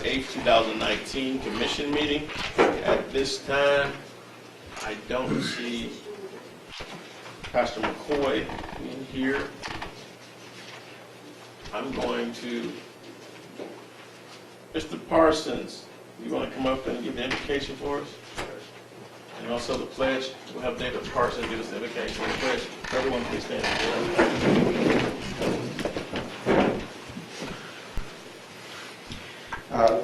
8th, 2019 commission meeting. At this time, I don't see Pastor McCoy in here. I'm going to, Mr. Parsons, you want to come up and give the invocation for us? And also the pledge. We'll have David Parsons give us the invocation and the pledge. Everyone please stand.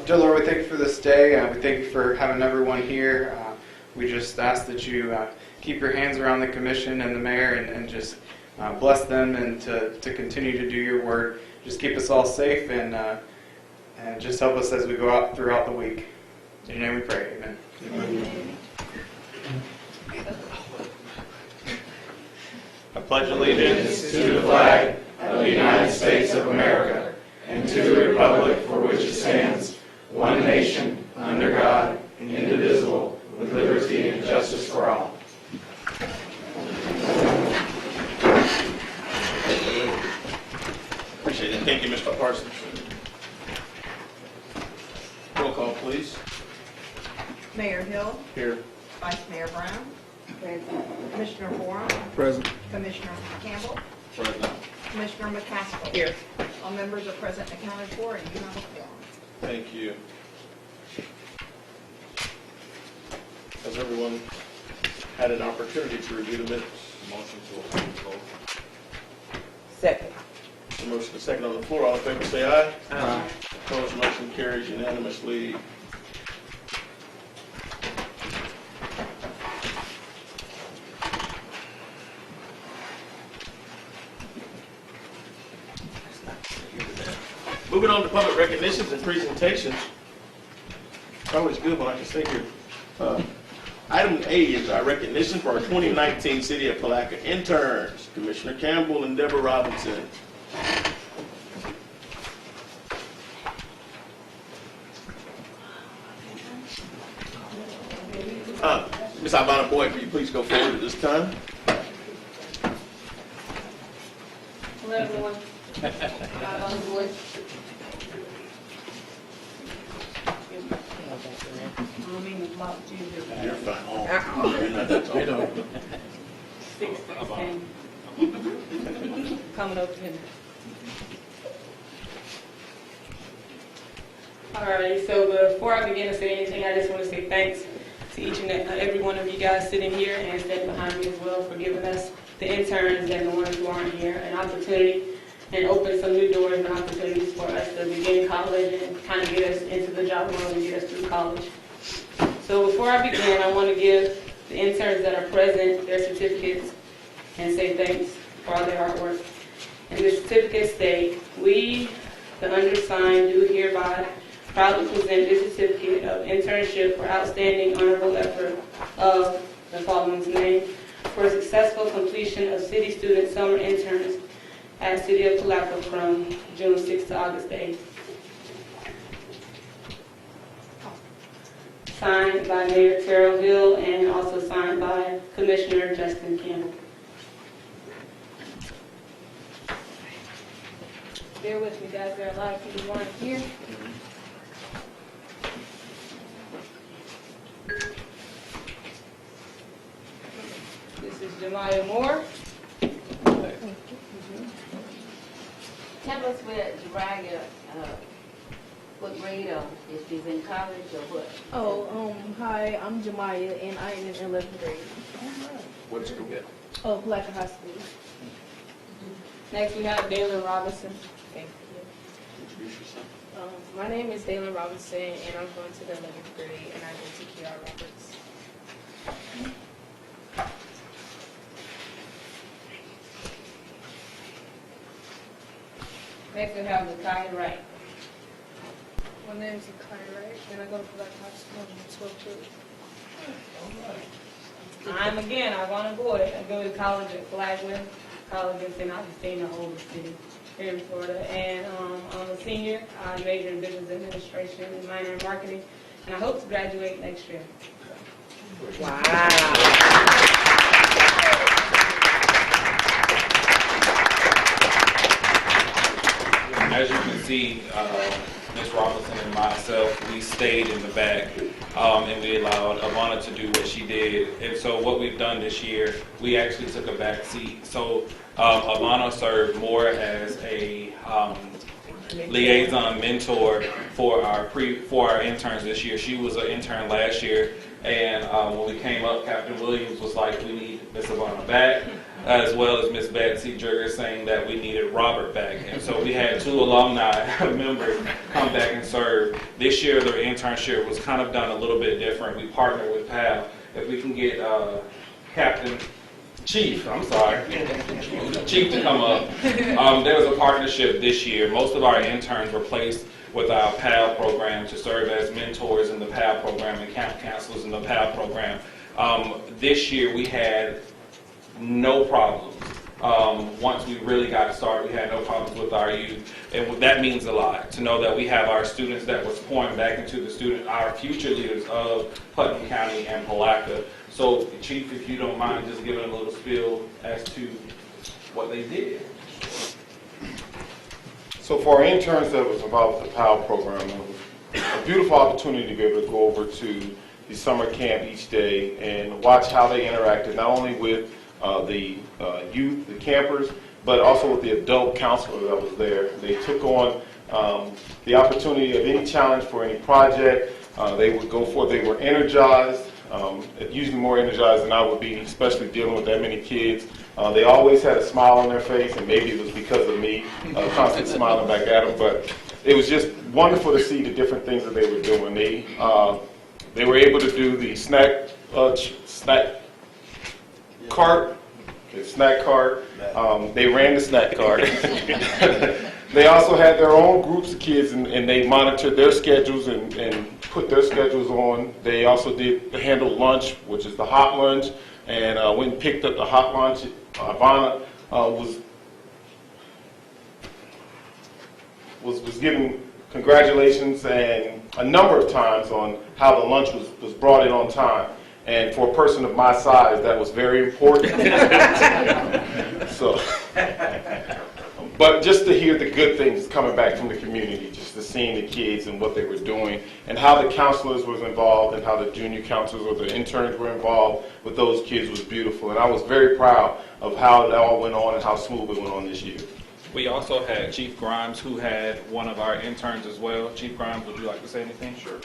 Dear Lord, we thank you for this day. We thank you for having everyone here. We just ask that you keep your hands around the commission and the mayor and just bless them and to continue to do your work. Just keep us all safe and just help us as we go out throughout the week. In your name we pray. Amen. Amen. I pledge allegiance to the flag of the United States of America and to the republic for which it stands, one nation, under God, indivisible, with liberty and justice for all. Appreciate it. Thank you, Mr. Parsons. Roll call, please. Mayor Hill. Here. Vice Mayor Brown. Present. Commissioner Borum. Present. Commissioner Campbell. Present. Commissioner McCaskill. Here. All members are present and accounted for, and you have a quorum. Thank you. Has everyone had an opportunity to review the minutes? Motion to approve. Second. The motion is second on the floor. All in favor say aye. Aye. Opposed, motion carries unanimously. Moving on to public recognitions and presentations. It's always good when I can stay here. Item A is our recognition for our 2019 City of Palatka interns, Commissioner Campbell and Deborah Robinson. Ms. Ivana Boyd, will you please go forward at this time? Hello, everyone. Ivana Boyd. You're fine. Oh, you're not that tall. 6'10". Coming over to him. Alright, so before I begin to say anything, I just want to say thanks to each and every one of you guys sitting here and standing behind me as well for giving us, the interns and the ones who aren't here, an opportunity and open some new doors and opportunities for us to begin college and kind of get us into the job world and get us through college. So before I begin, I want to give the interns that are present their certificates and say thanks for all their hard work. And the certificates state, we, the undersigned, do hereby proudly present this certificate of internship for outstanding honorable effort of the following's name for successful completion of city student summer interns at City of Palatka from June 6th to August 8th. Signed by Mayor Terrell Hill and also signed by Commissioner Justin Campbell. Bear with me, guys. There are a lot of people who aren't here. This is Jemiah Moore. Tell us where Jemiah, what grade if she's in college or what? Hi, I'm Jemiah and I am in 11th grade. What school? Oh, Palatka High School. Next we have Dalen Robinson. Thank you. My name is Dalen Robinson and I'm going to the 11th grade and I go to K.R. Roberts. Next we have Zakai Wright. My name is Zakai Wright and I go to Palatka High School in 12th grade. I'm again, Ivana Boyd. I go to college at Flagler College in St. Augustine, the oldest city here in Florida. And I'm a senior. I major in business administration and minor in marketing. And I hope to graduate next year. Wow. As you can see, Ms. Robinson and myself, we stayed in the back, and we allowed Ivana to do what she did. And so what we've done this year, we actually took a back seat. So Ivana served more as a liaison mentor for our interns this year. She was an intern last year, and when we came up, Captain Williams was like, we need Miss Ivana back, as well as Miss Betsy Jurger saying that we needed Robert back. And so we had 2 alumni members come back and serve. This year, the internship was kind of done a little bit different. We partnered with PAL. If we can get Chief to come up. There was a partnership this year. Most of our interns were placed with our PAL program to serve as mentors in the PAL program and camp counselors in the PAL program. This year we had no problems. Once we really got started, we had no problems with our youth. And that means a lot, to know that we have our students that was pouring back into our future leaders of Putnam County and Palatka. So, Chief, if you don't mind just giving a little spiel as to what they did. So for our interns that was involved with the PAL program, it was a beautiful opportunity to be able to go over to the summer camp each day and watch how they interacted, not only with the youth, the campers, but also with the adult counselor that was there. They took on the opportunity of any challenge for any project. They would go for it. They were energized, usually more energized than I would be, especially dealing with that many kids. They always had a smile on their face, and maybe it was because of me constantly smiling back at them, but it was just wonderful to see the different things that they were doing. They were able to do the snack cart. They ran the snack cart. They also had their own groups of kids, and they monitored their schedules and put their schedules on. They also handled lunch, which is the hot lunch, and went and picked up the hot lunch. Ivana was given congratulations and a number of times on how the lunch was brought in on time. And for a person of my size, that was very important. But just to hear the good things coming back from the community, just to seeing the kids and what they were doing, and how the counselors was involved, and how the junior counselors or the interns were involved with those kids was beautiful. And I was very proud of how it all went on and how smooth it went on this year. We also had Chief Grimes, who had one of our interns as well. Chief Grimes, would you like to say anything? Sure.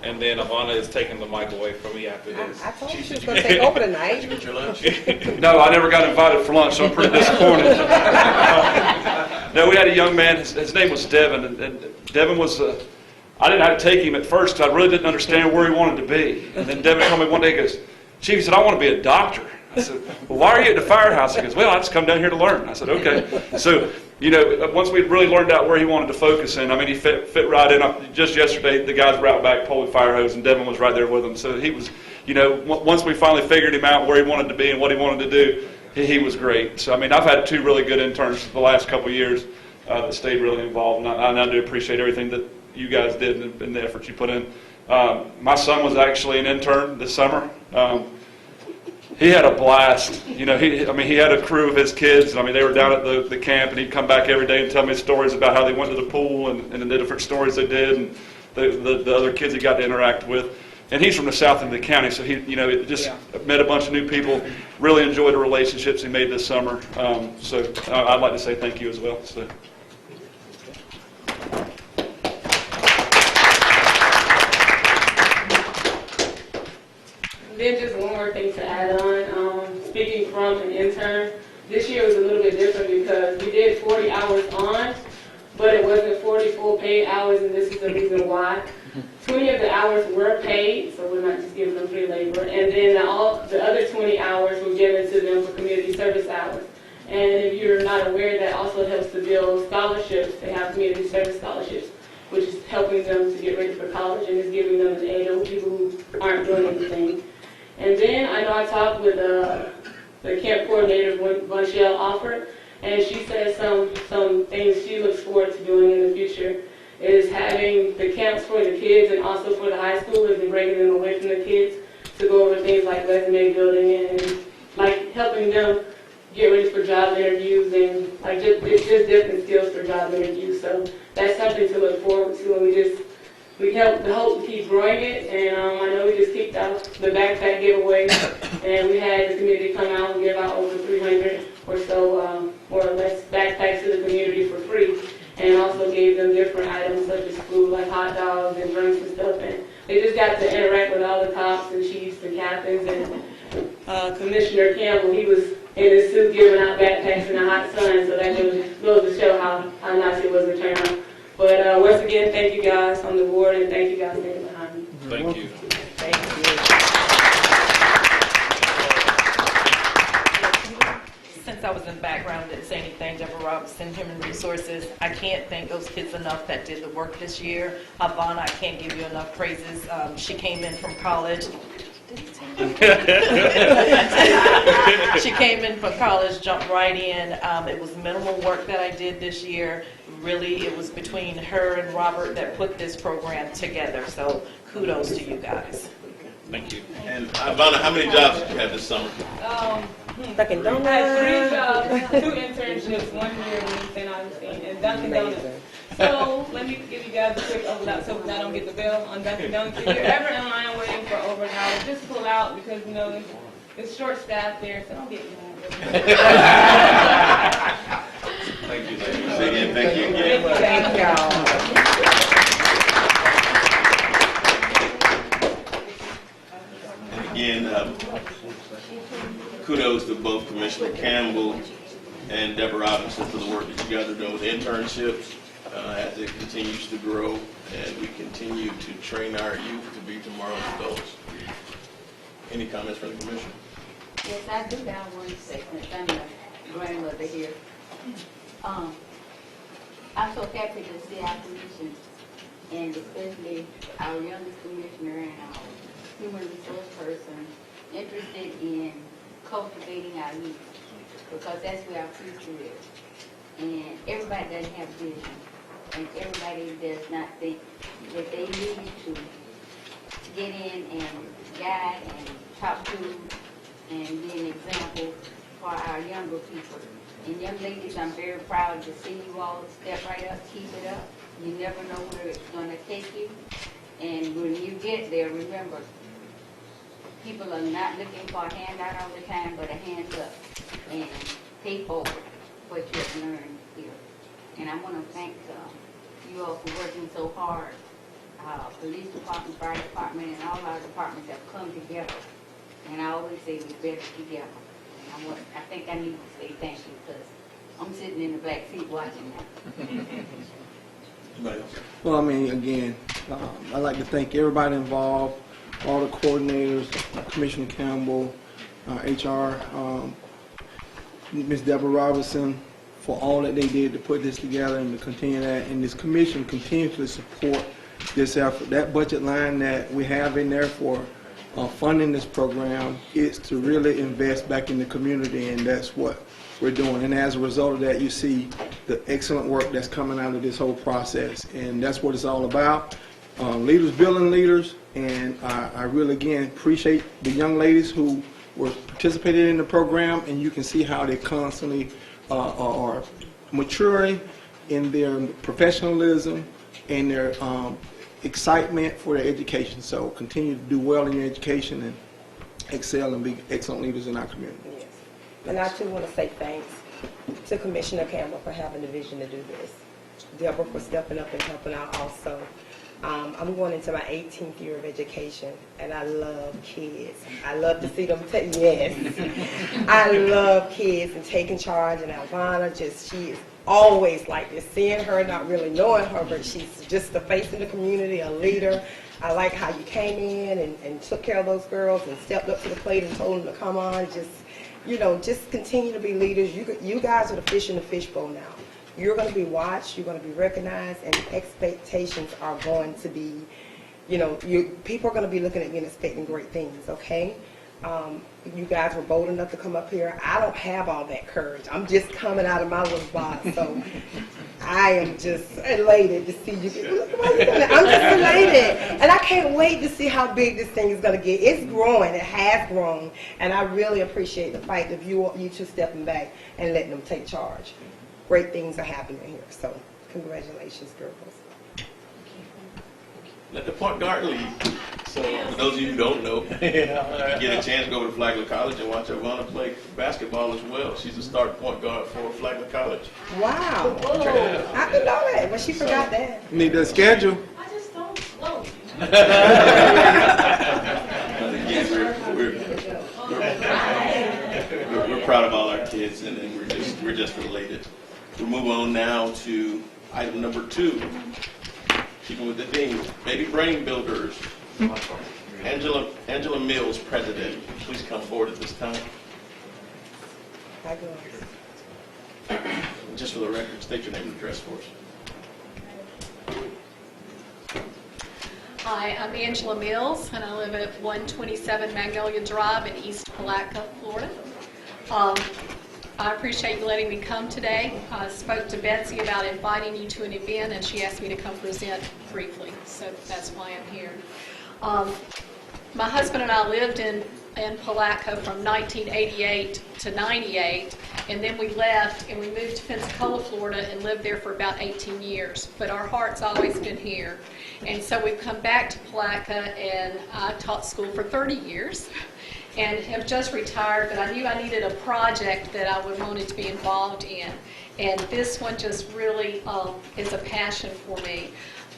And then Ivana is taking the mic away from me after this. I told you she was going to take over tonight. Did you get your lunch? No, I never got invited for lunch, so I'm pretty disappointed. No, we had a young man, his name was Devin, and Devin was, I didn't have to take him at first because I really didn't understand where he wanted to be. And then Devin told me one day, he goes, Chief, he said, I want to be a doctor. I said, well, why are you at the firehouse? He goes, well, I just come down here to learn. I said, okay. So, you know, once we really learned out where he wanted to focus in, I mean, he fit right in. Just yesterday, the guys were out back pulling fire hose, and Devin was right there with him. So he was, you know, once we finally figured him out where he wanted to be and what he wanted to do, he was great. So, I mean, I've had 2 really good interns the last couple of years that stayed really involved, and I do appreciate everything that you guys did and the effort you put in. My son was actually an intern this summer. He had a blast. You know, he had a crew of his kids. I mean, they were down at the camp, and he'd come back every day and tell me stories about how they went to the pool and the different stories they did, and the other kids he got to interact with. And he's from the south end of the county, so he, you know, just met a bunch of new people. Really enjoyed the relationships he made this summer. So I'd like to say thank you as well. So. Then just one more thing to add on. Speaking from an intern, this year was a little bit different because we did 40 hours on, but it wasn't 40 full paid hours, and this is the reason why. 20 of the hours were paid, so we're not just giving them free labor, and then all the other 20 hours were given to them for community service hours. And if you're not aware, that also helps to build scholarships. They have community service scholarships, which is helping them to get ready for college and is giving them an aid over people who aren't doing anything. And then I know I talked with the camp coordinator, Vonchelle Alford, and she said some things she looks forward to doing in the future is having the camps for the kids and also for the high schoolers and breaking them away from the kids to go over things like resume building and like helping them get ready for job interviews and like it's just different skills for job interviews. So that's something to look forward to, and we hope to keep growing it. And I know we just kicked off the backpack giveaway, and we had the community come out and give out over 300 or so, more or less, backpacks to the community for free, and also gave them different items such as food, like hot dogs and drinks and stuff. And they just got to interact with all the cops and chiefs and captains. And Commissioner Campbell, he was in his suit giving out backpacks in the hot sun, so that goes to show how nice it was to turn out. But once again, thank you guys on the board, and thank you guys for standing behind me. Thank you. Thank you. Since I was in the background, didn't say anything, Deborah Robinson, Human Resources. I can't thank those kids enough that did the work this year. Ivana, I can't give you enough praises. She came in from college. She came in from college, jumped right in. It was minimal work that I did this year. Really, it was between her and Robert that put this program together. So kudos to you guys. Thank you. And Ivana, how many jobs did you have this summer? Dunkin' I had 3 Donuts. jobs, 2 internships, 1 year in St. Augustine, and Dunkin' Donuts. So let me give you guys a quick overlap so I don't get the bill on Dunkin' Donuts. If you're ever in line waiting for over an hour, just pull out because you know it's short staff there, so don't get mad. Thank you, ladies. Again, thank you again. Thank y'all. And again, kudos to both Commissioner Campbell and Deborah Robinson for the work that you guys are doing with internships as it continues to grow and we continue to train our youth to be tomorrow's adults. Any comments from the Commission? Yes, I do have one statement. I'm a grandmother here. I'm so happy to see our commission, and especially our youngest commissioner and our human resource person interested in cultivating our youth, because that's where our future is. And everybody doesn't have vision, and everybody does not think that they need to get in and guide and talk to and be an example for our younger people. And young ladies, I'm very proud to see you all step right up, keep it up. You never know where it's going to take you. And when you get there, remember, people are not looking for a handout all the time, but a hand up. And pay forward what you have learned here. And I want to thank you all for working so hard. Police department, fire department, and all our departments have come together. And I always say we're better together. And I think I need to say thank you because I'm sitting in the back seat watching that. Anybody else? Well, I mean, again, I'd like to thank everybody involved, all the coordinators, Commissioner Campbell, HR, Ms. Deborah Robinson, for all that they did to put this together and to continue that. And this commission continues to support this effort. That budget line that we have in there for funding this program is to really invest back in the community, and that's what we're doing. And as a result of that, you see the excellent work that's coming out of this whole process, and that's what it's all about. Leaders building leaders, and I really, again, appreciate the young ladies who were participating in the program, and you can see how they constantly are maturing in their professionalism and their excitement for their education. So continue to do well in your education and excel and be excellent leaders in our community. Yes. And I too want to say thanks to Commissioner Campbell for having the vision to do this. Deborah for stepping up and helping out also. I'm going into my 18th year of education, and I love kids. I love to see them yes. I love kids and taking charge, and Alvana, she is always like this. Seeing her, not really knowing her, but she's just the face of the community, a leader. I like how you came in and took care of those girls and stepped up to the plate and told them to come on. Just continue to be leaders. You guys are the fish in the fishbowl now. You're going to be watched, you're going to be recognized, and expectations are going to be, people are going to be looking at you and expecting great things, okay? You guys were bold enough to come up here. I don't have all that courage. I'm just coming out of my little box, so I am just elated to see you. I'm just elated, and I can't wait to see how big this thing is going to get. It's growing. It has grown, and I really appreciate the fight of you two stepping back and letting them take charge. Great things are happening here, so congratulations, girls. Let the point guard lead. So for those of you who don't know, you get a chance to go to Flagler College and watch Ivana play basketball as well. She's a starting point guard for Flagler College. Wow. I didn't know that, but she forgot that. Need that schedule. I just don't float. We're proud of all our kids, and we're just elated. We'll move on now to item number 2. Keeping with the theme, Baby Brain Builders. Angela Mills, President. Please come forward at this time. Hi, girls. Just for the record, state your name and address for us. Hi, I'm Angela Mills, and I live at 127 Magnolia Drive in East Palatka, Florida. I appreciate you letting me come today. I spoke to Betsy about inviting you to an event, and she asked me to come present briefly, so that's why I'm here. My husband and I lived in Palatka from 1988 to 98, and then we left and we moved to Pensacola, Florida, and lived there for about 18 years. But our heart's always been here. And so we've come back to Palatka, and I taught school for 30 years and have just retired, but I knew I needed a project that I wanted to be involved in. And this one just really is a passion for me.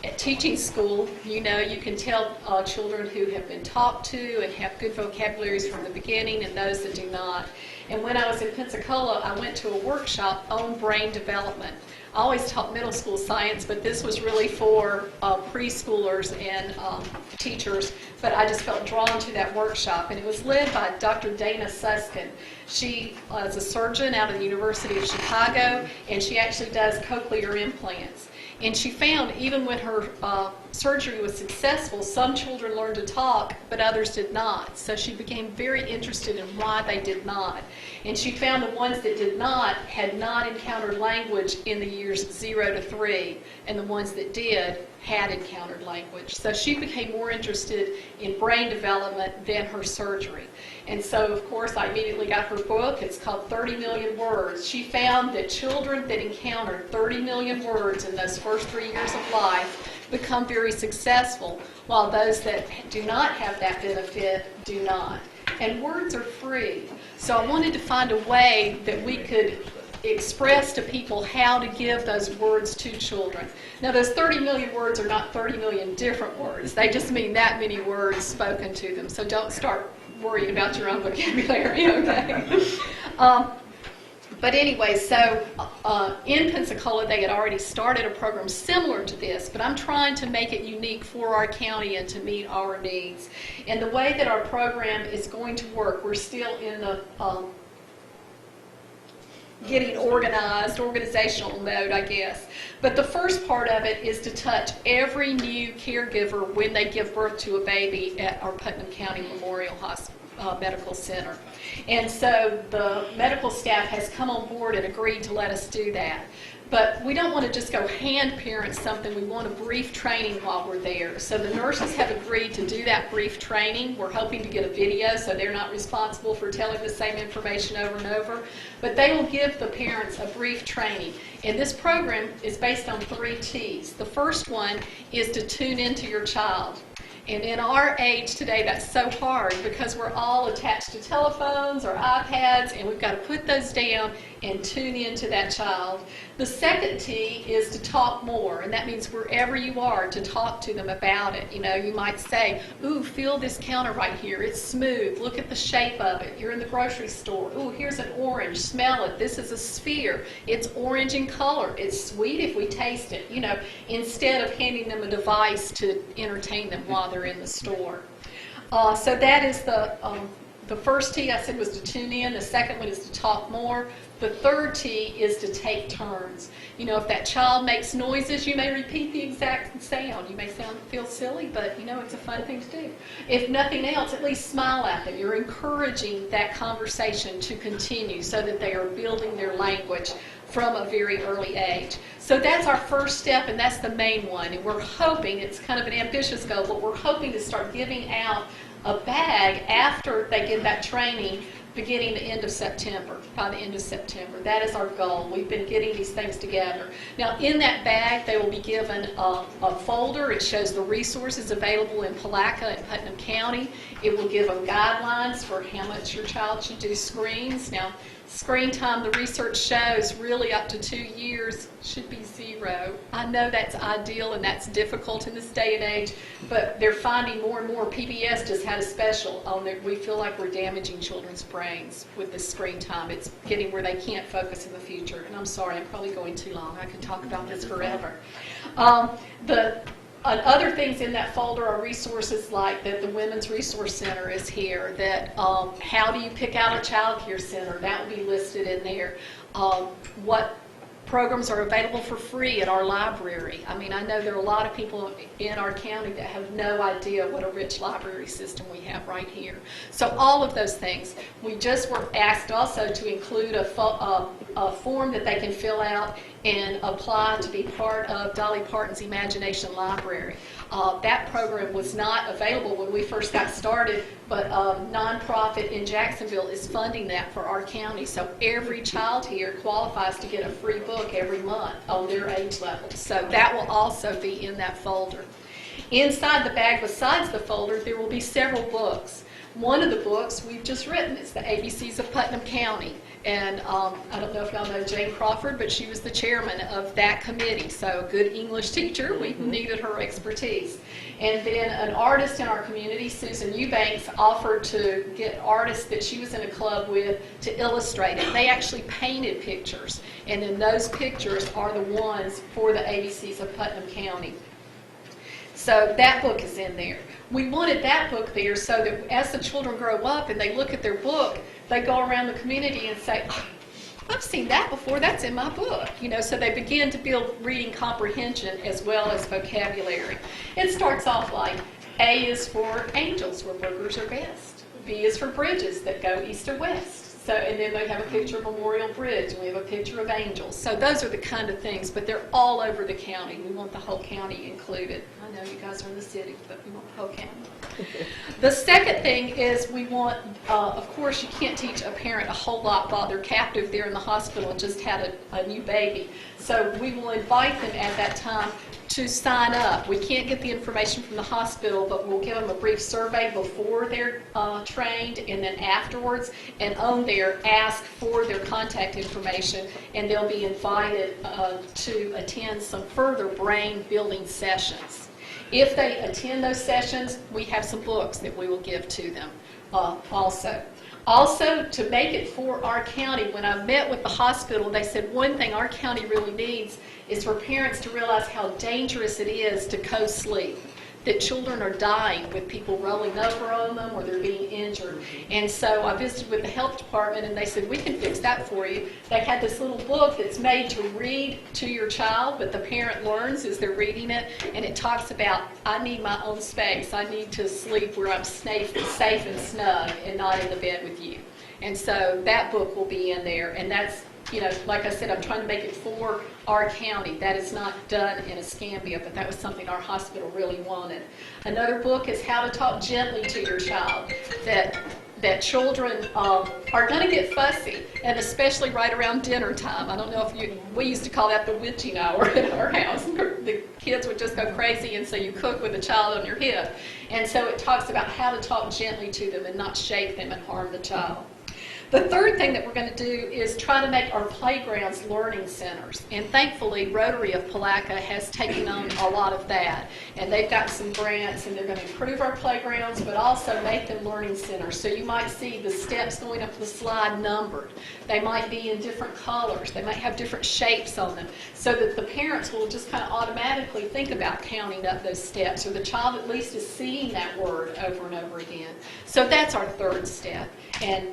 At teaching school, you know, you can tell children who have been talked to and have good vocabularies from the beginning and those that do not. And when I was in Pensacola, I went to a workshop on brain development. I always taught middle school science, but this was really for preschoolers and teachers, but I just felt drawn to that workshop. And it was led by Dr. Dana Suskin. She is a surgeon out of the University of Chicago, and she actually does cochlear implants. And she found even when her surgery was successful, some children learned to talk, but others did not. So she became very interested in why they did not. And she found the ones that did not had not encountered language in the years 0 to 3, and the ones that did had encountered language. So she became more interested in brain development than her surgery. And so, of course, I immediately got her book. It's called 30 Million Words. She found that children that encountered 30 million words in those first 3 years of life become very successful, while those that do not have that benefit do not. And words are free. So I wanted to find a way that we could express to people how to give those words to children. Now, those 30 million words are not 30 million different words. They just mean that many words spoken to them. So don't start worrying about your own vocabulary, okay? But anyway, so in Pensacola, they had already started a program similar to this, but I'm trying to make it unique for our county and to meet our needs. And the way that our program is going to work, we're still in the getting organizational mode, I guess. But the first part of it is to touch every new caregiver when they give birth to a baby at our Putnam County Memorial Medical Center. And so the medical staff has come on board and agreed to let us do that. But we don't want to just go hand parent something. We want a brief training while we're there. So the nurses have agreed to do that brief training. We're hoping to get a video so they're not responsible for telling the same information over and over. But they will give the parents a brief training. And this program is based on 3 T's. The first one is to tune into your child. And in our age today, that's so hard because we're all attached to telephones or iPads, and we've got to put those down and tune into that child. The second T is to talk more, and that means wherever you are, to talk to them about it. You know, you might say, ooh, feel this counter right here. It's smooth. Look at the shape of it. You're in the grocery store. Ooh, here's an orange. Smell it. This is a sphere. It's orange in color. It's sweet if we taste it, you know, instead of handing them a device to entertain them while they're in the store. So that is the The first T I said was to tune in. The second one is to talk more. The third T is to take turns. You know, if that child makes noises, you may repeat the exact sound. You may feel silly, but you know, it's a fun thing to do. If nothing else, at least smile at them. You're encouraging that conversation to continue so that they are building their language from a very early age. So that's our first step, and that's the main one. And we're hoping, it's kind of an ambitious goal, but we're hoping to start giving out a bag after they get that training beginning the end of September, by the end of September. That is our goal. We've been getting these things together. Now, in that bag, they will be given a folder. It shows the resources available in Palatka and Putnam County. It will give them guidelines for how much your child should do screens. Now, screen time, the research shows, really up to 2 years should be 0. I know that's ideal and that's difficult in this day and age, but they're finding more and more. PBS just had a special on there. We feel like we're damaging children's brains with this screen time. It's getting where they can't focus in the future. And I'm sorry, I'm probably going too long. I could talk about this forever. Other things in that folder are resources like that the Women's Resource Center is here, that how do you pick out a child care center, that will be listed in there. What programs are available for free at our library. I mean, I know there are a lot of people in our county that have no idea what a rich library system we have right here. So all of those things. We just were asked also to include a form that they can fill out and apply to be part of Dolly Parton's Imagination Library. That program was not available when we first got started, but a nonprofit in Jacksonville is funding that for our county. So every child here qualifies to get a free book every month on their age level. So that will also be in that folder. Inside the bag, besides the folder, there will be several books. One of the books we've just written is the ABCs of Putnam County. And I don't know if y'all know Jane Crawford, but she was the chairman of that committee. So a good English teacher, we needed her expertise. And then an artist in our community, Susan Eubanks, offered to get artists that she was in a club with to illustrate it. They actually painted pictures. And then those pictures are the ones for the ABCs of Putnam County. So that book is in there. We wanted that book there so that as the children grow up and they look at their book, they go around the community and say, oh, I've seen that before, that's in my book. You know, so they begin to build reading comprehension as well as vocabulary. It starts off like, A is for angels, where burgers are best. B is for bridges that go east or west. So, and then they have a picture of Memorial Bridge, and we have a picture of angels. So those are the kind of things, but they're all over the county. We want the whole county included. I know you guys are in the city, but we want the whole county. The second thing is we want, of course, you can't teach a parent a whole lot while they're captive there in the hospital and just had a new baby. So we will invite them at that time to sign up. We can't get the information from the hospital, but we'll give them a brief survey before they're trained and then afterwards, and on there ask for their contact information, and they'll be invited to attend some further brain building sessions. If they attend those sessions, we have some books that we will give to them also. Also, to make it for our county, when I met with the hospital, they said one thing our county really needs is for parents to realize how dangerous it is to co-sleep, that children are dying with people rolling over on them or they're being injured. And so I visited with the health department and they said, we can fix that for you. They had this little book that's made to read to your child, but the parent learns as they're reading it, and it talks about, I need my own space. I need to sleep where I'm safe and snug and not in the bed with you. And so that book will be in there, and that's, you know, like I said, I'm trying to make it for our county. That is not done in Escambia, but that was something our hospital really wanted. Another book is How to Talk Gently to Your Child, that children are going to get fussy, and especially right around dinner time. I don't know if we used to call that the witching hour at our house. The kids would just go crazy, and so you cook with a child on your hip. And so it talks about how to talk gently to them and not shake them and harm the child. The third thing that we're going to do is try to make our playgrounds learning centers. And thankfully, Rotary of Palatka has taken on a lot of that. And they've got some grants, and they're going to improve our playgrounds, but also make them learning centers. So you might see the steps going up the slide numbered. They might be in different colors. They might have different shapes on them, so that the parents will just kind of automatically think about counting up those steps, or the child at least is seeing that word over and over again. So that's our third step. And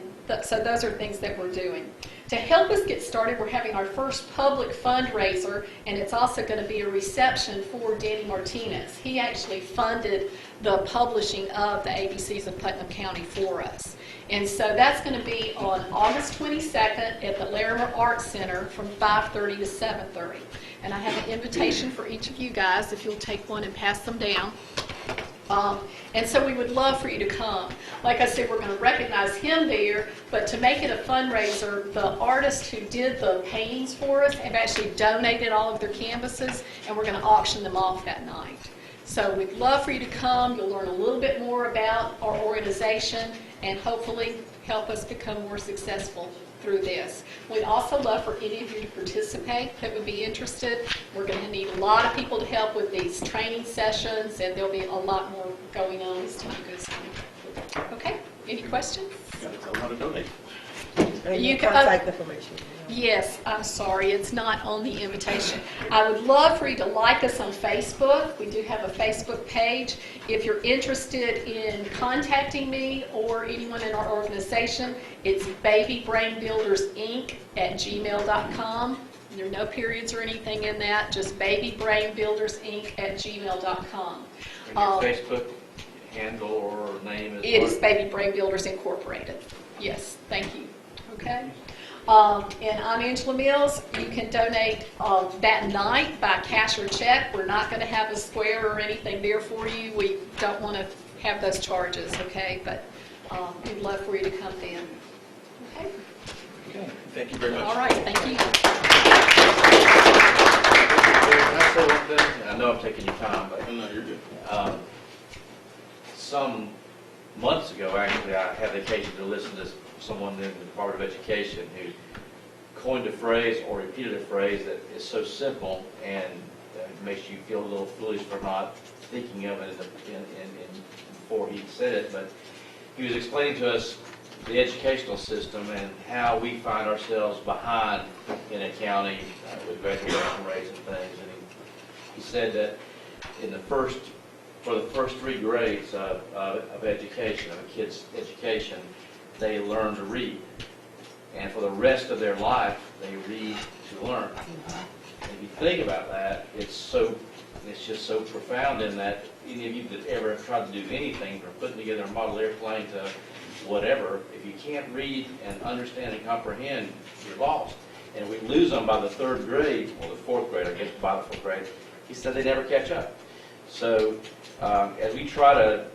so those are things that we're doing. To help us get started, we're having our first public fundraiser, and it's also going to be a reception for Danny Martinez. He actually funded the publishing of the ABCs of Putnam County for us. And so that's going to be on August 22nd at the Larimer Arts Center from 5:30 to 7:30. And I have an invitation for each of you guys, if you'll take one and pass them down. And so we would love for you to come. Like I said, we're going to recognize him there, but to make it a fundraiser, the artists who did the paintings for us have actually donated all of their canvases, and we're going to auction them off that night. So we'd love for you to come. You'll learn a little bit more about our organization and hopefully help us become more successful through this. We'd also love for any of you to participate that would be interested. We're going to need a lot of people to help with these training sessions, and there'll be a lot more going on as time goes on. Okay, any questions? Got to tell them how to donate. And You your can- contact information. Yes, I'm sorry, it's not on the invitation. I would love for you to like us on Facebook. We do have a Facebook page. If you're interested in contacting me or anyone in our organization, it's babybrainbuildersinc@gmail.com. There are no periods or anything in that, just babybrainbuildersinc@gmail.com. And your Facebook handle or name is It what? is Baby Brain Builders Incorporated. Yes, thank you. Okay. And I'm Angela Mills. You can donate that night by cash or check. We're not going to have a square or anything there for you. We don't want to have those charges, okay? But we'd love for you to come then. Okay? Okay. Thank you very much. All right, thank you. Can I say one thing? I know I'm taking your time, but No, you're good. some months ago, actually, I had the occasion to listen to someone in the Department of Education who coined a phrase or repeated a phrase that is so simple and makes you feel a little foolish for not thinking of it before he said it. But he was explaining to us the educational system and how we find ourselves behind in a county with graduation rates and things. And he said that for the first 3 grades of education, of a kid's education, they learn to read. And for the rest of their life, they read to learn. And if you think about that, it's just so profound in that any of you that ever have tried to do anything from putting together a model airplane to whatever, if you can't read and understand and comprehend, you're lost. And we lose them by the 3rd grade, or the 4th grade, I guess, by the 4th grade. He said they never catch up. So as we try to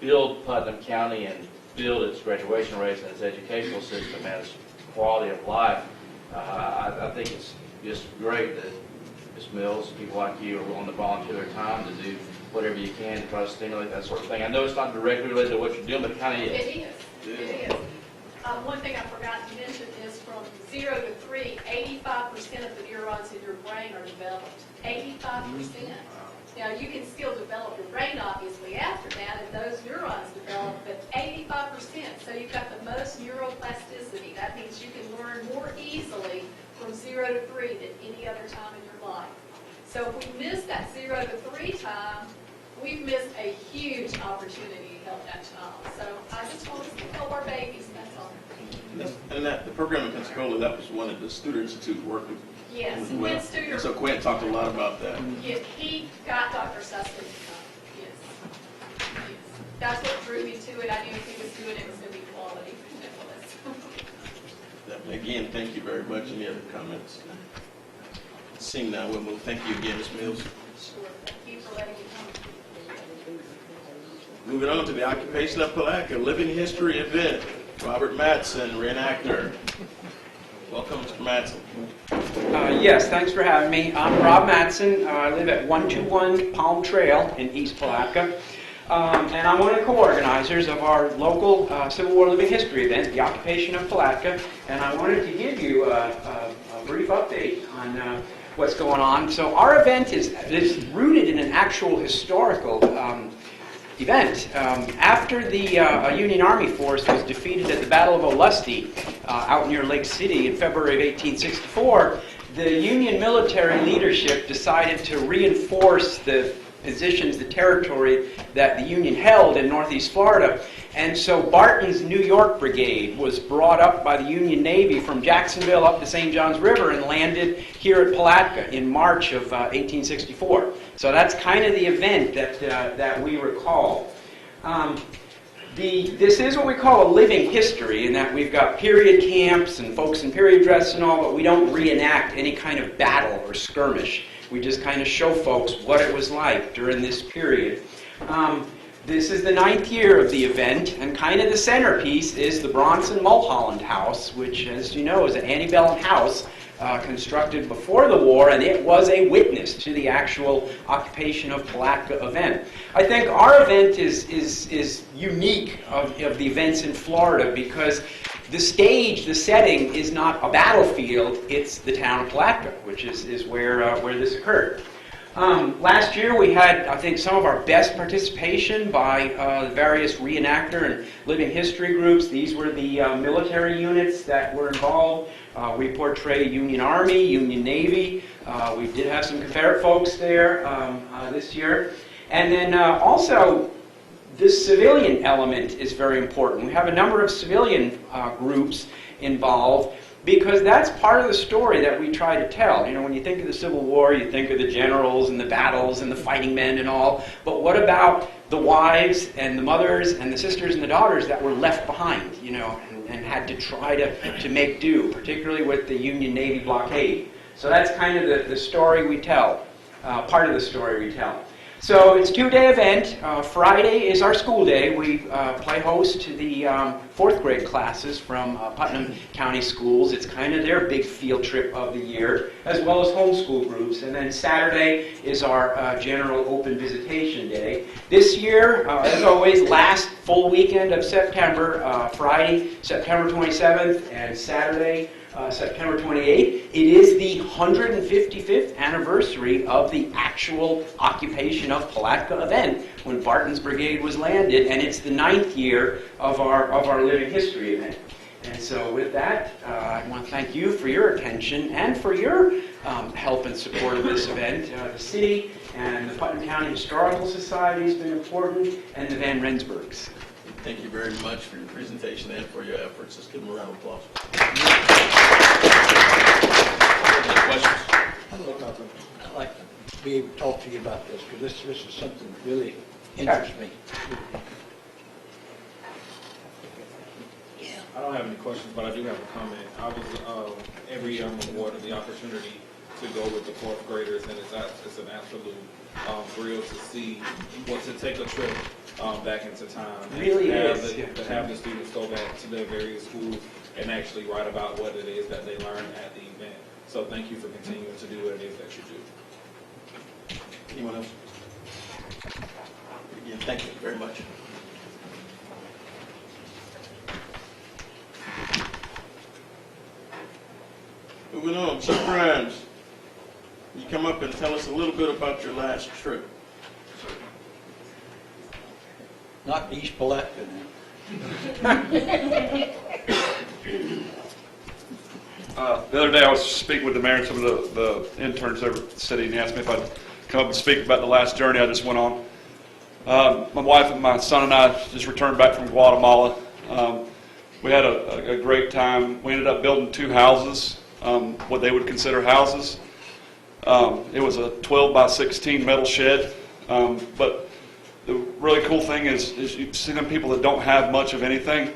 build Putnam County and build its graduation rates and its educational system and its quality of life, I think it's just great that Ms. Mills, people like you, are willing to volunteer their time to do whatever you can to try to stimulate that sort of thing. I know it's not directly related to what you're doing, but it kind of is. It is. It is. One thing I forgot to mention is from 0 to 3, 85% of the neurons in your brain are developed. 85%. Now, you can still develop your brain, obviously, after that, and those neurons develop, but 85%. So you've got the most neuroplasticity. That means you can learn more easily from 0 to 3 than any other time in your life. So if we miss that 0 to 3 time, we've missed a huge opportunity to help that child. So I just want us to help our babies, that's all. And the program in Pensacola, that was one of the Studer Institute worked with. Yes, with Quinn Studer. And so Quinn talked a lot about that. Yes, he got Dr. Sussman to come. Yes. Yes. That's what drew me to it. I knew if he was doing it, it was going to be quality. Again, thank you very much. Any other comments? Seeing now, we'll move. Thank you again, Ms. Mills. Sure. Thank you for letting me come. Moving on to the Occupation of Palatka Living History event. Robert Matson, reenactor. Welcome, Mr. Matson. Yes, thanks for having me. I'm Rob Matson. I live at 121 Palm Trail in East Palatka. And I'm one of the co-organizers of our local Civil War living history event, the Occupation of Palatka, and I wanted to give you a brief update on what's going on. So our event is rooted in an actual historical event. After the Union Army force was defeated at the Battle of Olustee out near Lake City in February of 1864, the Union military leadership decided to reinforce the positions, the territory that the Union held in northeast Florida. And so Barton's New York Brigade was brought up by the Union Navy from Jacksonville up the St. Johns River and landed here at Palatka in March of 1864. So that's kind of the event that we recall. This is what we call a living history, in that we've got period camps and folks in period dress and all, but we don't reenact any kind of battle or skirmish. We just kind of show folks what it was like during this period. This is the 9th year of the event, and kind of the centerpiece is the Bronson Mulholland House, which, as you know, is an antebellum house constructed before the war, and it was a witness to the actual Occupation of Palatka event. I think our event is unique of the events in Florida because the stage, the setting, is not a battlefield, it's the town of Palatka, which is where this occurred. Last year we had, I think, some of our best participation by the various reenactor and living history groups. These were the military units that were involved. We portray Union Army, Union Navy. We did have some Confederate folks there this year. And then also, the civilian element is very important. We have a number of civilian groups involved because that's part of the story that we try to tell. You know, when you think of the Civil War, you think of the generals and the battles and the fighting men and all, but what about the wives and the mothers and the sisters and the daughters that were left behind, you know, and had to try to make do, particularly with the Union Navy blockade. So that's kind of the story we tell, part of the story we tell. So it's a 2-day event. Friday is our school day. We play host to the 4th grade classes from Putnam County Schools. It's kind of their big field trip of the year, as well as homeschool groups. And then Saturday is our general open visitation day. This year, as always, last full weekend of September, Friday, September 27th, and Saturday, September 28th. It is the 155th anniversary of the actual Occupation of Palatka event when Barton's Brigade was landed, and it's the 9th year of our living history event. And so with that, I want to thank you for your attention and for your help and support of this event. The city and the Putnam County Historical Society has been important, and the Van Rensburgs. Thank you very much for your presentation and for your efforts. Let's give them a round of applause. Any questions? I'd like to be able to talk to you about this because this is something that really interests me. I don't have any questions, but I do have a comment. I was every year I'm awarded the opportunity to go with the 4th graders, and it's an absolute thrill to see to take a trip back into time. Really is. Yeah. To have the students go back to their various schools and actually write about what it is that they learned at the event. So thank you for continuing to do what it is that you do. Anyone else? Again, thank you very much. Moving on, Chief Grimes, you come up and tell us a little bit about your last trip. Not East Palatka now. The other day I was speaking with the mayor and some of the interns over at the city, and he asked me if I'd come up and speak about the last journey I just went on. My wife and my son and I just returned back from Guatemala. We had a great time. We ended up building 2 houses, what they would consider houses. It was a 12 by 16 metal shed, but the really cool thing is you see them people that don't have much of anything,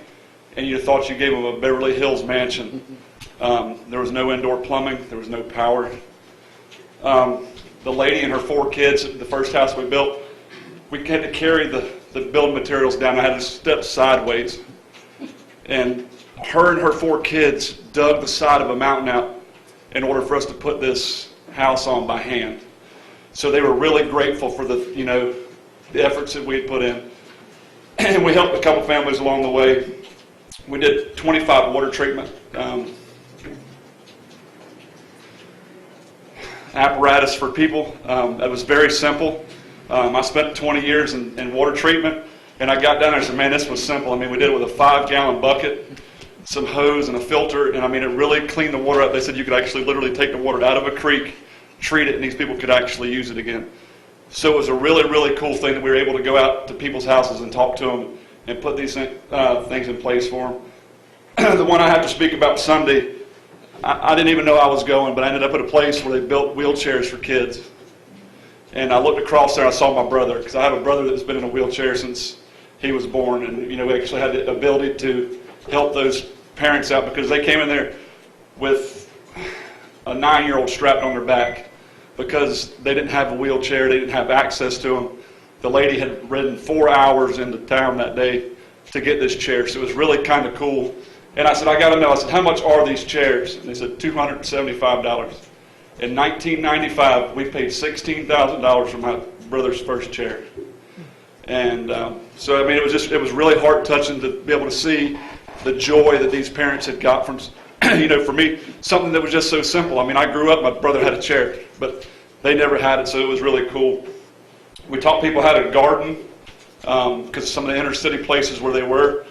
and you thought you gave them a Beverly Hills mansion. There was no indoor plumbing. There was no power. The lady and her 4 kids at the first house we built, we had to carry the building materials down. I had to step sideways. And her and her 4 kids dug the side of a mountain out in order for us to put this house on by hand. So they were really grateful for the, the efforts that we had put in. And we helped a couple families along the way. We did 25 water treatment apparatus for people. That was very simple. I spent 20 years in water treatment, and I got down there and said, man, this was simple. I mean, we did it with a 5-gallon bucket, some hose, and a filter, and I mean, it really cleaned the water up. They said you could actually literally take the water out of a creek, treat it, and these people could actually use it again. So it was a really, really cool thing that we were able to go out to people's houses and talk to them and put these things in place for them. The one I have to speak about Sunday, I didn't even know I was going, but I ended up at a place where they built wheelchairs for kids. And I looked across there, I saw my brother, because I have a brother that's been in a wheelchair since he was born. And, you know, we actually had the ability to help those parents out because they came in there with a 9-year-old strapped on their back because they didn't have a wheelchair, they didn't have access to them. The lady had ridden 4 hours into town that day to get this chair, so it was really kind of cool. And I said, I got to know, I said, how much are these chairs? And they said, $275. In 1995, we paid $16,000 for my brother's first chair. And so, I mean, it was really heart-touching to be able to see the joy that these parents had got from, you know, for me, something that was just so simple. I mean, I grew up, my brother had a chair, but they never had it, so it was really cool. We taught people how to garden, because some of the inner city places where they were,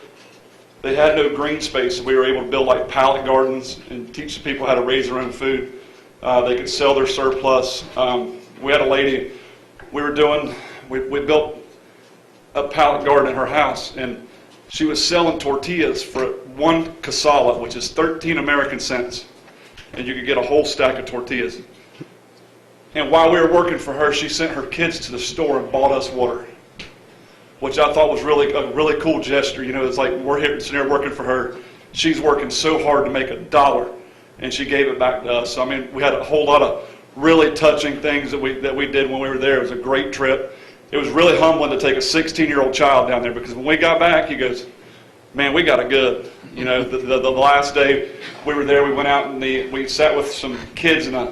they had no green space, so we were able to build like pallet gardens and teach the people how to raise their own food. They could sell their surplus. We had a lady, we built a pallet garden in her house, and she was selling tortillas for 1 casala, which is 13 American cents, and you could get a whole stack of tortillas. And while we were working for her, she sent her kids to the store and bought us water, which I thought was a really cool gesture. You know, it's like we're here sitting here working for her. She's working so hard to make $1, and she gave it back to us. So, I mean, we had a whole lot of really touching things that we did when we were there. It was a great trip. It was really humbling to take a 16-year-old child down there because when we got back, he goes, man, we got it good. You know, the last day we were there, we went out and we sat with some kids, and I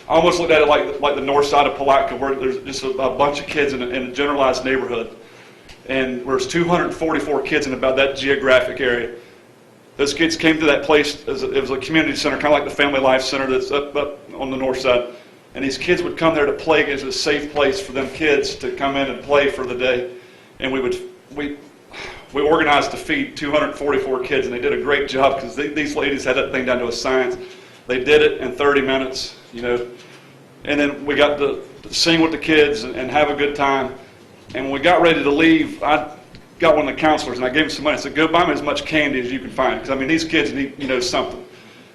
almost looked at it like the north side of Palatka, where there's just a bunch of kids in a generalized neighborhood. And there's 244 kids in about that geographic area. Those kids came to that place, it was a community center, kind of like the Family Life Center that's up on the north side. And these kids would come there to play. It was a safe place for them kids to come in and play for the day. And we organized to feed 244 kids, and they did a great job because these ladies had that thing down to a science. They did it in 30 minutes, you know. And then we got to sing with the kids and have a good time. And when we got ready to leave, I got one of the counselors, and I gave him some money. I said, go buy me as much candy as you can find, because, I mean, these kids need, you know, something.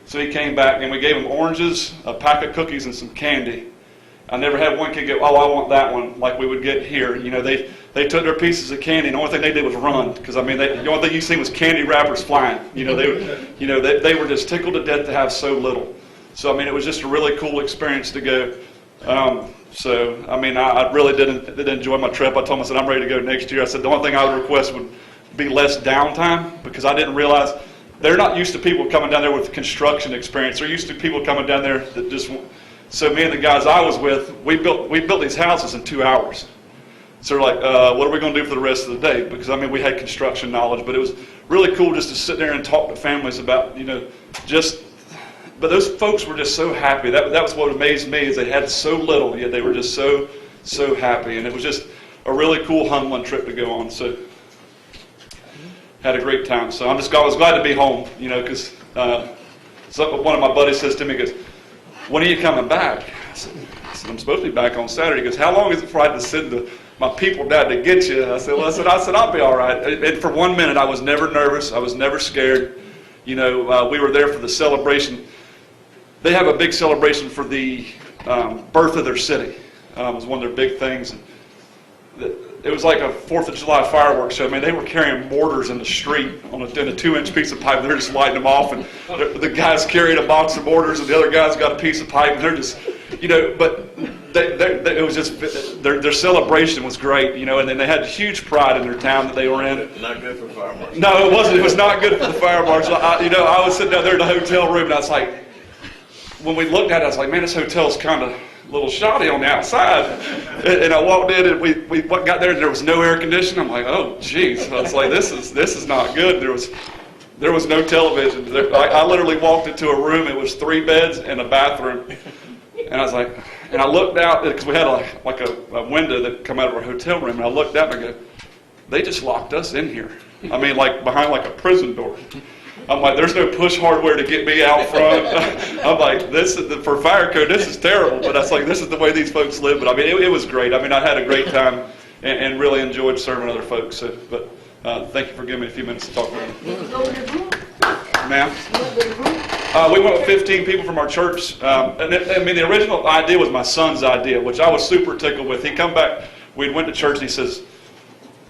So he came back, and we gave him oranges, a pack of cookies, and some candy. I never had one kid go, oh, I want that one, like we would get here. You know, they took their pieces of candy, and the only thing they did was run, because, I mean, the only thing you seen was candy wrappers flying. You know, they were just tickled to death to have so little. So, I mean, it was just a really cool experience to go. So, I mean, I really did enjoy my trip. I told them, I said, I'm ready to go next year. I said, the only thing I would request would be less downtime, because I didn't realize they're not used to people coming down there with construction experience. They're used to people coming down there that just, so me and the guys I was with, we built these houses in 2 hours. So they're like, what are we going to do for the rest of the day? Because, I mean, we had construction knowledge, but it was really cool just to sit there and talk to families about, you know, but those folks were just so happy. That was what amazed me, is they had so little, yet they were just so happy. And it was just a really cool, humbling trip to go on. So had a great time. So I was glad to be home, you know, because one of my buddies says to me, he goes, when are you coming back? I said, I'm supposed to be back on Saturday. He goes, how long is it before I have to send my people down to get you? I said, well, I said, I'll be all right. And for 1 minute, I was never nervous. I was never scared. You know, we were there for the celebration. They have a big celebration for the birth of their city. It was one of their big things. It was like a 4th of July fireworks show. I mean, they were carrying mortars in the street in a 2-inch piece of pipe. They're just lighting them off, and the guys carried a box of mortars, and the other guys got a piece of pipe, and they're just, you know, but it was just, their celebration was great, you know, and then they had huge pride in their town that they were in. Not good for fire marshal. No, it wasn't. It was not good for the fire marshal. I was sitting down there in the hotel room, and I was like, when we looked at it, I was like, man, this hotel's kind of little shoddy on the outside. And I walked in and we got there and there was no air conditioning. I'm like, oh, geez. I was like, this is not good. There was no television. I literally walked into a room. It was 3 beds and a bathroom. And I was like, and I looked out because we had like a window that come out of our hotel room. And I looked out and I go, they just locked us in here. I mean, like behind like a prison door. I'm like, there's no push hardware to get me out front. I'm like, for fire code, this is terrible. But I was like, this is the way these folks live. But I mean, it was great. I mean, I had a great time and really enjoyed serving other folks. So, but thank you for giving me a few minutes to talk about it. Ma'am? We went with 15 people from our church. The original idea was my son's idea, which I was super tickled with. He come back, we went to church, and he says,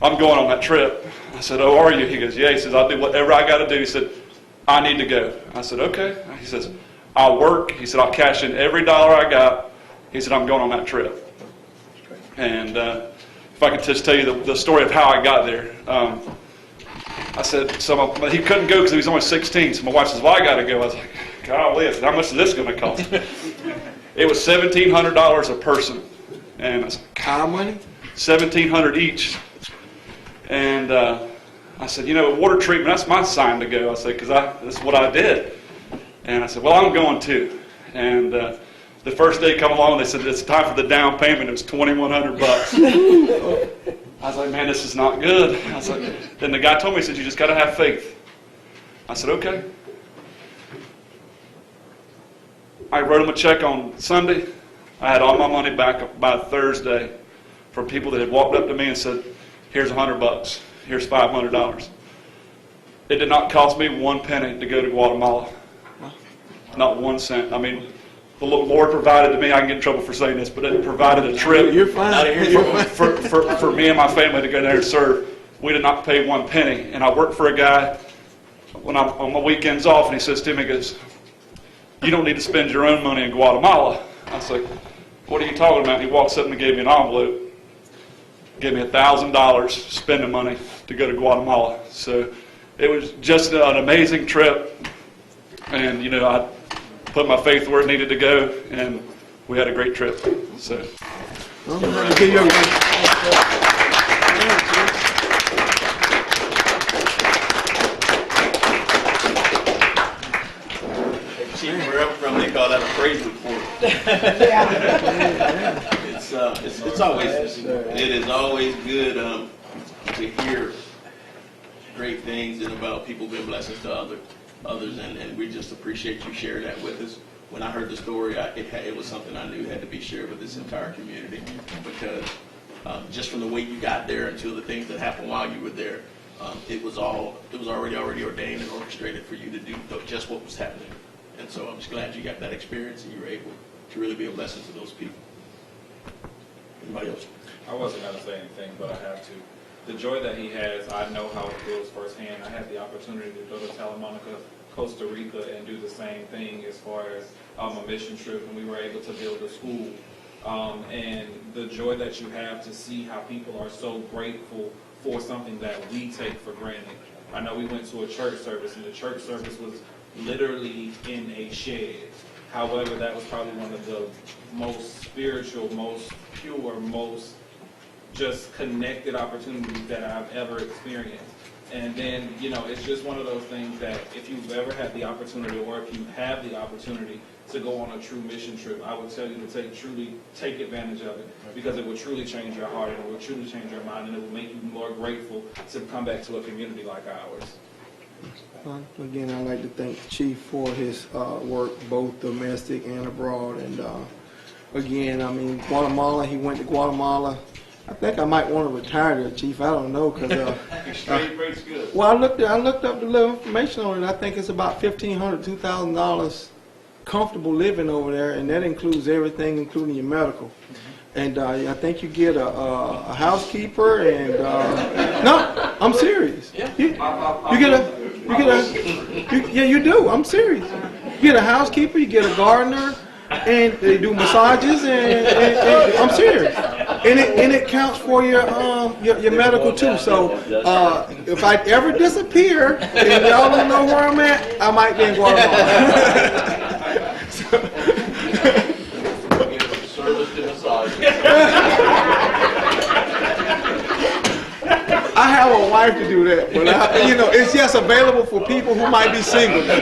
I'm going on that trip. I said, oh, are you? He goes, yeah. He says, I'll do whatever I got to do. He said, I need to go. I said, okay. He says, I'll work. He said, I'll cash in every dollar I got. He said, I'm going on that trip. And if I could just tell you the story of how I got there. I said, he couldn't go because he was only 16. So my wife says, well, I got to go. I was like, golly, I said, how much is this going to cost? It was $1,700 a person. And I said, how money? $1,700 each. And I said, water treatment, that's my sign to go. I said, because that's what I did. And I said, well, I'm going too. And the first day come along, they said, it's time for the down payment. It was $2,100. I was like, man, this is not good. I was like, then the guy told me, he said, you just got to have faith. I said, okay. I wrote him a check on Sunday. I had all my money back by Thursday from people that had walked up to me and said, here's $100. Here's $500. It did not cost me 1 penny to go to Guatemala. Not 1 cent. I mean, the Lord provided to me, I can get in trouble for saying this, but it provided a trip for me and my family to go there and serve. We did not pay 1 penny. And I worked for a guy when I'm on my weekends off, and he says to me, he goes, you don't need to spend your own money in Guatemala. I was like, what are you talking about? And he walks up and gave me an envelope. Gave me $1,000 spending money to go to Guatemala. So it was just an amazing trip. And, I put my faith where it needed to go, and we had a great trip. So. Chief, wherever from, they call that a praise report. It's always, it is always good to hear great things and about people being blessings to others, and we just appreciate you sharing that with us. When I heard the story, it was something I knew had to be shared with this entire community, because just from the way you got there until the things that happened while you were there, it was already ordained and orchestrated for you to do just what was happening. And so I'm just glad you got that experience and you were able to really be a blessing to those people. Anybody else? I wasn't going to say anything, but I have to. The joy that he has, I know how it feels firsthand. I had the opportunity to go to Talamanca, Costa Rica, and do the same thing as far as a mission trip, and we were able to build a school. And the joy that you have to see how people are so grateful for something that we take for granted. I know we went to a church service, and the church service was literally in a shed. However, that was probably one of the most spiritual, most pure, most just connected opportunities that I've ever experienced. And then, it's just one of those things that if you've ever had the opportunity, or if you have the opportunity to go on a true mission trip, I would tell you to truly take advantage of it, because it will truly change your heart, and it will truly change your mind, and it will make you more grateful to come back to a community like ours. Again, I'd like to thank the Chief for his work, both domestic and abroad. And again, Guatemala, he went to Guatemala. I think I might want to retire there, Chief. I don't know, because well, I looked up the little information on it. I think it's about $1,500, $2,000 comfortable living over there, and that includes everything, including your medical. And I think you get a housekeeper, and no, I'm serious. You do. I'm serious. You get a housekeeper, you get a gardener, and they do massages, and I'm serious. And it counts for your medical too. So if I ever disappear and y'all don't know where I'm at, I might be in Guatemala. to massage. I have a wife to do that, but it's just available for people who might be single. Can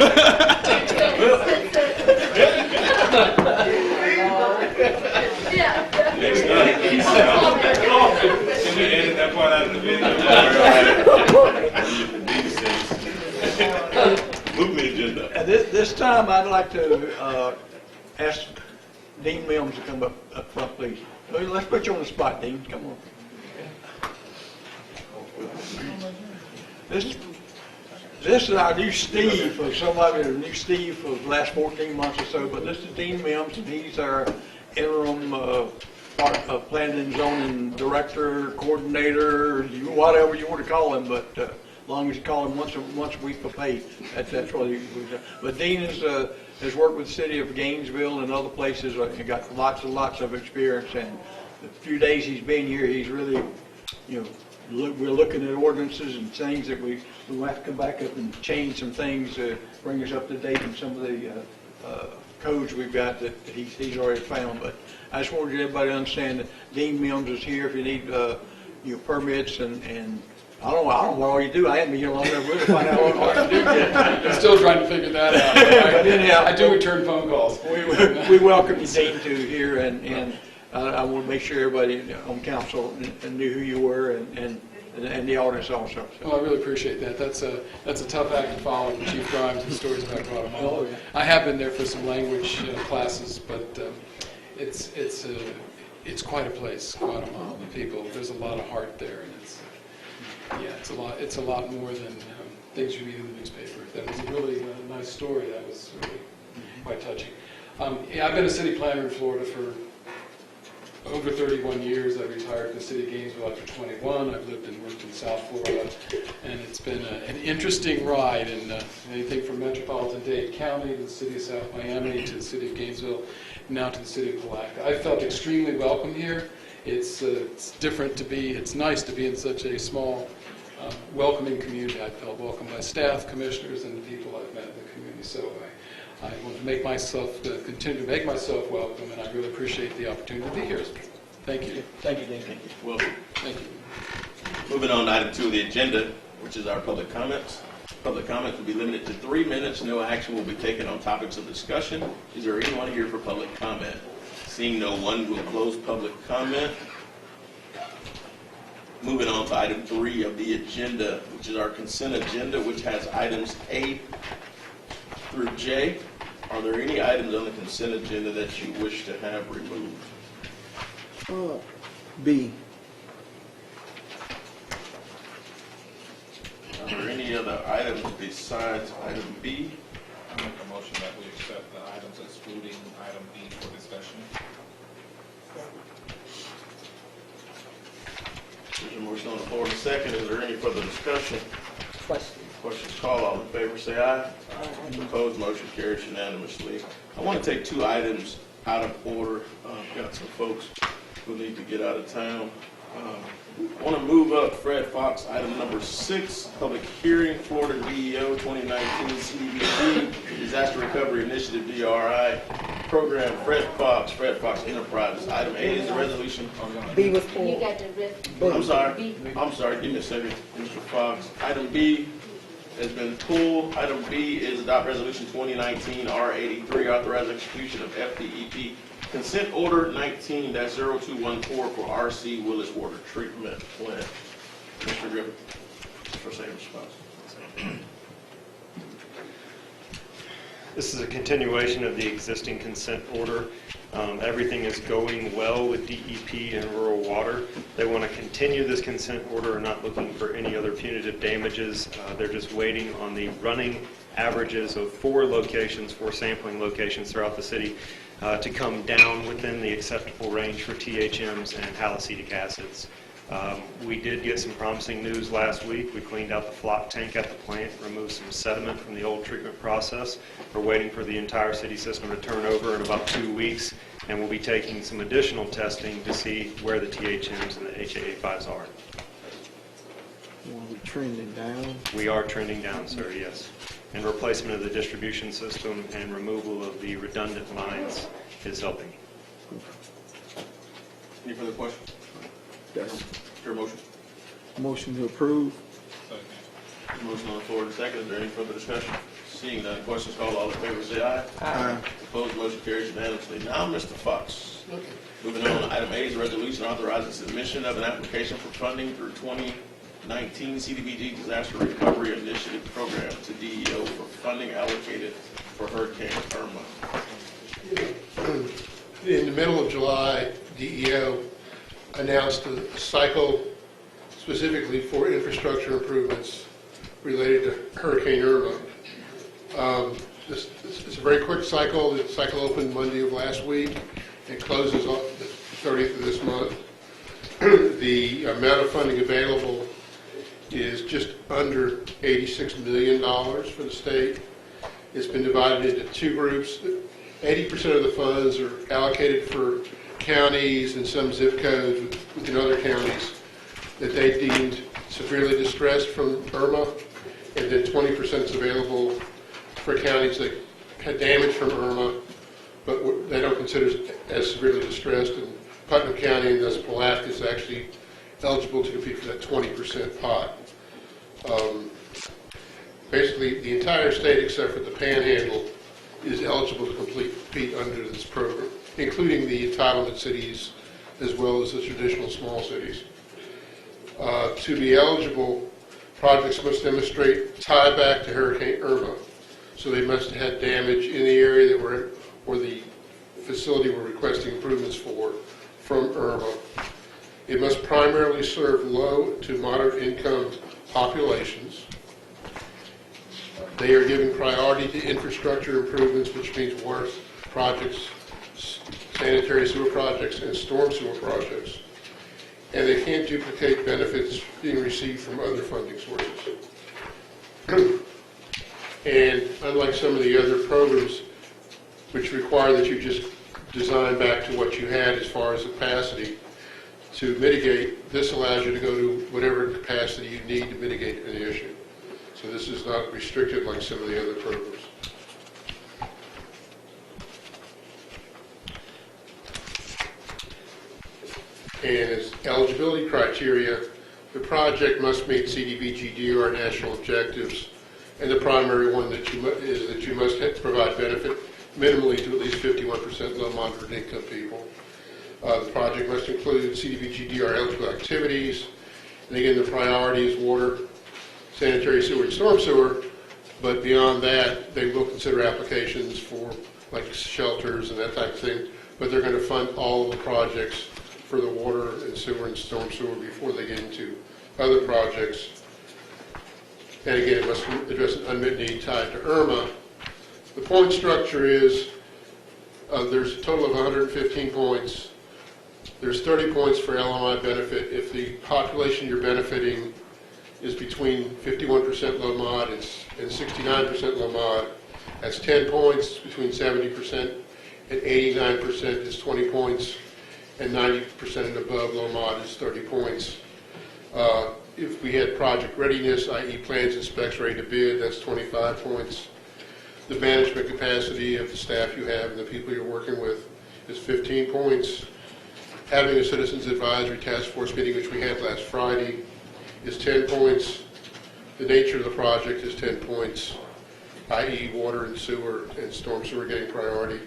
we edit that part out of the video? Moving the agenda. This time, I'd like to ask Dean Mills to come up front, please. Let's put you on the spot, Dean. Come on. This is our new Steve, for somebody, a new Steve for the last 14 months or so, but this is Dean Mims, and he's our interim planning and zoning director, coordinator, whatever you want to call him, but as long as you call him once a week for pay, that's what he does. But Dean has worked with the city of Gainesville and other places, and got lots of experience, and the few days he's been here, he's really, we're looking at ordinances and things that we will have to come back up and change some things to bring us up to date in some of the codes we've got that he's already found. But I just wanted everybody to understand that Dean Mills is here if you need permits and I don't know what all you do. I haven't been here long enough really to find out what you do yet. I'm still trying to figure that out. But anyhow, I do return phone calls. We welcome you, Dean, to here, and I want to make sure everybody on council knew who you were and the audience also. So. Well, I really appreciate that. That's a tough act to follow with Chief Grimes and stories about Guatemala. Oh, yeah. I have been there for some language classes, but it's quite a place, Guatemala. The people, there's a lot of heart there, and it's a lot more than things you read in the newspaper. That was a really nice story. That was really quite touching. I've been a city planner in Florida for over 31 years. I retired from the city of Gainesville after 21. I've lived and worked in South Florida, and it's been an interesting ride in anything from metropolitan-Dade County to the city of South Miami to the city of Gainesville, now to the city of Palatka. I felt extremely welcome here. It's different to be, it's nice to be in such a small, welcoming community. I felt welcomed by staff, commissioners, and the people I've met in the community. So I want to make myself, continue to make myself welcome, and I really appreciate the opportunity to be here. Thank you. Thank you, Dean. Thank you. Welcome. Thank you. Moving on to item 2 of the agenda, which is our public comments. Public comments will be limited to 3 minutes. No action will be taken on topics of discussion. Is there anyone here for public comment? Seeing no one, we'll close public comment. Moving on to item 3 of the agenda, which is our consent agenda, which has items A through J. Are there any items on the consent agenda that you wish to have removed? B. Are there any other items besides item B? I make a motion that we accept the items excluding item B for discussion. There's a motion on the floor in a second. Is there any further discussion? Questions called. All in favor say aye. Opposed, motion carries unanimously. I want to take 2 items out of order. Got some folks who need to get out of town. I want to move up Fred Fox, item number 6, public hearing, Florida DEO 2019 CDBG, Disaster Recovery Initiative DRI program, Fred Fox Enterprises. Item A is the resolution. B was pulled. You got the rest. I'm sorry, give me a second, Mr. Fox. Item B has been pulled. Item B is adopt resolution 2019 R83, authorize execution of FDEP consent order 19-0214 for RC Willis Water Treatment Plant. Mr. Griffin, for same response. This is a continuation of the existing consent order. Everything is going well with DEP and rural water. They want to continue this consent order and not looking for any other punitive damages. They're just waiting on the running averages of 4 sampling locations throughout the city to come down within the acceptable range for THMs and halocetic acids. We did get some promising news last week. We cleaned out the flock tank at the plant, removed some sediment from the old treatment process. We're waiting for the entire city system to turn over in about 2 weeks, and we'll be taking some additional testing to see where the THMs and the HAA5s are. Are we trending down? We are trending down, sir, yes. And replacement of the distribution system and removal of the redundant lines is helping. Any further questions? That's Is there a motion? motion to approve. Motion on the floor and second. Is there any further discussion? Seeing none, questions called, all in favor say aye. Aye. Opposed, motion carries unanimously. Now, Mr. Fox. Moving on, item A is a resolution authorizing submission of an application for funding through 2019 CDBG Disaster Recovery Initiative Program to DEO for funding allocated for Hurricane Irma. In the middle of July, DEO announced a cycle specifically for infrastructure improvements related to Hurricane Irma. This is a very quick cycle. The cycle opened Monday of last week. It closes on the 30th of this month. The amount of funding available is just under $86 million for the state. It's been divided into two groups. 80% of the funds are allocated for counties and some zip codes within other counties that they deemed severely distressed from Irma, and then 20% is available for counties that had damage from Irma, but they don't consider as severely distressed. And Putnam County and thus Palatka is actually eligible to compete for that 20% pot. Basically, the entire state, except for the Panhandle, is eligible to compete under this program, including the entitlement cities as well as the traditional small cities. To be eligible, projects must demonstrate tieback to Hurricane Irma. So they must have had damage in the area that where the facility we're requesting improvements for from Irma. It must primarily serve low to moderate income populations. They are given priority to infrastructure improvements, which means water projects, sanitary sewer projects, and storm sewer projects. And they can't duplicate benefits being received from other funding sources. And unlike some of the other programs, which require that you just design back to what you had as far as capacity to mitigate, this allows you to go to whatever capacity you need to mitigate an issue. So this is not restricted like some of the other programs. And as eligibility criteria, the project must meet CDBG-DR national objectives, and the primary one is that you must provide benefit minimally to at least 51% low moderate income people. The project must include CDBG-DR eligible activities, and again, the priority is water, sanitary sewer, and storm sewer, but beyond that, they will consider applications for like shelters and that type of thing, but they're going to fund all of the projects for the water and sewer and storm sewer before they get into other projects. And again, it must address an unmet need tied to Irma. The point structure is there's a total of 115 points. There's 30 points for LMI benefit if the population you're benefiting is between 51% low mod and 69% low mod. That's 10 points. Between 70% and 89% is 20 points. And 90% and above low mod is 30 points. If we had project readiness, i.e. plans and specs ready to bid, that's 25 points. The management capacity of the staff you have and the people you're working with is 15 points. Having a citizens advisory task force meeting, which we had last Friday, is 10 points. The nature of the project is 10 points, i.e. water and sewer and storm sewer getting priority.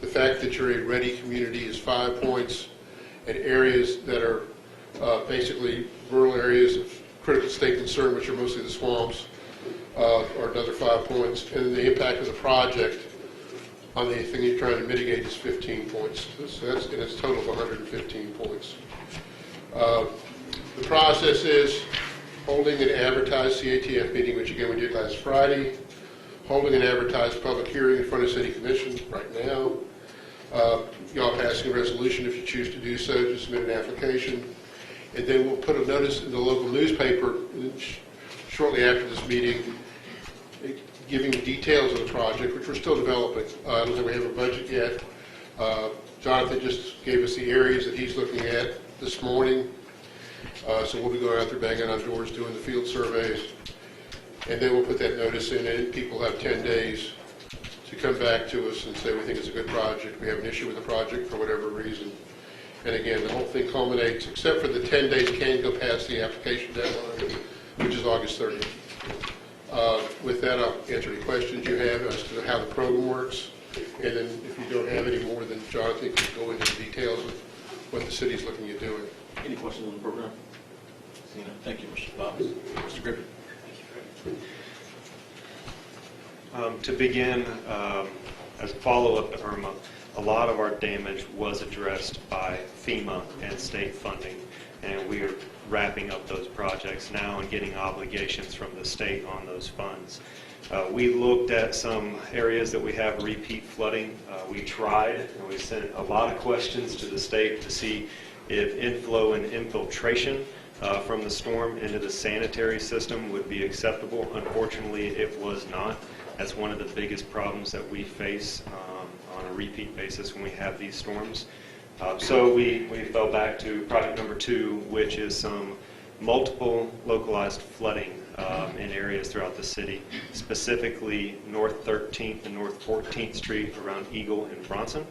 The fact that you're a ready community is 5 points, and areas that are basically rural areas of critical state concern, which are mostly the swamps, are another 5 points. And the impact of the project on the thing you're trying to mitigate is 15 points. So that's in its total of 115 points. The process is holding an advertised CATF meeting, which again we did last Friday, holding an advertised public hearing in front of City Commission right now. Y'all passing a resolution if you choose to do so to submit an application. And then we'll put a notice in the local newspaper shortly after this meeting giving details of the project, which we're still developing. I don't think we have a budget yet. Jonathan just gave us the areas that he's looking at this morning. So we'll be going out there banging on doors doing the field surveys. And then we'll put that notice in, and people have 10 days to come back to us and say we think it's a good project, we have an issue with the project for whatever reason. And again, the whole thing culminates, except for the 10 days can go past the application deadline, which is August 30th. With that, I'll answer any questions you have as to how the program works. And then if you don't have any more, then Jonathan can go into the details of what the city's looking at doing. Any questions on the program? Thank you, Mr. Fox. Mr. Griffin. To begin, as a follow-up to Irma, a lot of our damage was addressed by FEMA and state funding, and we are wrapping up those projects now and getting obligations from the state on those funds. We looked at some areas that we have repeat flooding. We tried, and we sent a lot of questions to the state to see if inflow and infiltration from the storm into the sanitary system would be acceptable. Unfortunately, it was not. That's one of the biggest problems that we face on a repeat basis when we have these storms. So we fell back to project number 2, which is some multiple localized flooding in areas throughout the city, specifically North 13th and North 14th Street around Eagle and Bronson.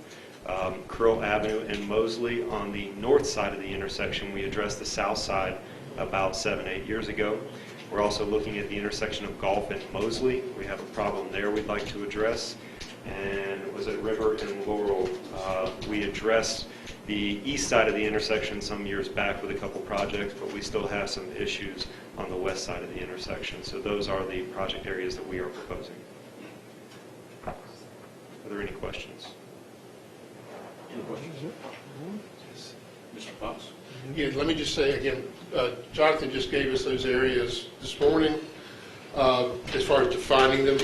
Curl Avenue and Mosley on the north side of the intersection. We addressed the south side about 7-8 years ago. We're also looking at the intersection of Gulf and Mosley. We have a problem there we'd like to address. And was it River and Laurel? We addressed the east side of the intersection some years back with a couple projects, but we still have some issues on the west side of the intersection. So those are the project areas that we are proposing. Are there any questions? Any questions? Mr. Fox? Yeah, let me just say again, Jonathan just gave us those areas this morning. As far as defining them,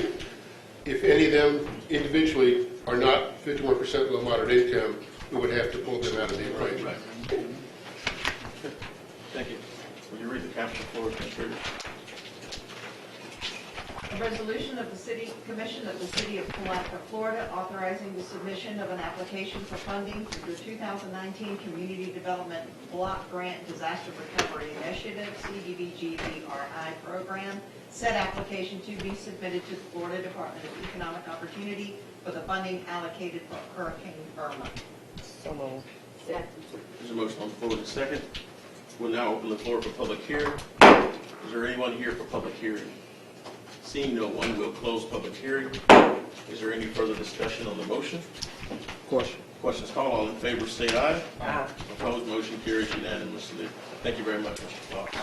if any of them individually are not 51% low moderate income, we would have to pull them out of the equation. Right. Thank you. Will you read the caption for us, Ms. Reader? A resolution of the City Commission of the City of Palatka, Florida, authorizing the submission of an application for funding through the 2019 Community Development Block Grant Disaster Recovery Initiative, CDBG-BRI program. Said application to be submitted to the Florida Department of Economic Opportunity for the funding allocated for Hurricane Irma. So moved. There's a motion on the floor in a second. We'll now open the floor for public hearing. Is there anyone here for public hearing? Seeing no one, we'll close public hearing. Is there any further discussion on the motion? Question. Questions called. All in favor say aye. Aye. Opposed, motion carries unanimously. Thank you very much, Mr. Fox.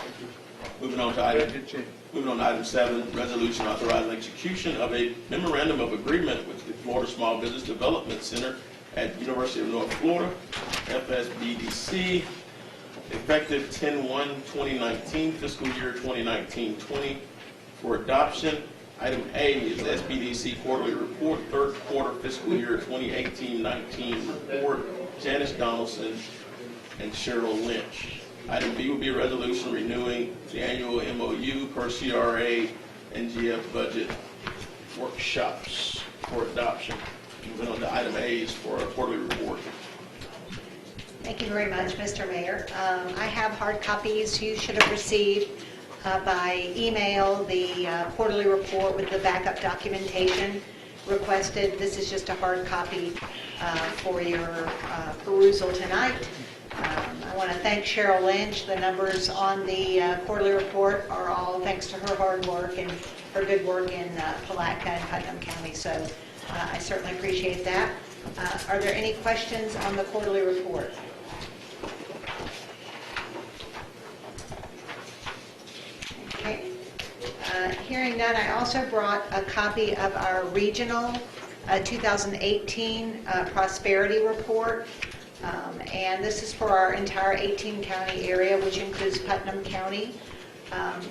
Moving on to item 7, resolution authorizing execution of a memorandum of agreement with the Florida Small Business Development Center at University of North Florida, FSBDC, effective 10/1/2019, fiscal year 2019-20 for adoption. Item A is SBDC quarterly report, third quarter fiscal year 2018-19 report. Janice Donaldson and Cheryl Lynch. Item B will be a resolution renewing the annual MOU per CRA NGF budget workshops for adoption. Moving on to item A is for a quarterly report. Thank you very much, Mr. Mayor. I have hard copies you should have received by email, the quarterly report with the backup documentation requested. This is just a hard copy for your perusal tonight. I want to thank Cheryl Lynch. The numbers on the quarterly report are all thanks to her hard work and her good work in Palatka and Putnam County, so I certainly appreciate that. Are there any questions on the quarterly report? Okay. Hearing none, I also brought a copy of our regional 2018 prosperity report. And this is for our entire 18-county area, which includes Putnam County.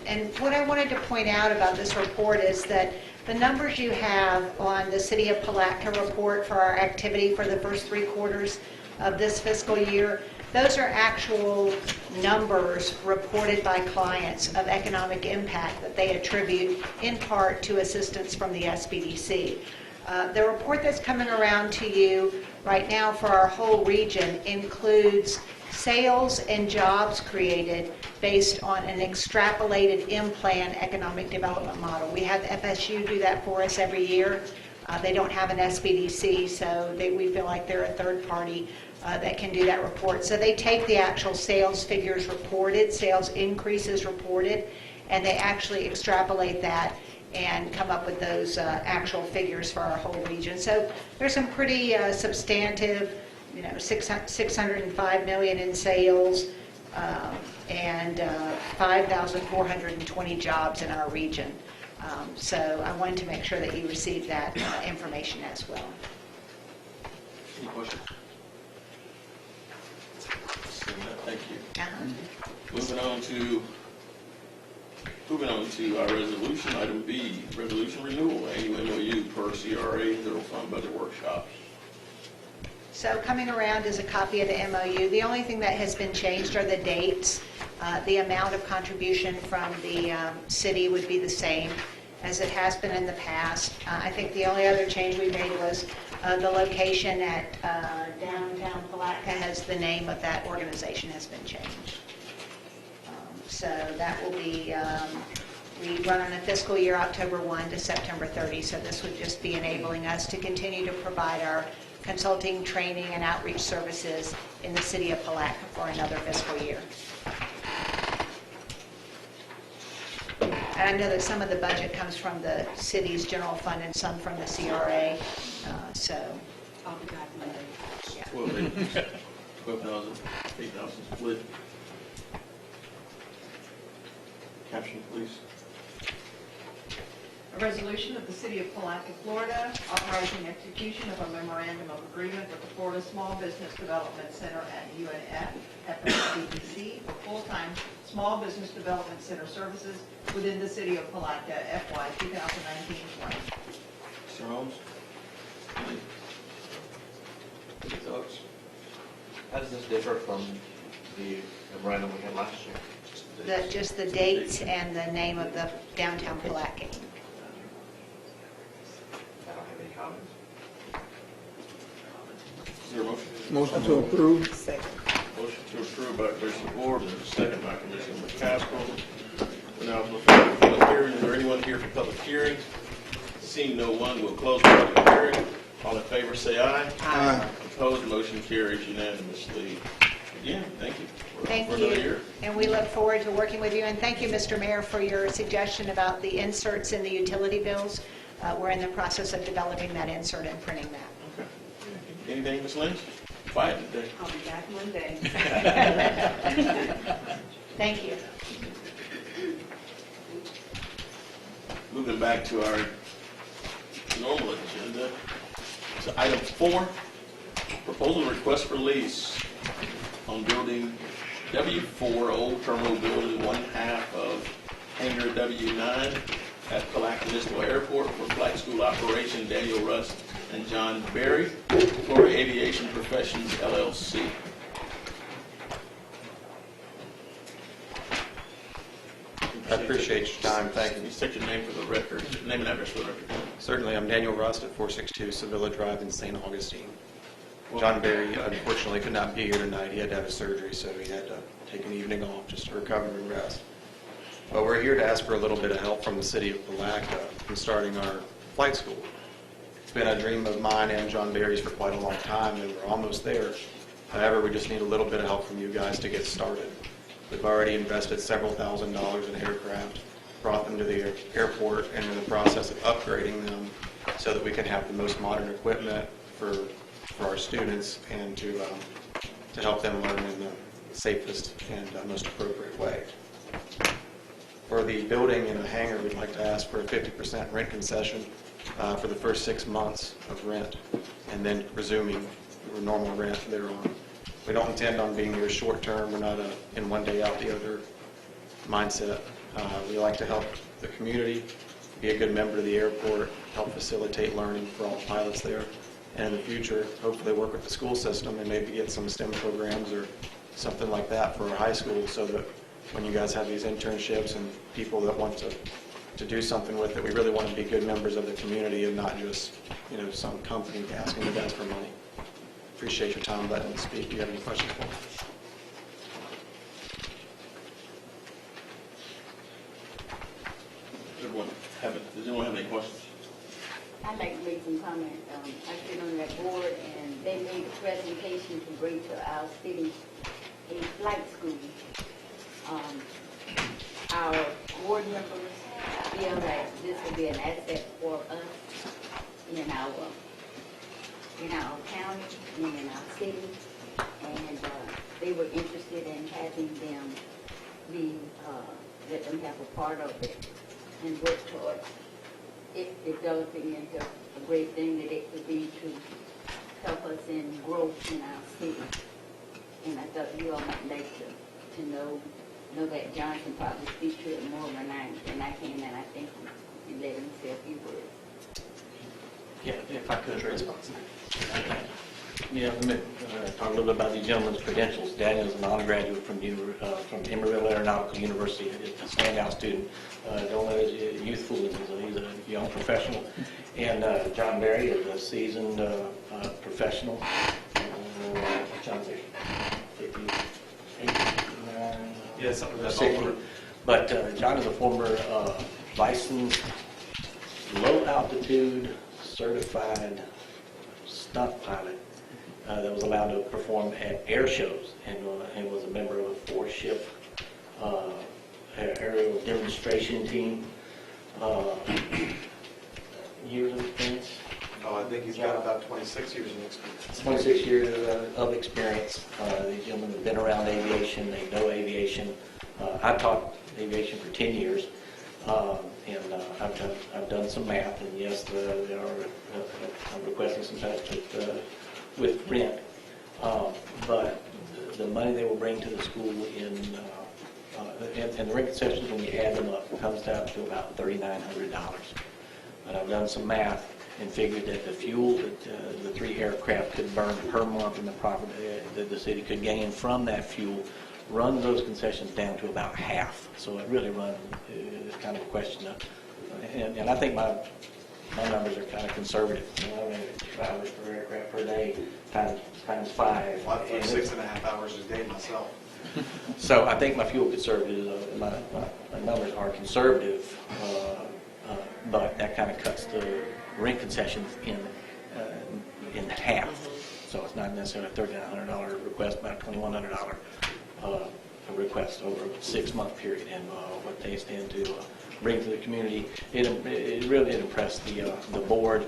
And what I wanted to point out about this report is that the numbers you have on the City of Palatka report for our activity for the first 3 quarters of this fiscal year, those are actual numbers reported by clients of economic impact that they attribute in part to assistance from the SBDC. The report that's coming around to you right now for our whole region includes sales and jobs created based on an extrapolated in-plan economic development model. We have FSU do that for us every year. They don't have an SBDC, so we feel like they're a third party that can do that report. So they take the actual sales figures reported, sales increases reported, and they actually extrapolate that and come up with those actual figures for our whole region. So there's some pretty substantive, 605 million in sales and 5,420 jobs in our region. So I wanted to make sure that you received that information as well. Any questions? Thank you. Moving on to our resolution, item B, resolution renewal, annual MOU per CRA Federal Fund Budget Workshops. So coming around is a copy of the MOU. The only thing that has been changed are the dates. The amount of contribution from the city would be the same as it has been in the past. I think the only other change we made was the location at downtown Palatka has the name of that organization has been changed. So that will be, we run on a fiscal year October 1 to September 30, so this would just be enabling us to continue to provide our consulting, training, and outreach services in the city of Palatka for another fiscal year. And I know that some of the budget comes from the city's general fund and some from the CRA, so. I'll be back Monday. Yeah. 12,000, 8,000 split. Caption, please. A resolution of the City of Palatka, Florida, authorizing execution of a memorandum of agreement with the Florida Small Business Development Center at UNF, FSDBC, for full-time Small Business Development Center services within the City of Palatka, FY 2019-20. Mr. Holmes? Any thoughts? How does this differ from the memorandum we had last year? Just the dates and the name of the downtown Palatka. I don't have any comments. Is there a motion? Motion to approve. Second. Motion to approve by Commissioner Ward, and a second by Commissioner McCaskill. We're now looking for public hearing. Is there anyone here for public hearing? Seeing no one, we'll close the public hearing. All in favor, say aye. Aye. Opposed, motion carries unanimously. Again, thank you. Thank For another you. year. And we look forward to working with you. And thank you, Mr. Mayor, for your suggestion about the inserts in the utility bills. We're in the process of developing that insert and printing that. Okay. Anything, Ms. Lynch? Quiet today. I'll be back Monday. Thank you. Moving back to our normal agenda. So item 4, proposal request for lease on building W4, Old Terminal Building, 1/2 of Hangar W9 at Palatka Municipal Airport for Flight School Operation, Daniel Rust and John Berry, Florida Aviation Professions, LLC. I appreciate your time. Thank you. Please state your name for the record, name and address for the record. Certainly, I'm Daniel Rust at 462 Sevilla Drive in St. Augustine. John Berry unfortunately could not be here tonight. He had to have a surgery, so he had to take an evening off just to recover and rest. But we're here to ask for a little bit of help from the city of Palatka in starting our flight school. It's been a dream of mine and John Berry's for quite a long time, and we're almost there. However, we just need a little bit of help from you guys to get started. We've already invested several $1,000s in aircraft, brought them to the airport, and in the process of upgrading them so that we can have the most modern equipment for our students and to help them learn in the safest and most appropriate way. For the building and the hangar, we'd like to ask for a 50% rent concession for the first 6 months of rent, and then resuming normal rent thereon. We don't intend on being here short term. We're not in one day out the other mindset. We like to help the community, be a good member of the airport, help facilitate learning for all the pilots there, and in the future, hopefully work with the school system and maybe get some STEM programs or something like that for our high school, so that when you guys have these internships and people that want to do something with it, we really want to be good members of the community and not just, some company asking you guys for money. Appreciate your time letting me speak. Do you have any questions for me? Does anyone have any questions? I'd like to make some comments. I sit on that board, and they made a presentation to bring to our city a flight school. Our board members feel that this will be an asset for us in our county and in our city, and they were interested in having them let them have a part of it and work towards it developing into a great thing that it could be to help us in growth in our city. And I thought you all might like to know that John can probably speak to it more than I can, and I think he let him say a few words. Yeah, if I could, yeah, let me talk a little bit about these gentlemen's credentials. Daniel is an honor graduate from Emerald Aeronautical University. He's a standout student. Don't let his youthful. He's a young professional. And John Berry is a seasoned professional. John's 58, 59, yeah, something like that. 60. But John is a former licensed low-altitude certified stunt pilot that was allowed to perform at air shows, and was a member of a 4-ship aerial demonstration team. Years of experience? Oh, I think he's got about 26 years of experience. 26 years of experience. These gentlemen have been around aviation. They know aviation. I taught aviation for 10 years. And I've done some math, and yes, I'm requesting some tests with rent. But the money they will bring to the school and the rent concessions, when you add them up, comes down to about $3,900. But I've done some math and figured that the fuel that the 3 aircraft could burn per month and the profit that the city could gain from that fuel runs those concessions down to about half. So it really runs, it's kind of a question of, and I think my numbers are kind of conservative. You know, I mean, 5 hours per aircraft per day times 5. Well, I flew 6.5 hours a day myself. So I think my fuel conservative, my numbers are conservative, but that kind of cuts the rent concessions in half. So it's not necessarily a $3,900 request, but a $2,100 request over a 6-month period, and what they stand to bring to the community. It really did impress the board.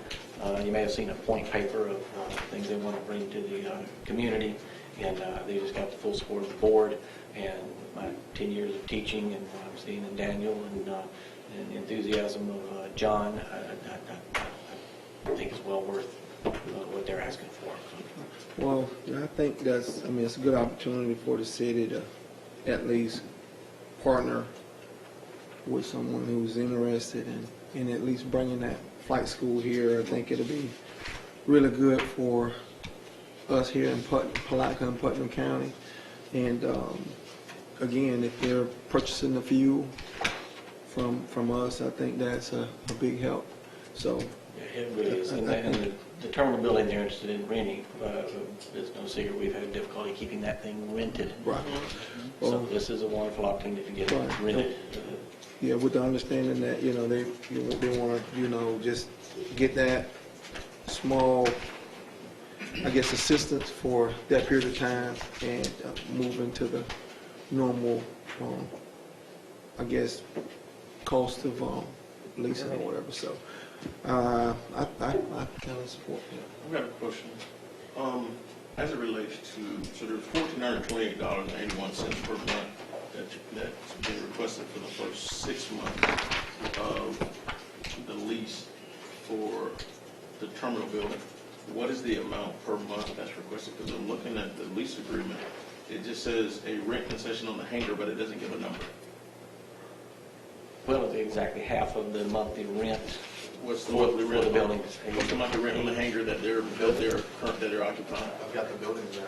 You may have seen a point paper of things they want to bring to the community, and they just got the full support of the board, and my 10 years of teaching, and what I'm seeing in Daniel, and the enthusiasm of John, I think is well worth what they're asking for. Well, I think it's a good opportunity for the city to at least partner with someone who's interested in at least bringing that flight school here. I think it'll be really good for us here in Palatka and Putnam County. And again, if they're purchasing the fuel from us, I think that's a big help. So it really is. And the terminal building they're interested in renting, there's no secret we've had difficulty keeping that thing rented. Right. So this is a wonderful opportunity to get it rented. Yeah, with the understanding that they want to just get that small, I guess, assistance for that period of time and move into the normal, I guess, cost of leasing or whatever. So I kind of support that. I've got a question. As it relates to, so there's $1,428.81 per month that's been requested for the first 6 months of the lease for the terminal building. What is the amount per month that's requested? Because I'm looking at the lease agreement. It just says a rent concession on the hangar, but it doesn't give a number. Well, it's exactly half of the monthly rent. What's the monthly rent? For the building? What's the monthly rent on the hangar that they're occupying? I've got the buildings there.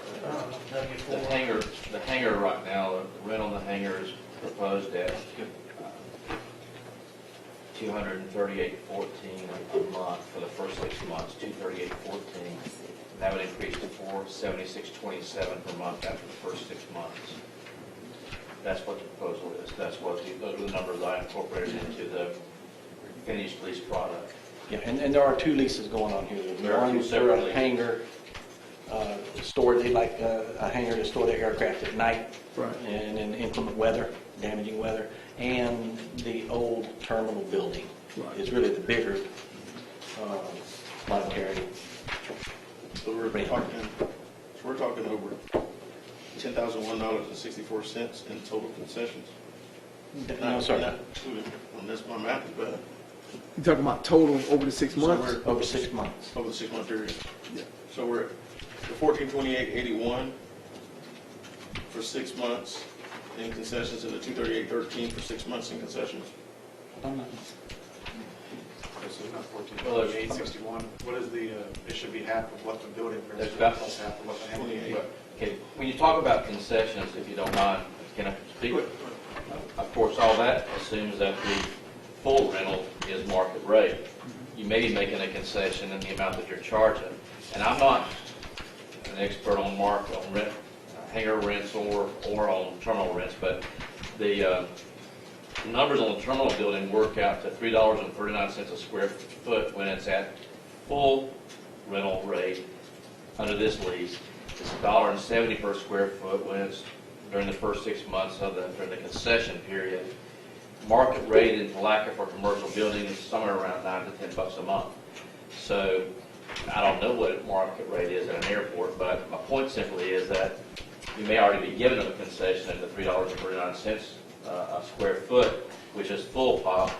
The hangar right now, the rent on the hangar is proposed at $238.14 a month for the first 6 months. $238.14. That would increase to $476.27 per month after the first 6 months. That's what the proposal is. Those are the numbers I incorporated into the finished lease product. Yeah, and there are 2 leases going on here. There are 2 One for separate a leases. hangar store, they like a hangar to store their aircraft at night. Right. And in inclement weather, damaging weather, and the old terminal building is really the bigger monetary. So we're talking over $10,001.64 in total concessions. No, sir. Unless my math is bad. You talking about total over the 6 months? So over 6 months. Over the 6 month period. Yeah. So we're at the 1428.81 for 6 months in concessions, and the 238.13 for 6 months in concessions. Well, there's 861. What is the, it should be half of what the building There's is, about- plus half of what the hangar is. Okay, when you talk about concessions, if you don't mind, can I speak? Of course, all that assumes that the full rental is market rate. You may be making a concession in the amount that you're charging. And I'm not an expert on rent, hangar rents or on terminal rents, but the numbers on the terminal building work out to $3.39 a square foot when it's at full rental rate under this lease. It's $1.70 per square foot when it's during the first 6 months during the concession period. Market rate in Palatka for commercial building is somewhere around $9 to $10 a month. So I don't know what market rate is at an airport, but my point simply is that you may already be giving them a concession at the $3.39 a square foot, which is full pop,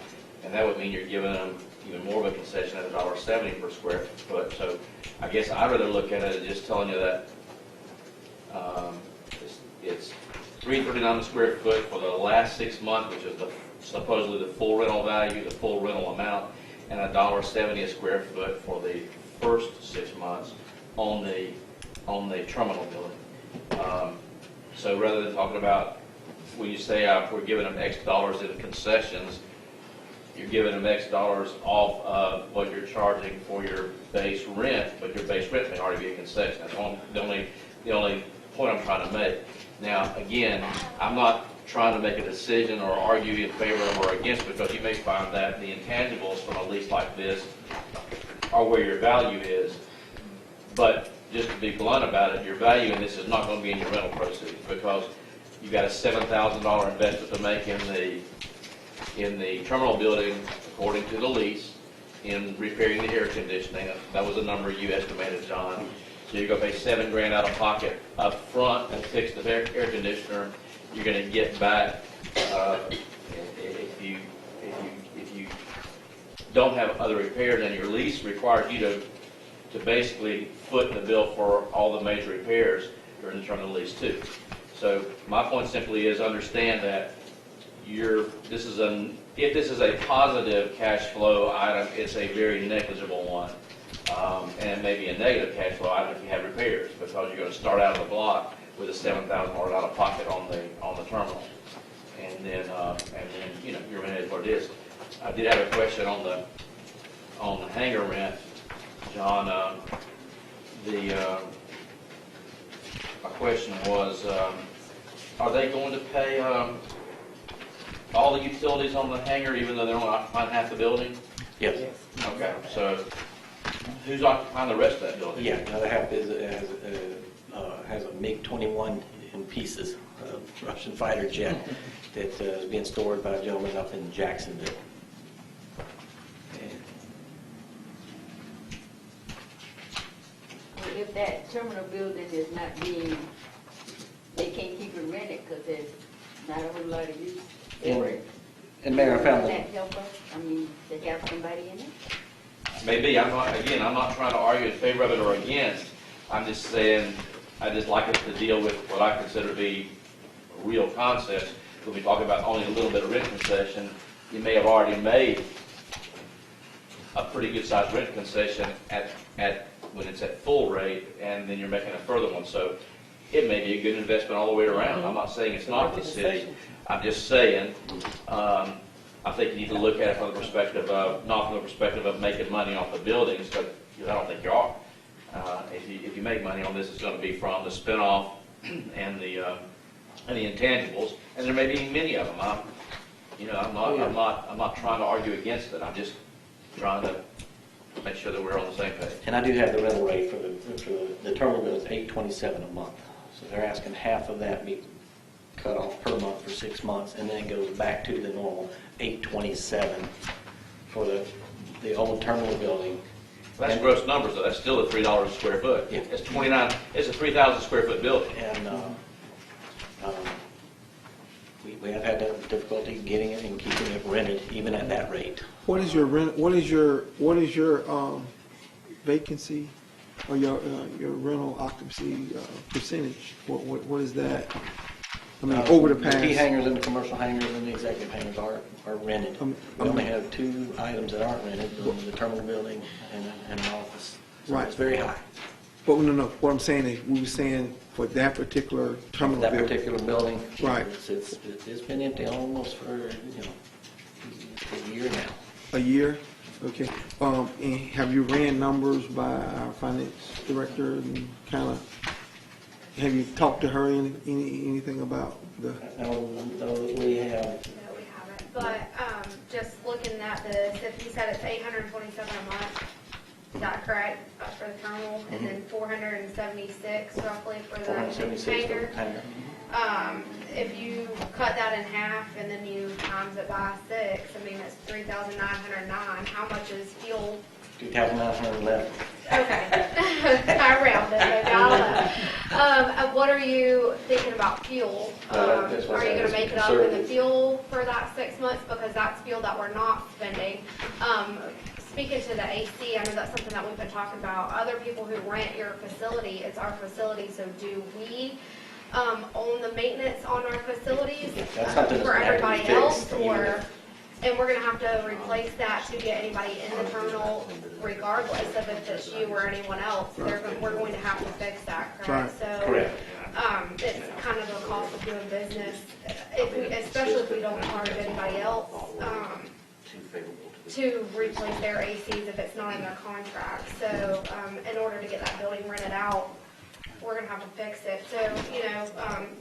and that would mean you're giving them even more of a concession at $1.70 per square foot. So I guess I'd rather look at it as just telling you that it's $3.39 a square foot for the last 6 months, which is supposedly the full rental value, the full rental amount, and $1.70 a square foot for the first 6 months on the terminal building. So rather than talking about when you say we're giving them X dollars in concessions, you're giving them X dollars off of what you're charging for your base rent, but your base rent may already be a concession. That's the only point I'm trying to make. Now, again, I'm not trying to make a decision or argue in favor of or against, because you may find that the intangibles from a lease like this are where your value is. But just to be blunt about it, your value in this is not going to be in your rental proceeds, because you've got a $7,000 investment to make in the terminal building, according to the lease, in repairing the air conditioning. That was a number you estimated, John. So you're going to pay $7,000 out of pocket up front and fix the air conditioner. You're going to get back if you don't have other repairs, and your lease requires you to basically foot the bill for all the major repairs during the term of the lease too. So my point simply is understand that if this is a positive cash flow item, it's a very negligible one. And it may be a negative cash flow item if you have repairs, because you're going to start out of the block with a $7,000 out of pocket on the terminal, and then your rent is what it is. I did have a question on the hangar rent, John. My question was, are they going to pay all the utilities on the hangar, even though they're only occupying half the building? Yes. Okay, so who's occupying the rest of that building? Yeah, the other half has a MiG-21 in pieces, a Russian fighter jet that is being stored by a gentleman up in Jacksonville. Well, if that terminal building is not they can't keep it rented because there's not a whole lot of use for it. And Mayor, I found Does that. that help us? I mean, to have somebody in it? Maybe. I'm not trying to argue in favor of it or against. I'm just saying I just like us to deal with what I consider to be real concepts. When we talk about only a little bit of rent concession, you may have already made a pretty good sized rent concession at when it's at full rate, and then you're making a further one. So it may be a good investment all the way around. I'm not saying it's not for the city. I'm just saying I think you need to look at it from the perspective of, not from the perspective of making money off the buildings, because I don't think you are. If you make money on this, it's going to be from the spinoff and the intangibles, and there may be many of them. I'm not trying to argue against it. I'm just trying to make sure that we're on the same page. And I do have the rental rate for the terminal bill is $827 a month. So they're asking half of that be cut off per month for 6 months, and then it goes back to the normal $827 for the old terminal building. That's gross numbers, though. That's still at $3 a square foot. Yeah. It's 29. It's a 3,000 square foot building. And we have had difficulty getting it and keeping it rented, even at that rate. What is your rent? What is your vacancy or your rental occupancy percentage? What is that? I mean, over the past. The key hangars and the commercial hangars and the executive hangars are rented. We only have 2 items that aren't rented: the terminal building and an office. So Right. it's very high. But no. What I'm saying is, we were saying for that particular terminal That building. particular building, Right. It's been empty almost for a year now. A year? Okay. And have you ran numbers by our finance director and kind of, have you talked to her anything about the? No, we have. No, we haven't. But just looking at this, if you said it's $827 a month, is that correct, for the terminal? And then $476 roughly for the 476 for the hangar? hangar. If you cut that in half and then you times it by 6, I mean, that's $3,909. How much is fuel? 2,911. Okay. I rounded, no doubt. What are you thinking about fuel? Are you going to make it up in the fuel for that 6 months? Because that's fuel that we're not spending. Speaking to the AC, I know that's something that we've been talking about. Other people who rent your facility, it's our facility, so do we own the maintenance on our facilities for everybody else? And we're going to have to replace that to get anybody in the terminal, regardless of if it's you or anyone else. We're going to have to fix that, correct? Correct. So it's kind of the cost of doing business, especially if we don't charge anybody else to replace their ACs if it's not in their contract. So in order to get that building rented out, we're going to have to fix it. So,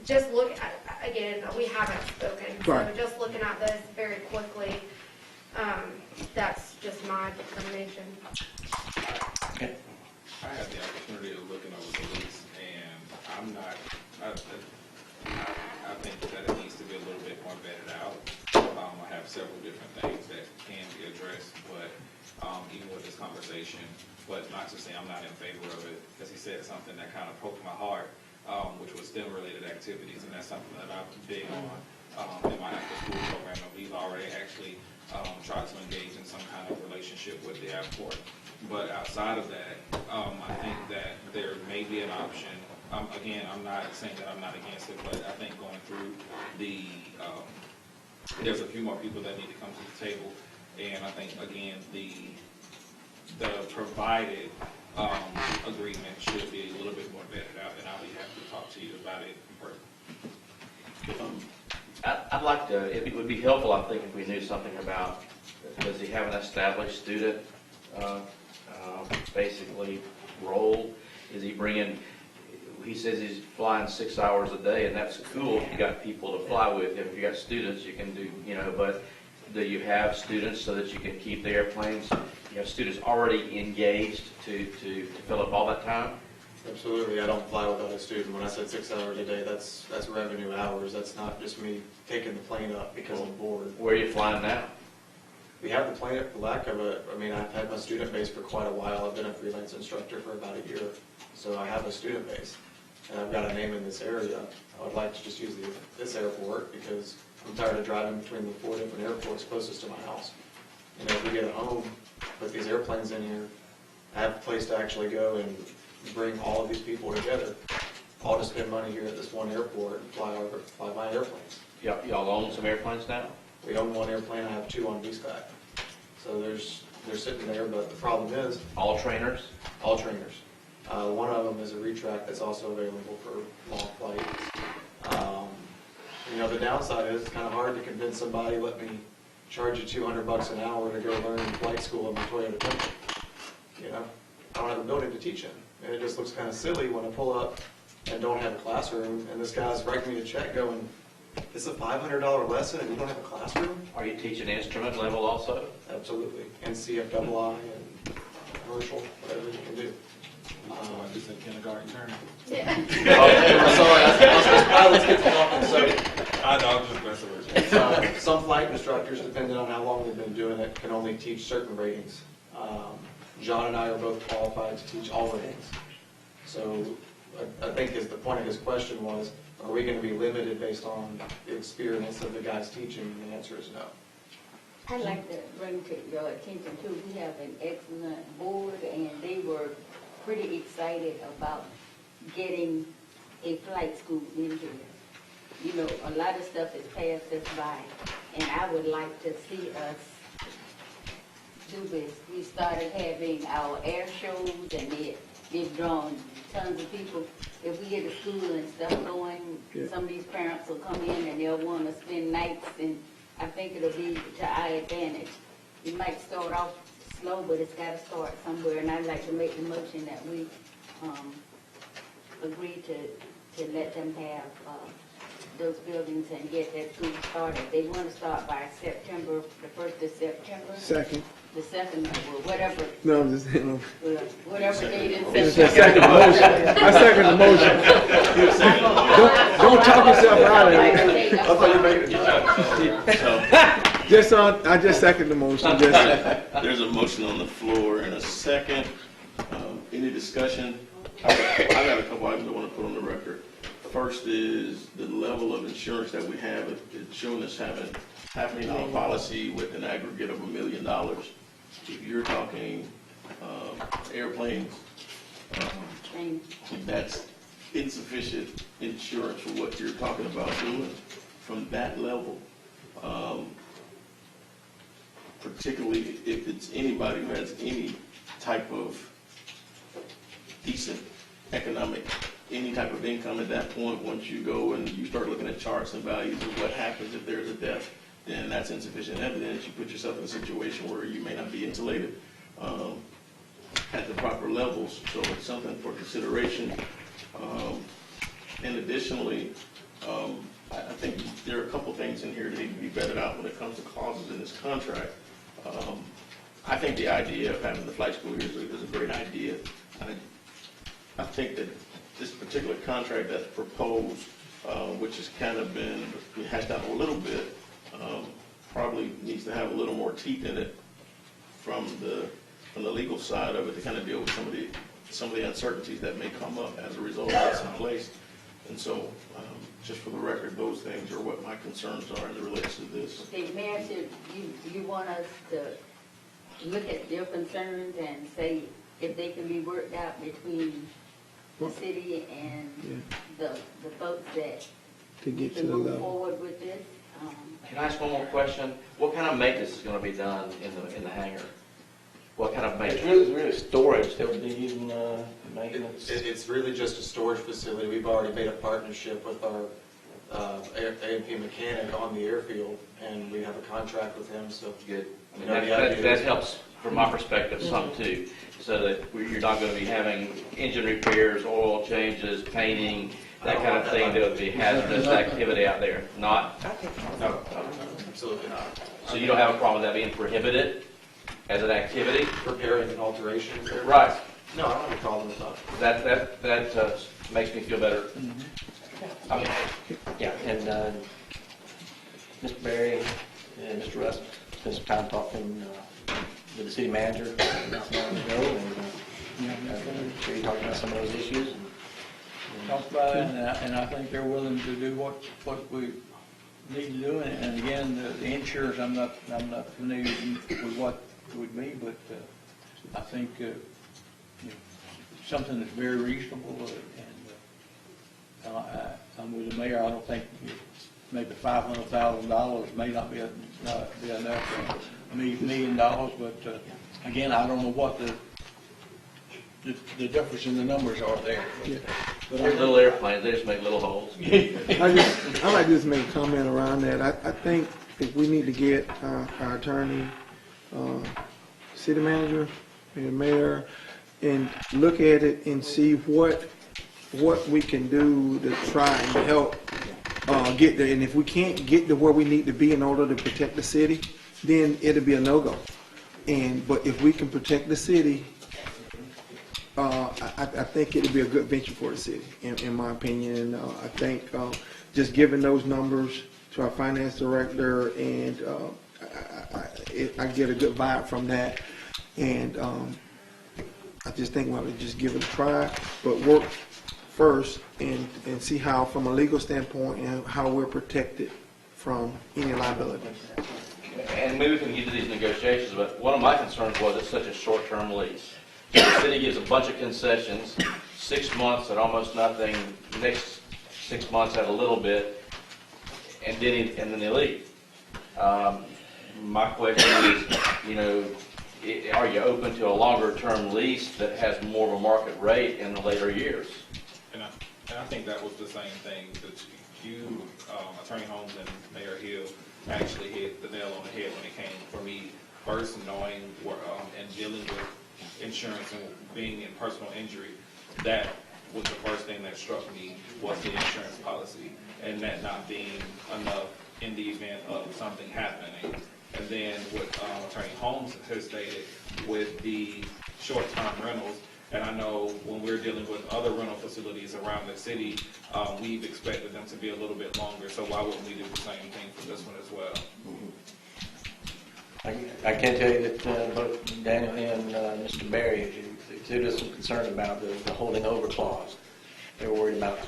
just look at, again, we haven't spoken. Right. So just looking at this very quickly, that's just my determination. Okay. I had the opportunity of looking over the lease, and I think that it needs to be a little bit more vetted out. I have several different things that can be addressed, but even with this conversation, but not to say I'm not in favor of it, because he said something that kind of poked my heart, which was STEM-related activities, and that's something that I'm big on in my after-school program, and we've already actually tried to engage in some kind of relationship with the airport. But outside of that, I think that there may be an option. Again, I'm not saying that I'm not against it, but I think going through there's a few more people that need to come to the table, and I think, again, the provided agreement should be a little bit more vetted out, and I'll be happy to talk to you about it in person. I'd like to, it would be helpful, I think, if we knew something about, does he have an established student, basically, role? Is he bringing, he says he's flying 6 hours a day, and that's cool if you got people to fly with him. If you got students, you can do, but do you have students so that you can keep the airplanes? You have students already engaged to fill up all that time? Absolutely. I don't fly without a student. When I said 6 hours a day, that's revenue hours. That's not just me taking the plane up because I'm bored. Where are you flying now? We have the plane at Palatka, but I've had my student base for quite a while. I've been a freelance instructor for about a year, so I have a student base. And I've got a name in this area. I would like to just use this airport because I'm tired of driving between the 4 different airports closest to my house. If we get a home, put these airplanes in here, I have a place to actually go and bring all of these people together. All to spend money here at this one airport and fly my airplanes. Y'all own some airplanes now? We own one airplane. I have 2 on VSky. So they're sitting there, but the problem is... All trainers? All trainers. One of them is a retract that's also available for long flights. The downside is it's kind of hard to convince somebody, let me charge you $200 an hour to go learn flight school in my Toyota Tundra. I don't have a building to teach in. And it just looks kind of silly when I pull up and don't have a classroom, and this guy's writing me a check going, it's a $500 lesson and you don't have a classroom? Are you teaching instrument level also? Absolutely. And CFII and commercial, whatever you can do. Just a kindergarten term. Yeah. Sorry, pilots get to talking, so. I know, I'm just messing with you. Some flight instructors, depending on how long they've been doing it, can only teach certain ratings. John and I are both qualified to teach all ratings. So I think the point of his question was, are we going to be limited based on the experience of the guys teaching? And the answer is no. I'd like to bring to your attention too, we have an excellent board and they were pretty excited about getting a flight school in here. You know, a lot of stuff has passed us by and I would like to see us do this. We started having our air shows and they've drawn tons of people. If we get a school and stuff going, some of these parents will come in and they'll want to spend nights, and I think it'll be to our advantage. We might start off slow, but it's got to start somewhere, and I'd like to make the motion that we agree to let them have those buildings and get that school started. They want to start by September, the 1st of September. Second. The 2nd, or whatever. No, I'm just saying. Whatever date in Just September. second the motion. I second the motion. Don't talk yourself out of it. I thought you made it. I just second the motion. There's a motion on the floor and a second. Any discussion? I got a couple items I want to put on the record. First is the level of insurance that we have. It's showing us having $500,000 million policy with an aggregate of $1 million. If you're talking airplanes, that's insufficient insurance for what you're talking about doing from that level. Particularly if it's anybody who has any type of decent economic, any type of income at that point. Once you go and you start looking at charts and values of what happens if there's a death, then that's insufficient evidence. You put yourself in a situation where you may not be insulated at the proper levels. So it's something for consideration. And additionally, I think there are a couple things in here that need to be vetted out when it comes to clauses in this contract. I think the idea of having the flight school here is a great idea. I think that this particular contract that's proposed, which has kind of been hashed out a little bit, probably needs to have a little more teeth in it from the legal side of it to kind of deal with some of the uncertainties that may come up as a result of what's in place. And so, just for the record, those things are what my concerns are as it relates to this. Okay, Mayor, you want us to look at their concerns and say if they can be worked out between the city and the folks that to get to can the move level forward with this? Can I ask one more question? What kind of maintenance is going to be done in the hangar? What kind of maintenance? It's really storage. They would be using maintenance. It's really just a storage facility. We've already made a partnership with our A&P mechanic on the airfield, and we have a contract with him, so. Good. I mean, You know, that helps from my perspective some too, so that you're not going to be having engine repairs, oil changes, painting, that kind of thing that would be hazardous activity out there. Not? No, absolutely not. So you don't have a problem with that being prohibited as an activity? Repairing and alterations there? Right. No, I don't have a problem with that. That makes me feel better. Okay. Yeah, and Mr. Berry and Mr. Russ spent some time talking with the city manager not so long ago, and I'm sure you talked about some of those issues. Talked about it, and I think they're willing to do what we need to do. And again, the insurance, I'm not familiar with what it would be, but I think something that's very reasonable. And I'm with the mayor. I don't think maybe $500,000 may not be enough. $1 million, but again, I don't know what the difference in the numbers are there. But they're little airplanes, they just make little holes. I'd like to just make a comment around that. I think if we need to get our attorney, city manager, and mayor, and look at it and see what we can do to try and help get there. And if we can't get to where we need to be in order to protect the city, then it'll be a no-go. But if we can protect the city I think it'd be a good venture for the city, in my opinion. And I think just giving those numbers to our finance director, and I get a good vibe from that. And I just think we ought to just give it a try, but work first and see how, from a legal standpoint, and how we're protected from any liability. And maybe we can get to these negotiations, but one of my concerns was it's such a short-term lease. The city gives a bunch of concessions, 6 months at almost nothing, next 6 months at a little bit, and then they leave. My question is, you know, are you open to a longer-term lease that has more of a market rate in the later years? And I think that was the same thing that you, Attorney Holmes and Mayor Hill actually hit the nail on the head when it came for me first knowing and dealing with insurance and being in personal injury. That was the first thing that struck me was the insurance policy, and that not being enough in the event of something happening. And then what Attorney Holmes has stated with the short-term rentals, and I know when we're dealing with other rental facilities around the city, we've expected them to be a little bit longer, so why wouldn't we do the same thing for this one as well? I can tell you that both Daniel and Mr. Berry exuded some concern about the holding over clause. They were worried about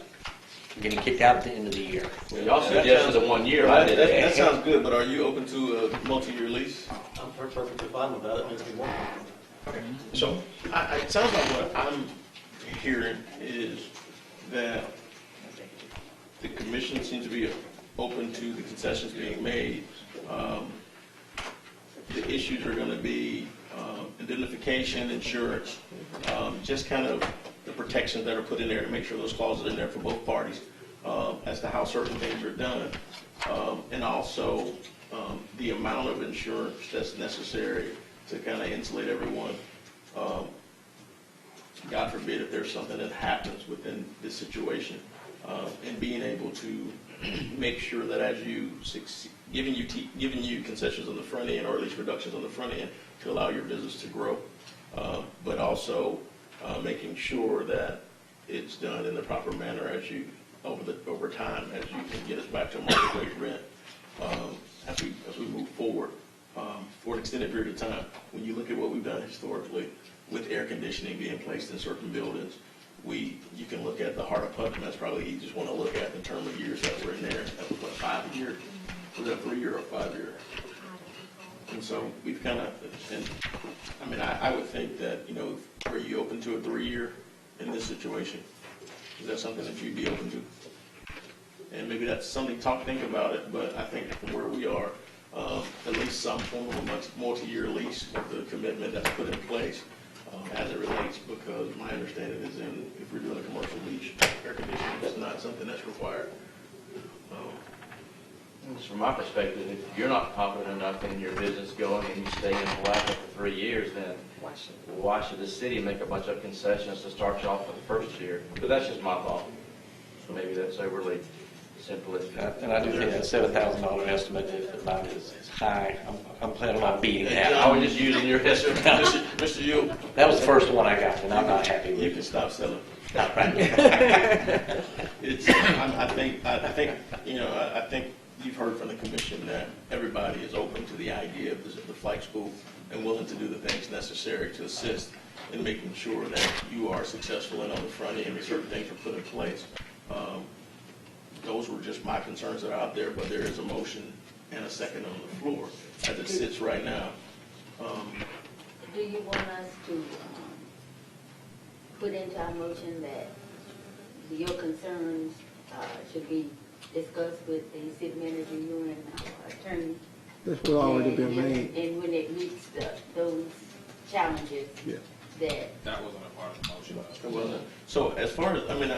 getting kicked out at the end of the year. Well, y'all suggested a 1 year. I did That sounds good, but are you open to a multi-year lease? I'm perfectly fine with that. It makes me more comfortable. Okay. So it sounds like what I'm hearing is that the commission seems to be open to the concessions being made. The issues are going to be indemnification, insurance, just kind of the protections that are put in there to make sure those clauses are in there for both parties as to how certain things are done, and also the amount of insurance that's necessary to kind of insulate everyone. God forbid if there's something that happens within this situation, and being able to make sure that as you succeed, giving you concessions on the front end, or at least reductions on the front end to allow your business to grow, but also making sure that it's done in the proper manner as you over time as you can get us back to a market rate rent as we move forward for an extended period of time. When you look at what we've done historically with air conditioning being placed in certain buildings, you can look at the heart of Putnam. That's probably the easiest one to look at in terms of years that were in there. That was what, 5 years? Was that 3 year or 5 year? And so we've kind of, and I mean, I would think that, you know, are you open to a 3 year in this situation? Is that something that you'd be open to? And maybe that's something, think about it, but I think from where we are, at least some form of a multi-year lease with the commitment that's put in place as it relates, because my understanding is if we're doing a commercial lease, air conditioning is not something that's required. Just from my perspective, if you're not confident enough in your business going and you stay in Palatka for 3 years, then why should the city make a bunch of concessions to start you off for the first year? But that's just my thought. So maybe that's overly simplistic. And I do think that $7,000 estimate is about as high. I'm planning on beating that. I was just using your history. Mr. Yule. That was the first one I got, and I'm not happy with it. You can stop selling. It's, I think, you know, I think you've heard from the commission that everybody is open to the idea of the flight school and willing to do the things necessary to assist in making sure that you are successful and on the front end, certain things are put in place. Those were just my concerns that are out there, but there is a motion and a second on the floor as it sits right now. Do you want us to put into our motion that your concerns should be discussed with the city manager, you and our attorney? That's what already been made. And when it meets those challenges, yeah. That wasn't a part of the motion. It wasn't. So as far as, no, that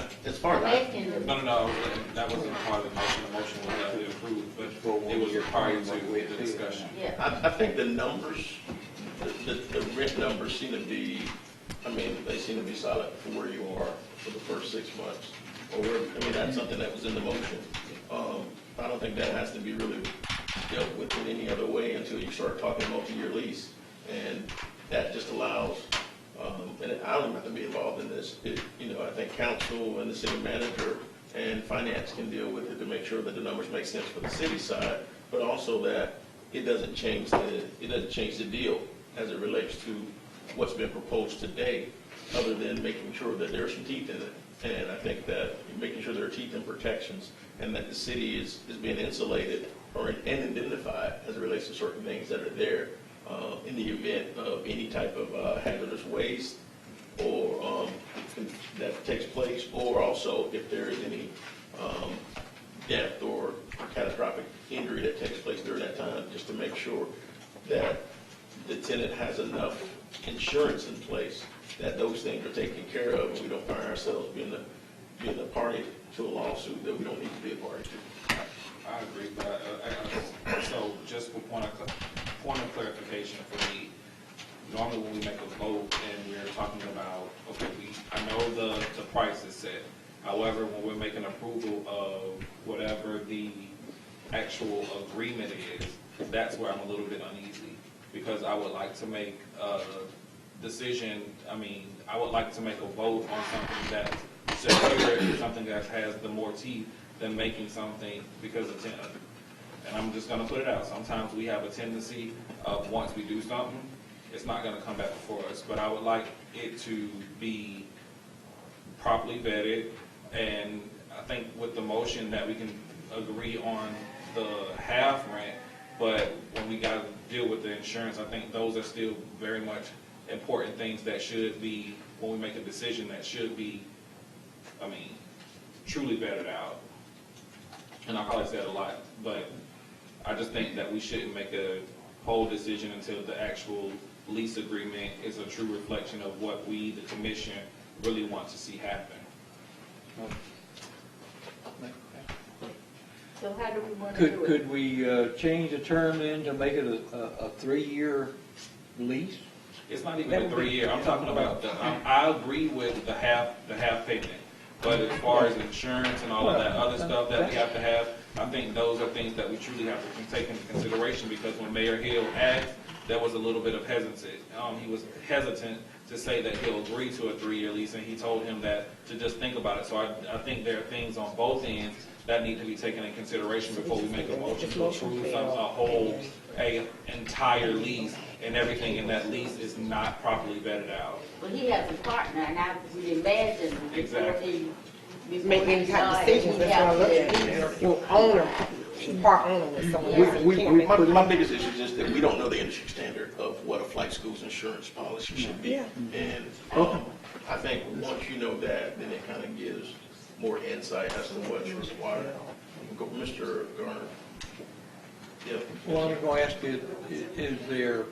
wasn't a part of the motion. The motion was definitely approved, but it was prior to the discussion. Yeah. I think the numbers, the rent numbers seem to be, they seem to be solid for where you are for the first 6 months. That's something that was in the motion. I don't think that has to be really dealt with in any other way until you start talking multi-year lease. And that just allows and I don't even have to be involved in this. I think council and the city manager and finance can deal with it to make sure that the numbers make sense for the city side, but also that it doesn't change the deal as it relates to what's been proposed today, other than making sure that there are some teeth in it. And I think that making sure there are teeth and protections, and that the city is being insulated and indemnified as it relates to certain things that are there in the event of any type of hazardous waste or that takes place, or also if there is any death or catastrophic injury that takes place during that time, just to make sure that the tenant has enough insurance in place that those things are taken care of, and we don't find ourselves being a party to a lawsuit that we don't need to be a party to. I agree, but so just for point of clarification for me, normally when we make a vote and we're talking about, okay, I know the price is set. However, when we're making approval of whatever the actual agreement is, that's where I'm a little bit uneasy, because I would like to make a decision. I would like to make a vote on something that's secure, something that has the more teeth than making something because of and I'm just going to put it out. Sometimes we have a tendency of once we do something, it's not going to come back before us. But I would like it to be properly vetted, and I think with the motion that we can agree on the half rent, but when we got to deal with the insurance, I think those are still very much important things that should be, when we make a decision, that should be, truly vetted out. And I probably said a lot, but I just think that we shouldn't make a whole decision until the actual lease agreement is a true reflection of what we, the commission, really want to see happen. So how do we want to do it? Could we change the term then to make it a 3-year lease? It's not even a 3-year. I'm talking about I agree with the half payment. But as far as insurance and all of that other stuff that we have to have, I think those are things that we truly have to take into consideration, because when Mayor Hill asked, there was a little bit of hesitancy. He was hesitant to say that he'll agree to a 3-year lease, and he told him that to just think about it. So I think there are things on both ends that need to be taken in consideration before we make a motion to approve a entire lease, and everything in that lease is not properly vetted out. Well, he has a partner, and I would imagine Exactly. Make any kind of decisions, that's what I'm looking at. Your owner, part owner with someone else. My biggest issue is just that we don't know the industry standard of what a flight school's insurance policy should be. And I think once you know that, then it kind of gives more insight as to what's required. Mr. Garner. Yeah. Well, I was going to ask you, is there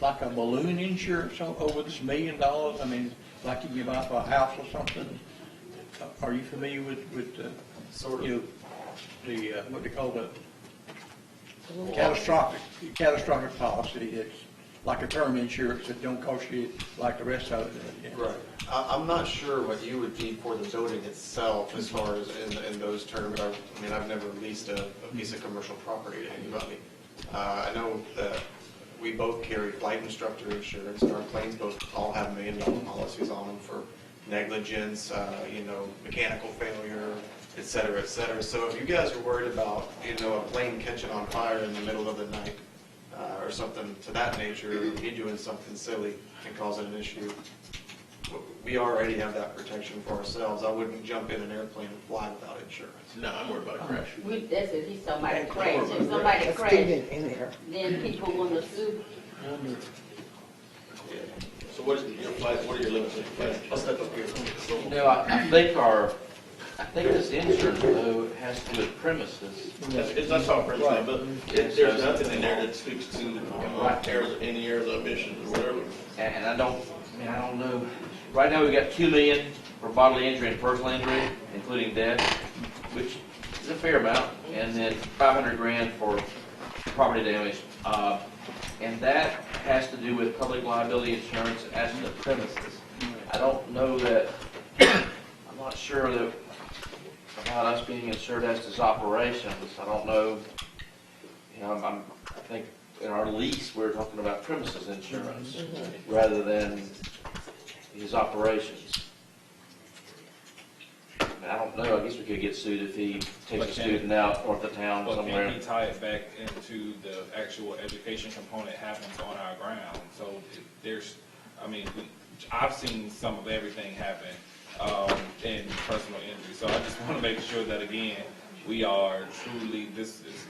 like a balloon insurance over this $1 million? Like you can buy for a house or something? Are you familiar with what they call the catastrophic policy? It's like a term insurance that don't cost you like the rest of it. Right. I'm not sure what you would need for the building itself as far as in those terms. I've never leased a piece of commercial property to anybody. I know that we both carry flight instructor insurance, and our planes both all have $1 million policies on them for negligence, mechanical failure, et cetera, et cetera. So if you guys are worried about, a plane catching on fire in the middle of the night, or something to that nature, me doing something silly can cause an issue, we already have that protection for ourselves. I wouldn't jump in an airplane and fly without insurance. No, I'm worried about a crash. That's if he's somebody crash. If somebody crash, then people want to sue. So what are your limits? I'll step up here. I think this insurance, though, has to do with premises. It's not all premises, but there's nothing in there that speaks to any errors, omissions, or whatever. And I don't know. Right now, we've got $2 million for bodily injury and personal injury, including death, which is a fair amount, and then $500,000 for property damage. And that has to do with public liability insurance as to the premises. I don't know that, I'm not sure that about us being insured as to operations. I don't know, I think in our lease, we're talking about premises insurance rather than his operations. I mean, I don't know, I guess we could get sued if he takes a student out north of town But somewhere. can he tie it back into the actual education component happens on our ground? So there's, I mean, I've seen some of everything happen in personal injury. So I just want to make sure that, again, we are truly, this is,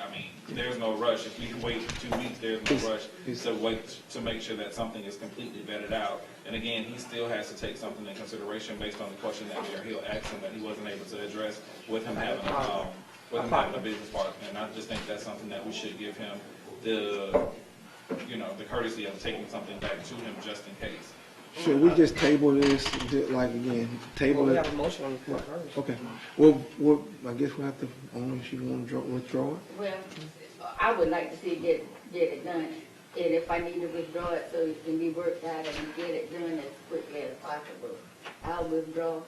I mean, there's no rush. If we can wait 2 weeks, there's no rush to wait to make sure that something is completely vetted out. And again, he still has to take something in consideration based on the question that Mayor Hill asked him that he wasn't able to address with him having a business partner. And I just think that's something that we should give him the, you know, the courtesy of taking something back to him just in case. Should we just table this, like again, table We it? have a motion on the floor first. Okay, well, I guess we'll have to, I don't know if she want to withdraw it. Well, I would like to see it get it done. And if I need to withdraw it so it can be worked out and get it done as quickly as possible, I'll withdraw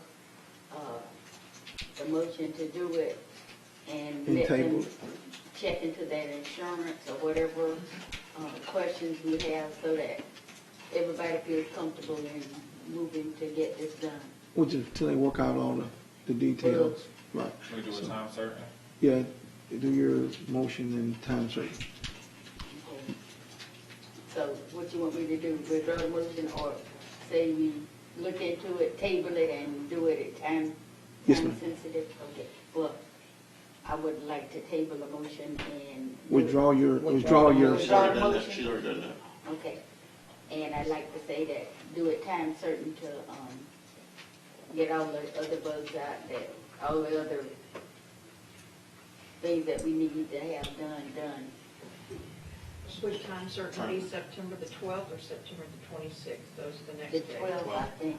the motion to do it and let them check into that insurance or whatever questions we have so that everybody feels comfortable in moving to get this done. Which is till they work out all the details, right? We do a time certain? Yeah, do your motion and time certain. So what you want me to do, withdraw the motion or say we look into it, table it and do it at time Yes, ma'am. sensitive? Okay, well, I would like to table the motion and. Withdraw your. She's already done that. She's already done that. Okay, and I'd like to say that, do it time certain to, get all the other bugs out there, all the other things that we need to have done. Which time certain be September the 12th or September the 26th? Those are the next The days. 12th, I think.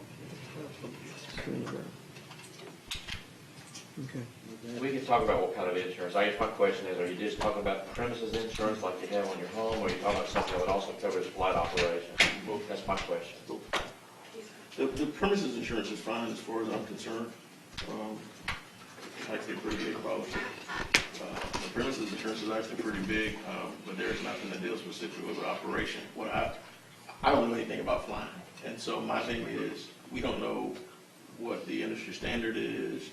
Okay. We can talk about what kind of insurance. I guess my question is, are you just talking about premises insurance like you have on your home, or are you talking about something that would also cover flight operations? That's my question. The premises insurance is fine as far as I'm concerned. Actually a pretty big policy. The premises insurance is actually pretty big, but there's nothing that deals specifically with operation. I don't know anything about flying, and so my thing is, we don't know what the industry standard is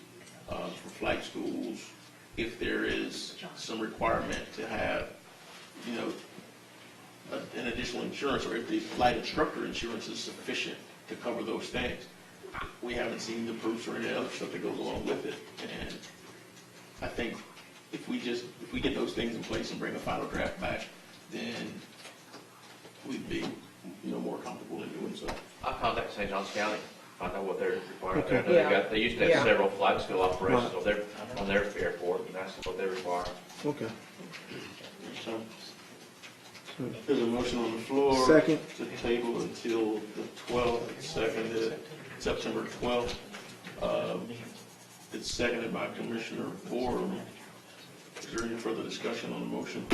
for flight schools, if there is some requirement to have, you know, an additional insurance, or if the flight instructor insurance is sufficient to cover those things. We haven't seen the proofs or any other stuff that goes along with it, and I think if we get those things in place and bring a final draft back, then we'd be, you know, more comfortable in doing so. I'll contact St. Johns County, find out what they're requiring. Okay. They used to have several flight school operations on their airport, and that's what they require. Okay. So, there's a motion on the floor. Second. To table until the 12th, seconded September 12th. It's seconded by Commissioner Borum. Is there any further discussion on the motion?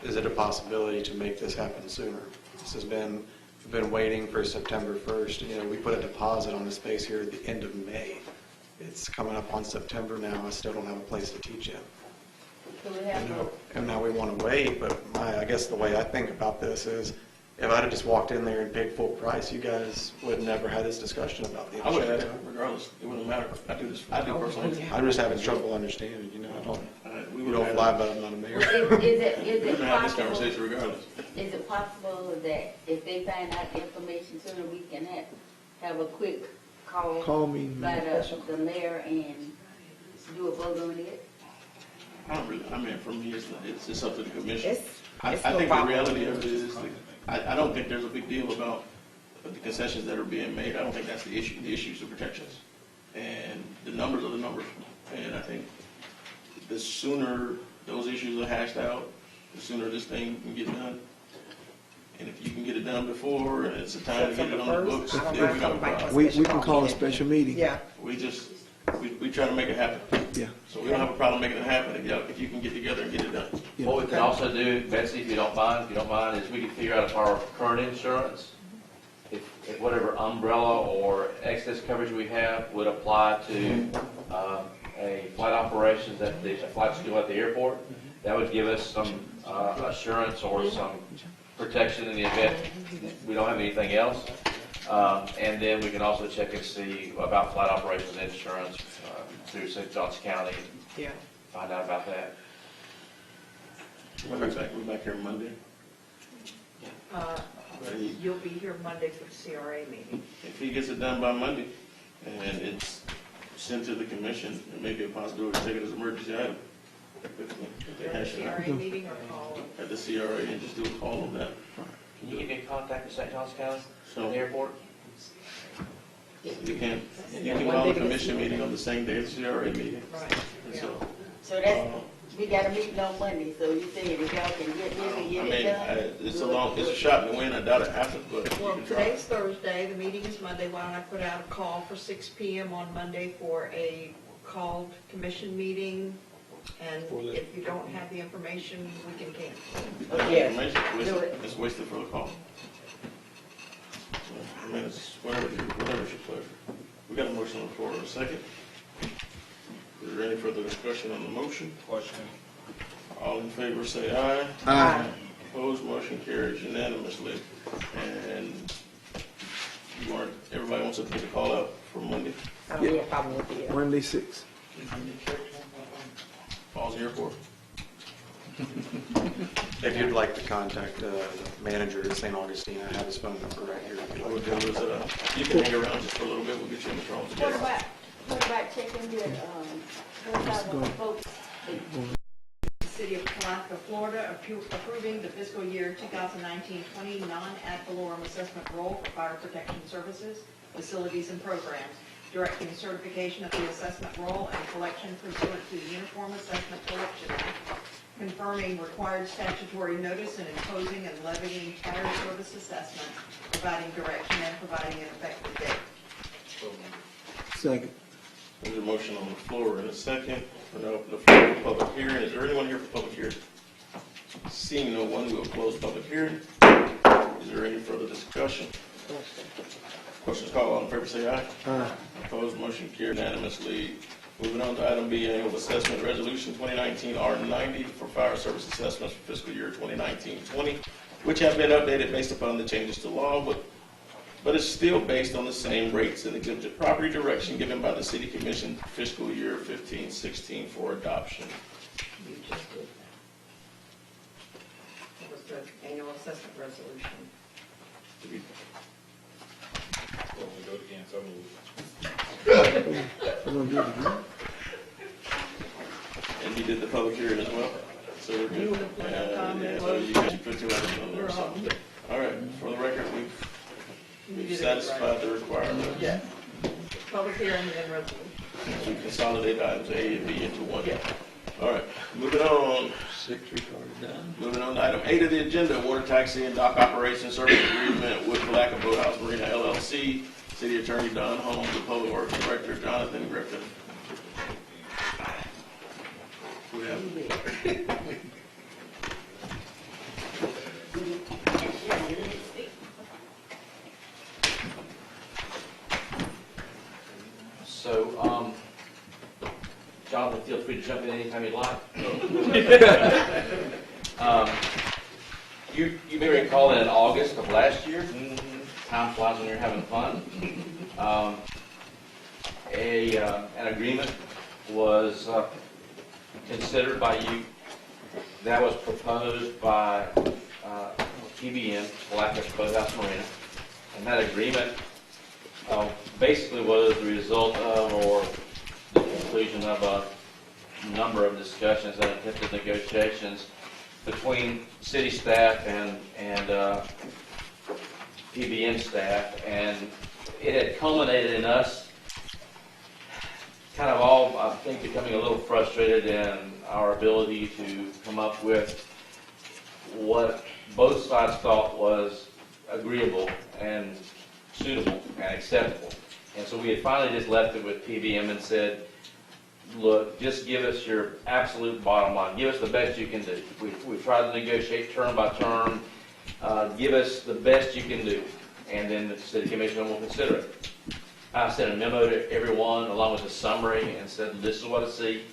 Is it a possibility to make this happen sooner? This has been, we've been waiting for September 1st. You know, we put a deposit on the space here at the end of May. It's coming up on September now. I still don't have a place to teach in. And now we want to wait, but I guess the way I think about this is, if I'd have just walked in there and paid full price, you guys would never had this discussion about the I would insurance. have, regardless. It wouldn't matter. I do personally. I'm just having trouble understanding, you know, you don't fly, but I'm not a mayor. Is it We're going to have this possible, conversation regardless. is it possible that if they find out the information sooner, we can have a quick call me. by the mayor and do a vote on it? I mean, for me, it's up to the commission. It's I no think the problem. reality of it is, I don't think there's a big deal about the concessions that are being made. I don't think that's the issue. The issue is the protections. And the numbers are the numbers. And I think the sooner those issues are hashed out, the sooner this thing can get done. And if you can get it done before, and it's a time to get it on the books, then we got a problem. We can call a special meeting. Yeah. We try to make it happen. Yeah. So we don't have a problem making it happen if you can get together and get it done. What we can also do, Betsy, if you don't mind, is we can figure out if our current insurance, if whatever umbrella or excess coverage we have would apply to a flight operations at the flight school at the airport. That would give us some assurance or some protection in the event we don't have anything else. And then we can also check and see about flight operations insurance through St. Johns County. Yeah. Find out about that. We're back here Monday. You'll be here Monday for the CRA meeting. If he gets it done by Monday and it's sent to the commission, it may be a possibility to take it as an emergency item. If they At the hash it out. CRA meeting or call? At the CRA and just do a call on that. Can you get in contact with St. Johns County So at the airport? you can call a commission meeting on the same day as the CRA meeting. Right. And so, So that's, we got a meeting on Monday, so you said if y'all can get this and I get mean, it done? it's a shot in the wind. I doubt it happens, but you Well, can try. today's Thursday, the meeting is Monday. Why don't I put out a call for 6 p.m. on Monday for a called commission meeting? And if you don't have the information, we can cancel. That information is wasted. It's wasted for the call. I mean, it's whatever's your pleasure. We got a motion on the floor in a second. Is there any further discussion on the motion? Question. All in favor say aye. Aye. Opposed, motion carries unanimously. And everybody wants to take a call out for Monday? I don't have a problem with it. Monday 6. Falls Airport. If you'd like to contact the manager at St. Augustine, I have his phone number right here. What we'll do is, you can hang around just for a little bit. We'll get you in the phone. What about checking with, folks? City of Palatka, Florida, approving the fiscal year 2019-20 non-ad valorem assessment roll for fire protection services, facilities, and programs, directing certification of the assessment roll and collection pursuant to the Uniform Assessment Collection Act, confirming required statutory notice and imposing and levying fire service assessment, providing direction and providing an effective date. Second. There's a motion on the floor in a second. We're going to open the floor for public hearing. Is there anyone here for public hearing? Seeing no one, we will close public hearing. Is there any further discussion? Questions called, all in favor say aye. Aye. Opposed, motion carried unanimously. Moving on to item B, annual assessment resolution 2019 R90 for fire service assessments for fiscal year 2019-20, which have been updated based upon the changes to law, but it's still based on the same rates and exempted property direction given by the City Commission for fiscal year 15-16 for adoption. You just did that. That was the annual assessment resolution. Well, we go again, so moved. We're gonna do it again. And you did the public hearing as well? So we're good. You would have put a comment. So you got your put two items on there, so. All right, for the record, we've satisfied the requirement. Yeah. Public hearing and resolution. We consolidate items A and B into one. All right, moving on. 6 we've already done. Moving on to item 8 of the agenda, water taxi and dock operation service agreement with Palatka Boathouse Marina LLC. City Attorney Don Holmes, the Public Works Director Jonathan Griffin. We have So, Jonathan, feel free to jump in anytime you'd like. You may recall that in August of last year, time flies when you're having fun, an agreement was considered by you that was proposed by PBM, Palatka Boathouse Marina, and that agreement basically was the result of, or the conclusion of, a number of discussions and attempted negotiations between city staff and PBM staff, and it had culminated in us kind of all, I think, becoming a little frustrated in our ability to come up with what both sides thought was agreeable and suitable and acceptable. And so we had finally just left it with PBM and said, look, just give us your absolute bottom line. Give us the best you can do. We've tried to negotiate term by term. Give us the best you can do. And then the City Commission will consider it. I sent a memo to everyone along with a summary and said, this is what I see.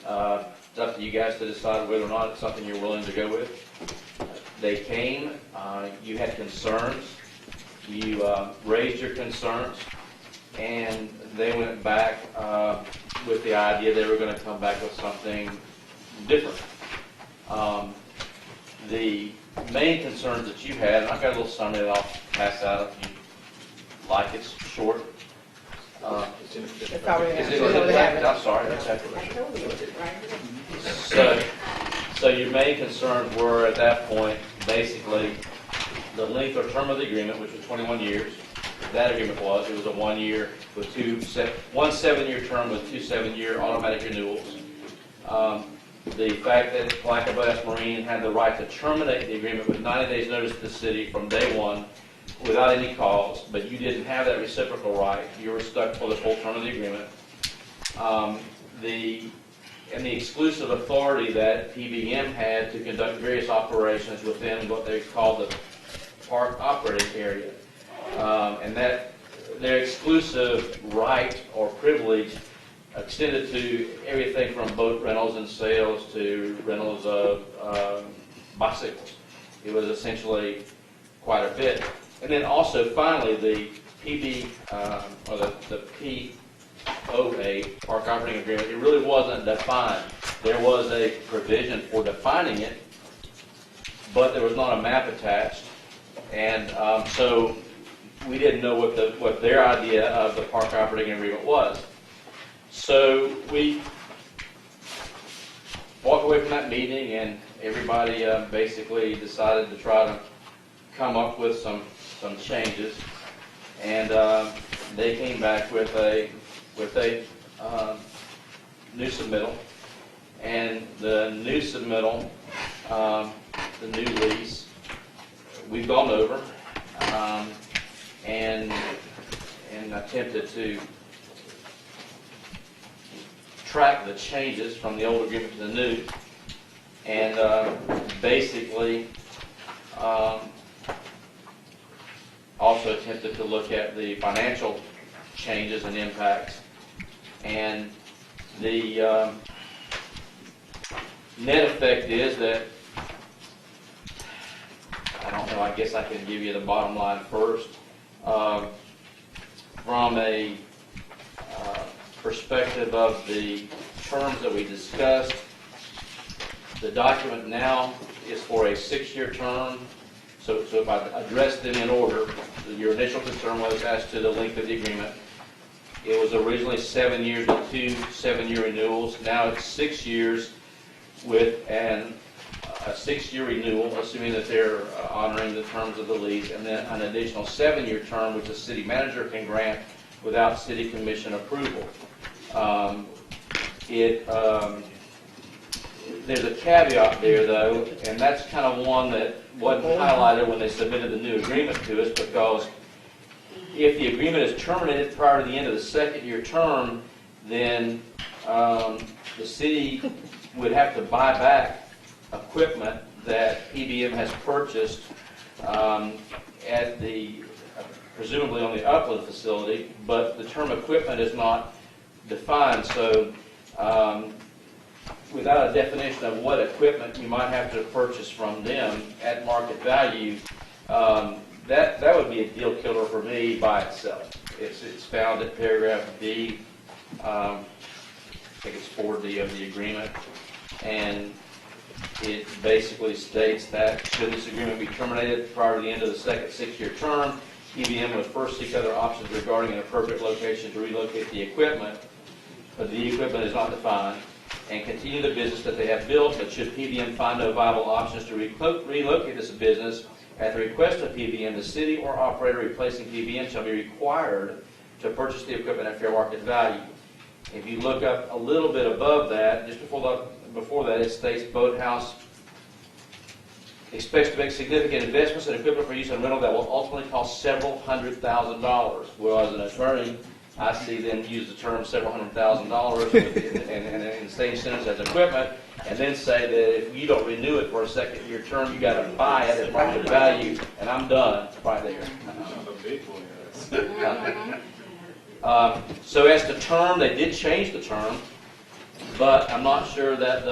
It's up to you guys to decide whether or not it's something you're willing to go with. They came, you had concerns, you raised your concerns, and they went back with the idea they were going to come back with something different. The main concerns that you had, and I've got a little summary that I'll pass out if you like. It's short. It's already Is it? I'm sorry, that's accurate. So your main concerns were at that point basically the length or term of the agreement, which was 21 years. That agreement was. It was a 1 year with one 7-year term with 2 7-year automatic renewals. The fact that Palatka Marine had the right to terminate the agreement with 90 days notice to the city from day one without any cause, but you didn't have that reciprocal right. You were stuck for the full term of the agreement. And the exclusive authority that PBM had to conduct various operations within what they called the park operating area. And that their exclusive right or privilege extended to everything from boat rentals and sales to rentals of bicycles. It was essentially quite a bit. And then also finally the POA, Park Operating Agreement, it really wasn't defined. There was a provision for defining it, but there was not a map attached. And so we didn't know what their idea of the Park Operating Agreement was. So we walked away from that meeting, and everybody basically decided to try to come up with some changes. And they came back with a new submittal. And the new submittal, the new lease, we've gone over and attempted to track the changes from the old agreement to the new, and basically also attempted to look at the financial changes and impacts. And the net effect is that, I don't know, I guess I can give you the bottom line first. From a perspective of the terms that we discussed, the document now is for a 6-year term. So if I address them in order, your initial concern was as to the length of the agreement. It was originally 7 years with 2 7-year renewals. Now it's 6 years with a 6-year renewal, assuming that they're honoring the terms of the lease, and then an additional 7-year term, which the city manager can grant without city commission approval. There's a caveat there, though, and that's kind of one that wasn't highlighted when they submitted the new agreement to us, because if the agreement is terminated prior to the end of the 2nd-year term, then the city would have to buy back equipment that PBM has purchased at the presumably on the Upland facility, but the term equipment is not defined. So without a definition of what equipment you might have to purchase from them at market value, that would be a deal killer for me by itself. It's found at paragraph D, I think it's 4D of the agreement, and it basically states that should this agreement be terminated prior to the end of the 2nd 6-year term, PBM would first seek other options regarding an appropriate location to relocate the equipment, but the equipment is not defined, and continue the business that they have built, but should PBM find no viable options to relocate this business, at the request of PBM, the city or operator replacing PBM shall be required to purchase the equipment at fair market value. If you look up a little bit above that, just before that, it states Boathouse expects to make significant investments in equipment for use and rental that will ultimately cost several $100,000. Well, as an attorney, I see them use the term several $100,000 and in the same sentence as equipment, and then say that if you don't renew it for a 2nd-year term, you got to buy it at market value, and I'm done right there. So as to term, they did change the term, but I'm not sure that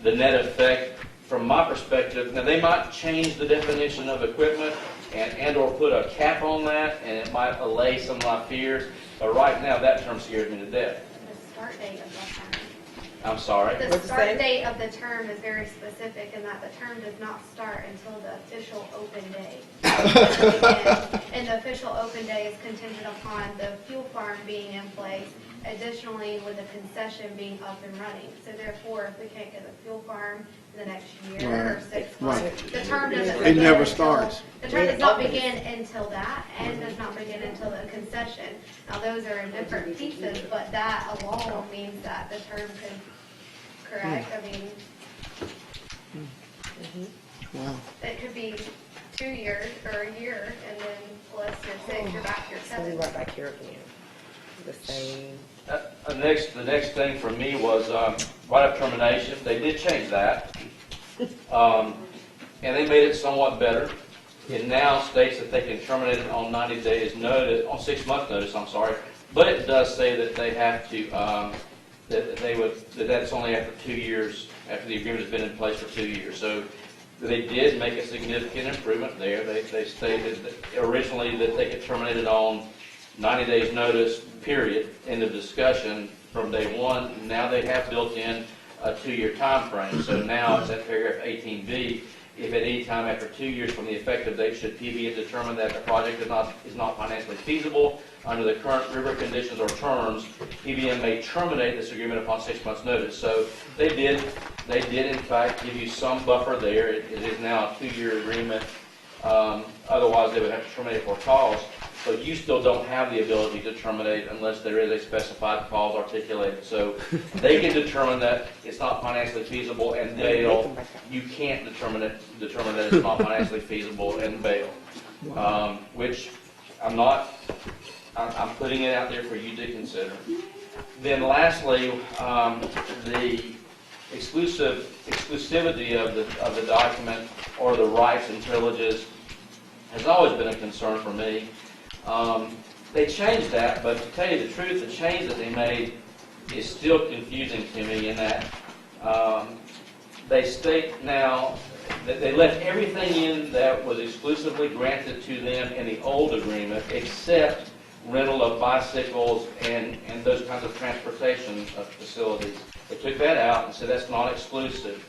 the net effect, from my perspective, now they might change the definition of equipment and or put a cap on that, and it might allay some of my fears, but right now that term scares me to death. The start date of that term. I'm sorry? The start date of the term is very specific in that the term does not start until the official open day. And the official open day is contingent upon the fuel farm being in place, additionally with the concession being up and running. So therefore, if we can't get the fuel farm in the next year or 6 months, the term doesn't begin. It never starts. The term does not begin until that, and does not begin until the concession. Now, those are in different pieces, but that alone means that the term could, correct? I mean, Wow. it could be 2 years or a year, and then plus your 6, you're back to your So we 7. right back here again. The same. The next thing for me was right of termination. They did change that, and they made it somewhat better. It now states that they can terminate it on 90 days notice, on 6 month notice. I'm sorry, but it does say that they have to that's only after 2 years after the agreement has been in place for 2 years. So they did make a significant improvement there. They stated that originally that they could terminate it on 90 days notice, period, end of discussion from day one. Now they have built in a 2-year time frame. So now it's at paragraph 18B. If at any time after 2 years from the effective date should PBM determine that the project is not financially feasible under the current river conditions or terms, PBM may terminate this agreement upon 6 months' notice. So they did in fact give you some buffer there. It is now a 2-year agreement. Otherwise, they would have to terminate for cause. But you still don't have the ability to terminate unless there is a specified cause articulated. So they can determine that it's not financially feasible and bail. You can't determine that it's not financially feasible and bail. Which I'm putting it out there for you to consider. Then lastly, the exclusivity of the document or the rights and privileges has always been a concern for me. They changed that, but to tell you the truth, the change that they made is still confusing to me in that they state now that they left everything in that was exclusively granted to them in the old agreement except rental of bicycles and those kinds of transportation facilities. They took that out and said that's not exclusive.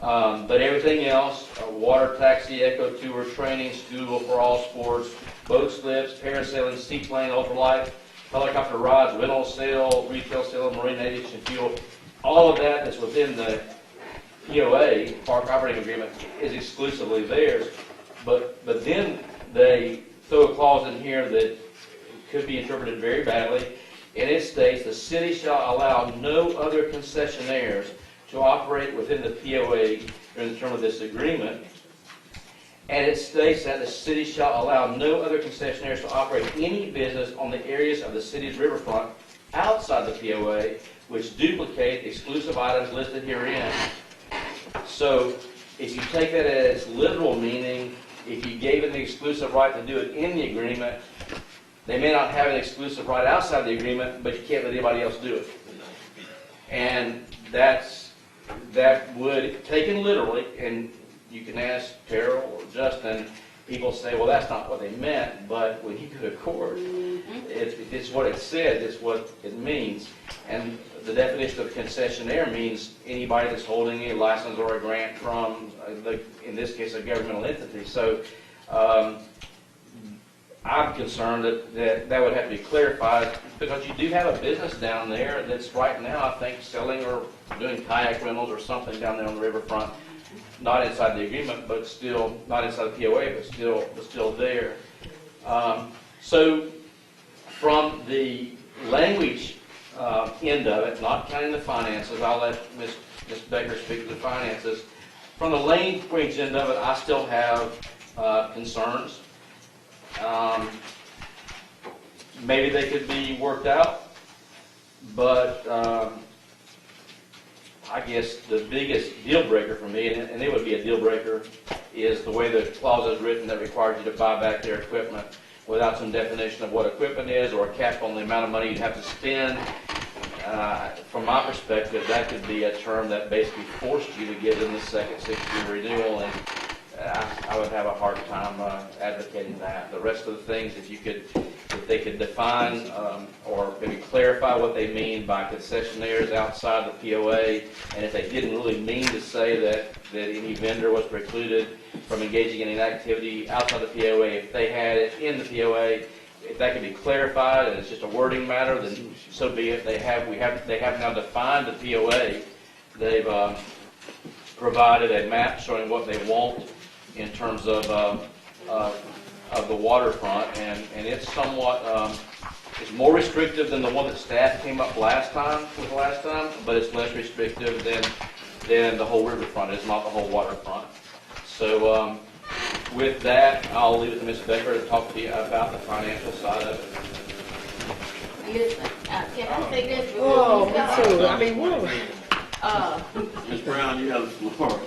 But everything else, water taxi, eco tour, training, school for all sports, boat slips, parasailing, seaplane, ultralight, helicopter rides, rental sale, retail sale, marine aviation fuel, all of that that's within the POA, Park Operating Agreement, is exclusively theirs. But then they throw a clause in here that could be interpreted very badly, and it states the city shall allow no other concessionaires to operate within the POA during the term of this agreement. And it states that the city shall allow no other concessionaires to operate any business on the areas of the city's riverfront outside the POA which duplicate exclusive items listed herein. So if you take that as literal meaning, if you gave them the exclusive right to do it in the agreement, they may not have an exclusive right outside the agreement, but you can't let anybody else do it. And that would, taken literally, and you can ask Carol or Justin, people say, well, that's not what they meant, but when you go to court, it's what it says, it's what it means. And the definition of concessionaire means anybody that's holding a license or a grant from, in this case, a governmental entity. So I'm concerned that would have to be clarified, because you do have a business down there that's right now, I think, selling or doing kayak rentals or something down there on the riverfront, not inside the agreement, but still, not inside the POA, but still there. So from the language end of it, not counting the finances, I'll let Ms. Baker speak to the finances. From the language end of it, I still have concerns. Maybe they could be worked out, but I guess the biggest deal breaker for me, and it would be a deal breaker, is the way the clause is written that requires you to buy back their equipment. without some definition of what equipment is or a cap on the amount of money you'd have to spend. From my perspective, that could be a term that basically forced you to give them the second 6-year renewal, and I would have a hard time advocating that. The rest of the things, if they could define or maybe clarify what they mean by concessionaires outside the POA, and if they didn't really mean to say that any vendor was precluded from engaging in an activity outside the POA, if they had it in the POA, if that can be clarified and it's just a wording matter, then so be it. They have now defined the POA. They've provided a map showing what they want in terms of the waterfront, and it's somewhat it's more restrictive than the one that staff came up last time, but it's less restrictive than the whole riverfront. It's not the whole waterfront. So with that, I'll leave it to Ms. Becker to talk to you about the financial side of it. Listen, can I say this? Oh, me too. I mean, whoa. Ms. Brown, you have the floor.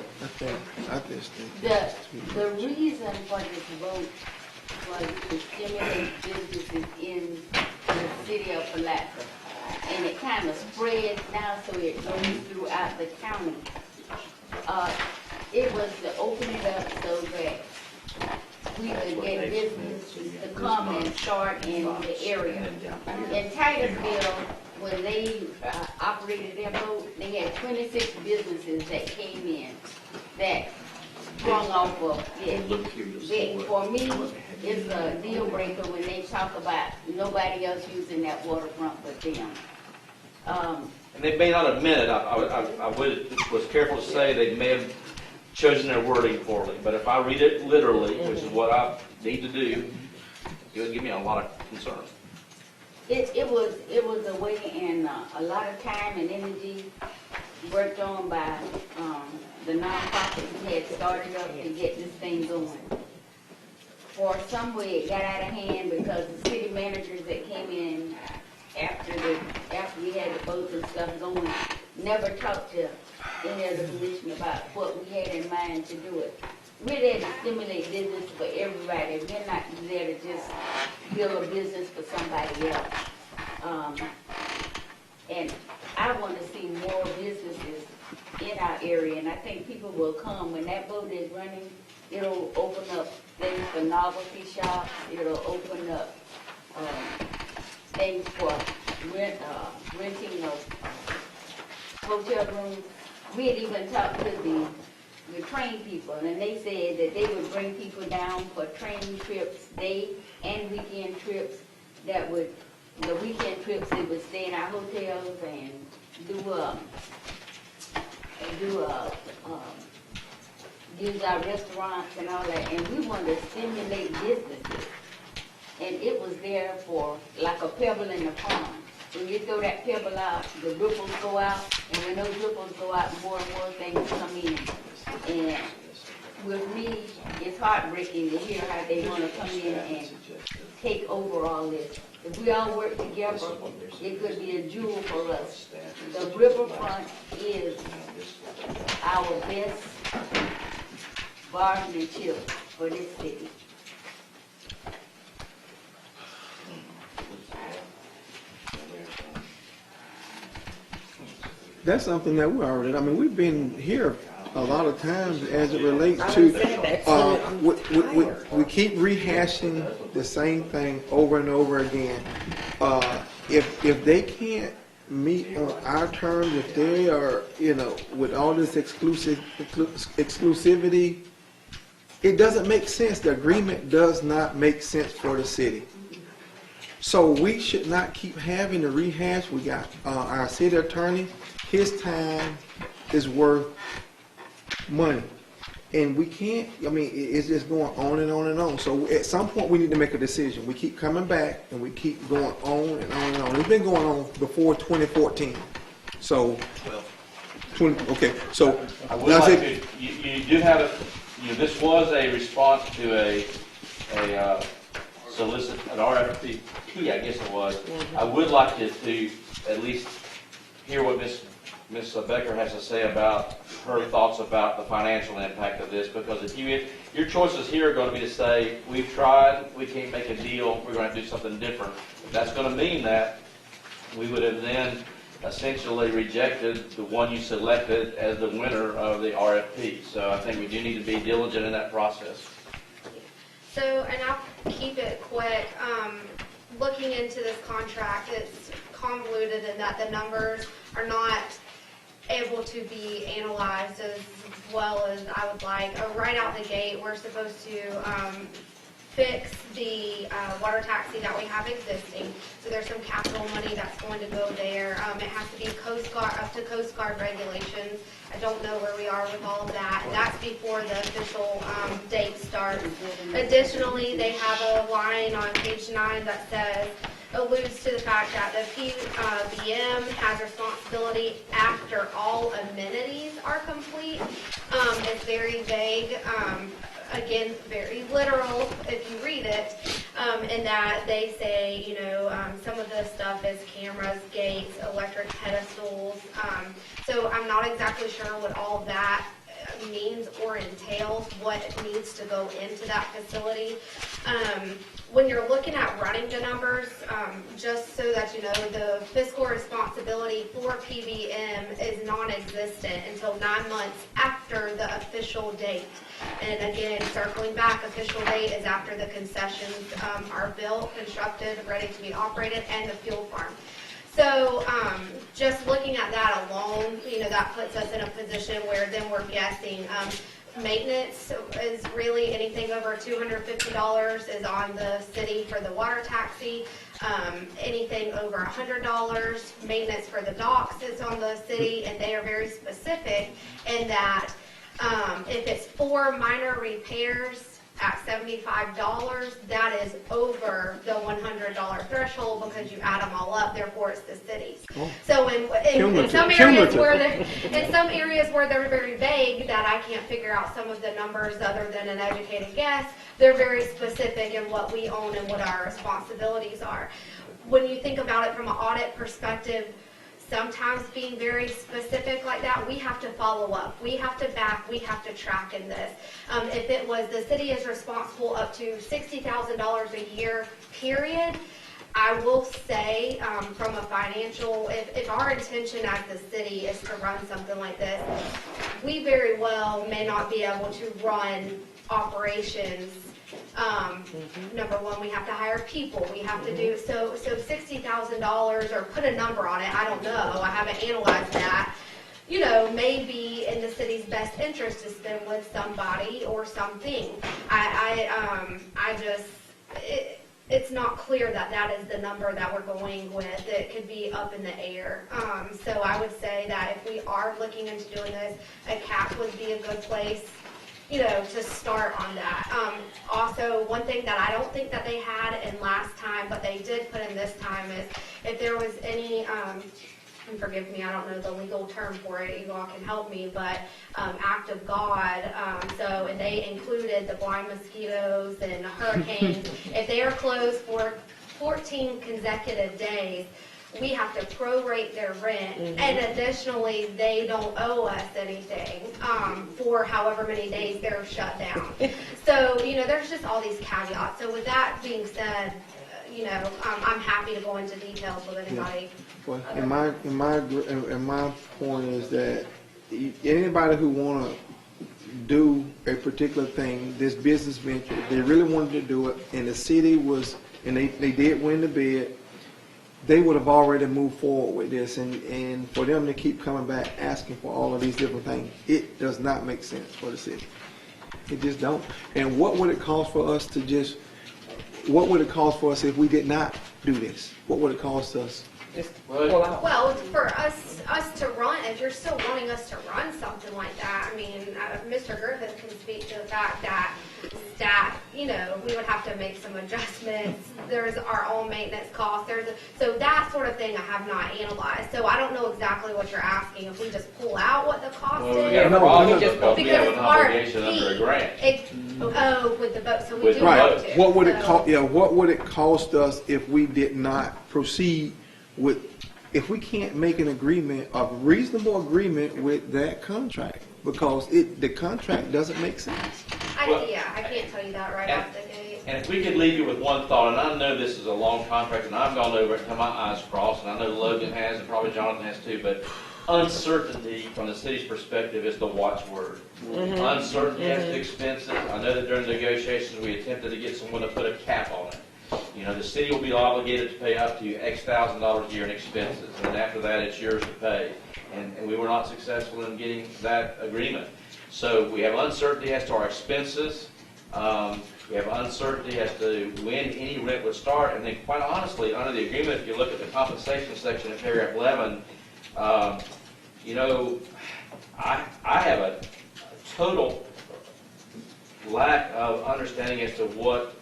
The reason for this vote was to stimulate businesses in the city of Palatka. And it kind of spreads now, so it goes throughout the county. It was to open it up so that we could get businesses to come and start in the area. In Titusville, when they operated their boat, they had 26 businesses that came in that sprung off of it. For me, it's a deal breaker when they talk about nobody else using that waterfront but them. And they may not admit it. I was careful to say they may have chosen their wording poorly, but if I read it literally, which is what I need to do, it would give me a lot of concern. It was a way and a lot of time and energy worked on by the nonprofit who had started up to get this thing going. For some way it got out of hand because the city managers that came in after we had the boats and stuff going never talked to any of the commission about what we had in mind to do it. We're there to stimulate business for everybody. We're not there to just build a business for somebody else. And I want to see more businesses in our area, and I think people will come. When that boat is running, it'll open up things for novelty shops. It'll open up things for renting of hotel rooms. We had even talked to the train people, and they said that they would bring people down for train trips, day and weekend trips. The weekend trips, they would stay in our hotels and use our restaurants and all that. And we wanted to stimulate businesses. And it was there for like a pebble in the pond. When you throw that pebble out, the ripples go out, and when those ripples go out, more and more things come in. And with me, it's heartbreaking to hear how they want to come in and take over all this. If we all work together, it could be a jewel for us. The riverfront is our best bargaining chip for this city. That's something that we've been here a lot of times as it relates to, we keep rehashing the same thing over and over again. If they can't meet on our terms, if they are, with all this exclusivity, it doesn't make sense. The agreement does not make sense for the city. So we should not keep having to rehash. We got our city attorney. His time is worth money. And we can't, it's just going on and on and on. So at some point we need to make a decision. We keep coming back and we keep going on and on and on. It's been going on before 2014. So, okay, so. I would like to, you do have this was a response to a solicit, an RFP, I guess it was. I would like to at least hear what Ms. Ms. Becker has to say about her thoughts about the financial impact of this, because if your choices here are going to be to say, we've tried, we can't make a deal, we're going to do something different. That's going to mean that we would have then essentially rejected the one you selected as the winner of the RFP. So I think we do need to be diligent in that process. So, and I'll keep it quick. Looking into this contract, it's convoluted in that the numbers are not able to be analyzed as well as I would like. Right out the gate, we're supposed to fix the water taxi that we have existing. So there's some capital money that's going to go there. It has to be Coast Guard, up to Coast Guard regulations. I don't know where we are with all of that. And that's before the official date starts. Additionally, they have a line on page 9 that says, alludes to the fact that the PBM has responsibility after all amenities are complete. It's very vague. Again, very literal if you read it, in that they say, you know, some of the stuff is cameras, gates, electric pedestals. So I'm not exactly sure what all of that means or entails, what needs to go into that facility. When you're looking at running the numbers, just so that you know, the fiscal responsibility for PBM is non-existent until 9 months after the official date. And again, circling back, official date is after the concessions are built, constructed, ready to be operated, and the fuel farm. So just looking at that alone, you know, that puts us in a position where then we're guessing. Maintenance is really anything over $250 is on the city for the water taxi. Anything over $100, maintenance for the docks is on the city, and they are very specific in that if it's 4 minor repairs at $75, that is over the $100 threshold because you add them all up. Therefore, it's the city's. Oh. So in some areas where they're very vague, that I can't figure out some of the numbers other than an educated guess, they're very specific in what we own and what our responsibilities are. When you think about it from an audit perspective, sometimes being very specific like that, we have to follow up. We have to back, we have to track in this. If it was the city is responsible up to $60,000 a year, period, I will say from a financial, if our intention as the city is to run something like this, we very well may not be able to run operations. Number one, we have to hire people. We have to do so $60,000 or put a number on it. I don't know. I haven't analyzed that. You know, may be in the city's best interest to spend with somebody or something. It's not clear that that is the number that we're going with. It could be up in the air. So I would say that if we are looking into doing this, a cap would be a good place, you know, to start on that. Also, one thing that I don't think that they had in last time, but they did put in this time, is if there was any, and forgive me, I don't know the legal term for it, you all can help me, but act of God. And they included the blind mosquitoes and hurricanes. If they are closed for 14 consecutive days, we have to prorate their rent, and additionally, they don't owe us anything for however many days they're shut down. So, you know, there's just all these caveats. So with that being said, you know, I'm happy to go into details with anybody. Well, and my point is that anybody who want to do a particular thing, this business venture, if they really wanted to do it, and the city was, and they did win the bid, they would have already moved forward with this, and for them to keep coming back asking for all of these different things, it does not make sense for the city. It just don't. And what would it cost for us to just, what would it cost for us if we did not do this? What would it cost us? Well, for us to run, if you're still wanting us to run something like that, I mean, Mr. Griffith can speak to the fact that staff, you know, we would have to make some adjustments. There's our own maintenance costs. So that sort of thing I have not analyzed. So I don't know exactly what you're asking. If we just pull out what the cost is. We got a problem because we have an obligation under a grant. With the boat, so we do right. have to. What would it cost? Yeah, what would it cost us if we did not proceed with if we can't make an agreement, a reasonable agreement with that contract, because the contract doesn't make sense. I can't tell you that right off the gate. And if we could leave you with one thought, and I know this is a long contract, and I've gone over it until my eyes crossed, and I know Logan has, and probably Jonathan has too, but uncertainty from the city's perspective is the watchword. Uncertainty as to expenses. I know that during negotiations, we attempted to get someone to put a cap on it. You know, the city will be obligated to pay up to X thousand dollars a year in expenses, and after that, it's yours to pay. And we were not successful in getting that agreement. So we have uncertainty as to our expenses. We have uncertainty as to when any rent would start. And then quite honestly, under the agreement, if you look at the compensation section in paragraph 11, you know, I have a total lack of understanding as to what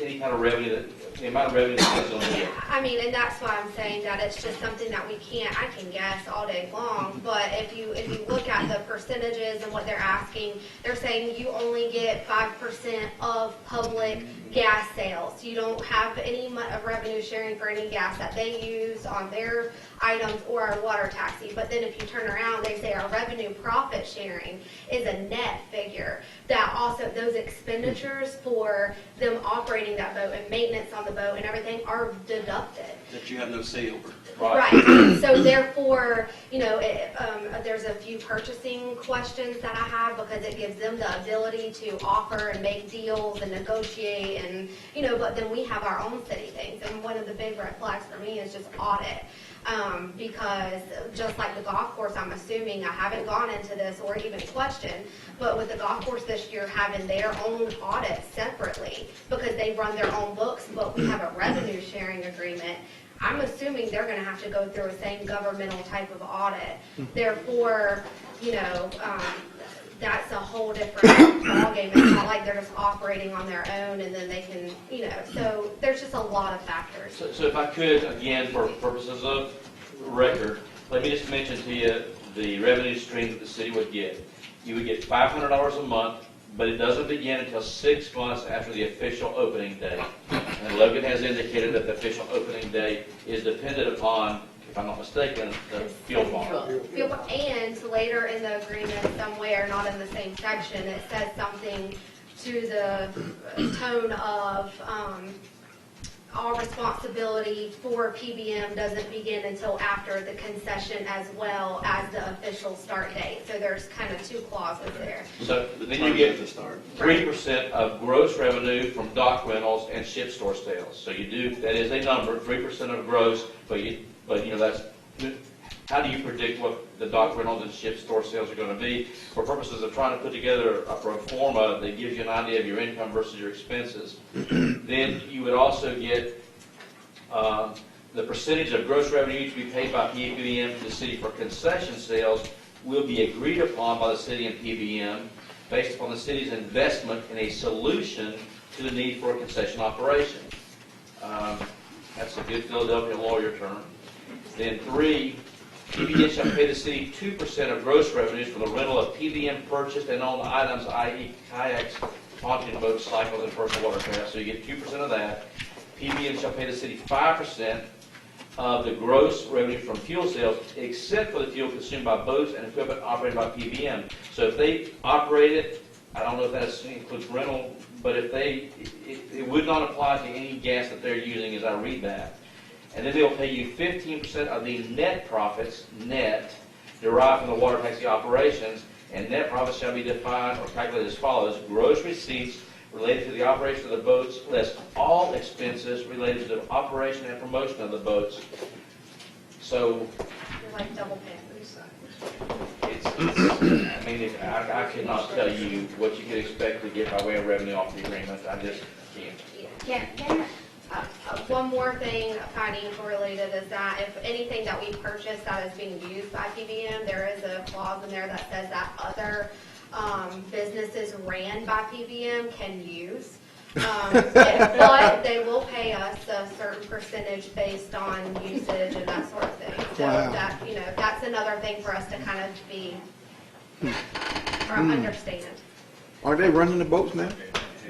any kind of revenue, the amount of revenue that's going to be. I mean, and that's why I'm saying that it's just something that I can guess all day long, but if you look at the percentages and what they're asking, they're saying you only get 5% of public gas sales. You don't have any revenue sharing for any gas that they use on their items or our water taxi. But then if you turn around, they say our revenue profit sharing is a net figure. That also, those expenditures for them operating that boat and maintenance on the boat and everything are deducted. That you have no say over. Right. So therefore, you know, there's a few purchasing questions that I have because it gives them the ability to offer and make deals and negotiate and, you know, but then we have our own city things. And one of the big red flags for me is just audit. Because just like the golf course, I'm assuming, I haven't gone into this or even questioned, but with the golf course this year having their own audit separately because they run their own books, but we have a revenue sharing agreement, I'm assuming they're going to have to go through a same governmental type of audit. Therefore, you know, that's a whole different ballgame. It's not like they're just operating on their own and then they can, you know, so there's just a lot of factors. So if I could, again, for purposes of record, let me just mention to you the revenue stream that the city would get. You would get $500 a month, but it doesn't begin until 6 months after the official opening date. And Logan has indicated that the official opening date is dependent upon, if I'm not mistaken, the fuel farm. And later in the agreement somewhere, not in the same section, it says something to the tone of our responsibility for PBM doesn't begin until after the concession as well as the official start date. So there's kind of two clauses there. So then you get 3% of gross revenue from dock rentals and ship store sales. So you do, that is a number, 3% of gross, but you know, that's, how do you predict what the dock rentals and ship store sales are going to be? For purposes of trying to put together a pro forma that gives you an idea of your income versus your expenses. Then you would also get the percentage of gross revenue to be paid by PBM to the city for concession sales will be agreed upon by the city and PBM based upon the city's investment in a solution to the need for a concession operation. That's a good Philadelphia lawyer term. Then 3, PBM shall pay the city 2% of gross revenues from the rental of PBM purchased and owned items, i.e. kayaks, pontoon boats, cycles, and personal watercraft. So you get 2% of that. PBM shall pay the city 5% of the gross revenue from fuel sales, except for the fuel consumed by boats and equipment operated by PBM. So if they operate it, I don't know if that includes rental, but if it would not apply to any gas that they're using as I read that. And then they'll pay you 15% of the net profits, net, derived from the water taxi operations, and net profits shall be defined or calculated as follows: gross receipts related to the operation of the boats, less all expenses related to the operation and promotion of the boats. So, You're like double paying. I mean, I cannot tell you what you could expect to get by way of revenue off the agreement. I just can't. One more thing financial related is that if anything that we purchase that is being used by PBM, there is a clause in there that says that other businesses ran by PBM can use. But they will pay us a certain percentage based on usage and that sort of thing. So that, you know, that's another thing for us to kind of be or understand. Are they running the boats now?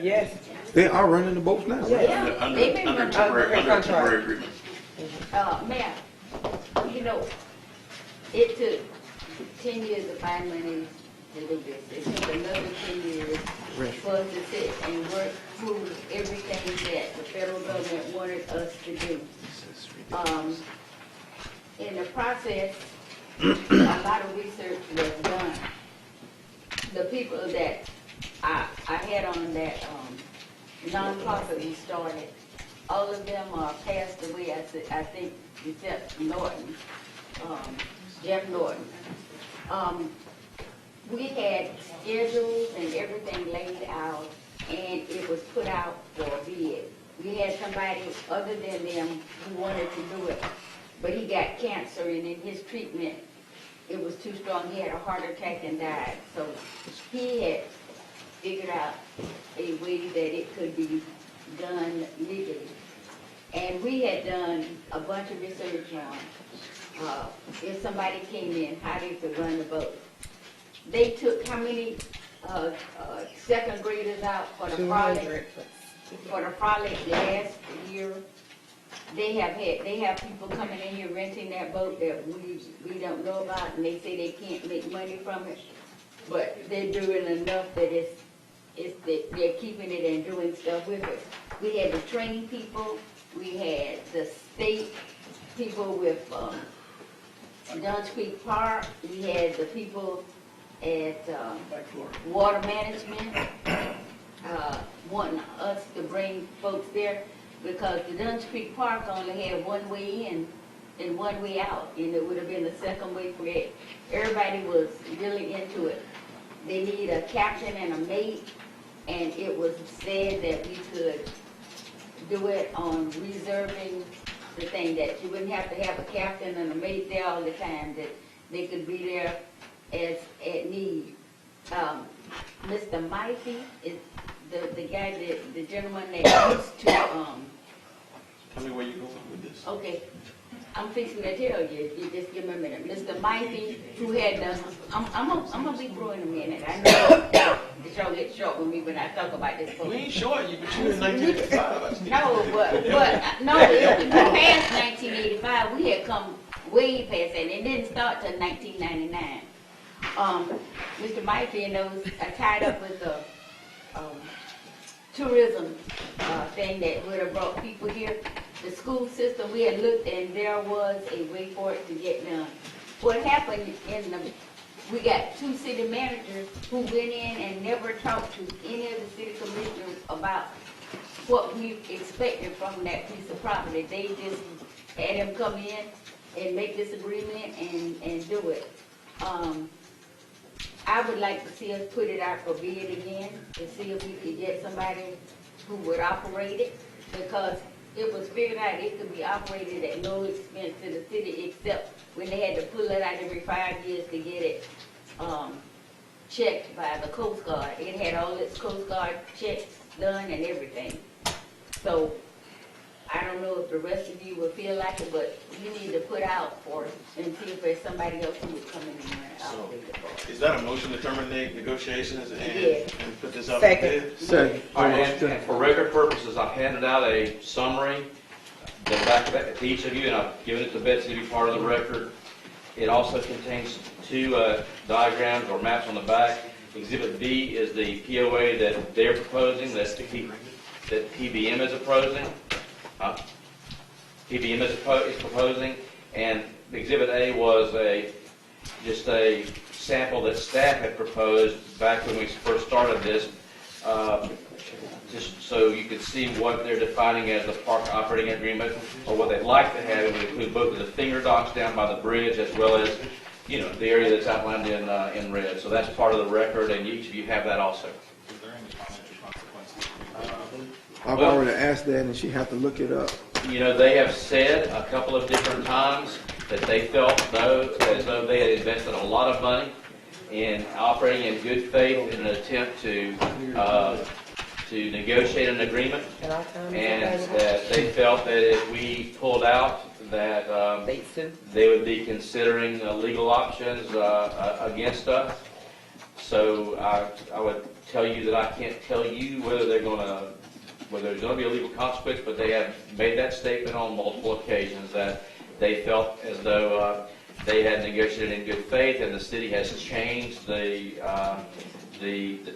Yes. They are running the boats now. Yeah. Under temporary agreement. Mayor, you know, it took 10 years to find money to do this. It took another 10 years for us to sit and work through everything that the federal government wanted us to do. In the process, a lot of research was done. The people that I had on that nonprofit we started, all of them are passed away, I think, except Norton, Jeff Norton. We had schedules and everything laid out, and it was put out for a bid. We had somebody other than them who wanted to do it, but he got cancer, and in his treatment, it was too strong. He had a heart attack and died. So he had figured out a way that it could be done legally. And we had done a bunch of research on if somebody came in, how they could run the boat. They took how many second graders out for the frolic? For the frolic last year. They have people coming in here renting that boat that we don't know about, and they say they can't make money from it. But they're doing enough that they're keeping it and doing stuff with it. We had the training people, we had the state people with Duns Creek Park, we had the people at Water Management wanting us to bring folks there because the Duns Creek Park only had one way in and one way out, and it would have been the second way for it. Everybody was really into it. They need a captain and a mate, and it was said that we could do it on reserving the thing, that you wouldn't have to have a captain and a mate there all the time, that they could be there as at need. Mr. Mikey is the guy, the gentleman that used to, Tell me where you're going with this. okay, I'm fixing to tell you, you just give me a minute. Mr. Mikey, who had done, I'm gonna be through in a minute. I know that y'all get short with me when I talk about this. We ain't short you, but you in 1985. No, no, it was past 1985. We had come way past that. It didn't start till 1999. Mr. Mikey knows I tied up with the tourism thing that would have brought people here. The school system, we had looked and there was a way for it to get done. What happened we got two city managers who went in and never talked to any of the city commissioners about what we expected from that piece of property. They just had him come in and make this agreement and do it. I would like to see us put it out for bid again to see if we could get somebody who would operate it, because it was figured out it could be operated at no expense to the city, except when they had to pull it out every 5 years to get it checked by the Coast Guard. It had all its Coast Guard checks done and everything. So I don't know if the rest of you would feel like it, but you need to put out for it and see if there's somebody else who would come in and operate it for us. Is that a motion to terminate negotiations and put this out? Second. Second. All right, and for record purposes, I've handed out a summary, the back of it to each of you, and I've given it to Betsy to be part of the record. It also contains two diagrams or maps on the back. Exhibit B is the POA that they're proposing, that PBM is proposing. PBM is proposing, and Exhibit A was just a sample that staff had proposed back when we first started this, just so you could see what they're defining as the park operating agreement, or what they'd like to have. It would include both of the finger docks down by the bridge, as well as, you know, the area that's outlined in red. So that's part of the record, and each of you have that also. Is there any financial consequences? I've already asked that, and she had to look it up. You know, they have said a couple of different times that they felt as though they had invested a lot of money in operating in good faith in an attempt to negotiate an agreement, and that they felt that if we pulled out, that they would be considering legal options against us. So I would tell you that I can't tell you whether there's going to be a legal consequence, but they have made that statement on multiple occasions that They felt as though they had negotiated in good faith, and the city has changed the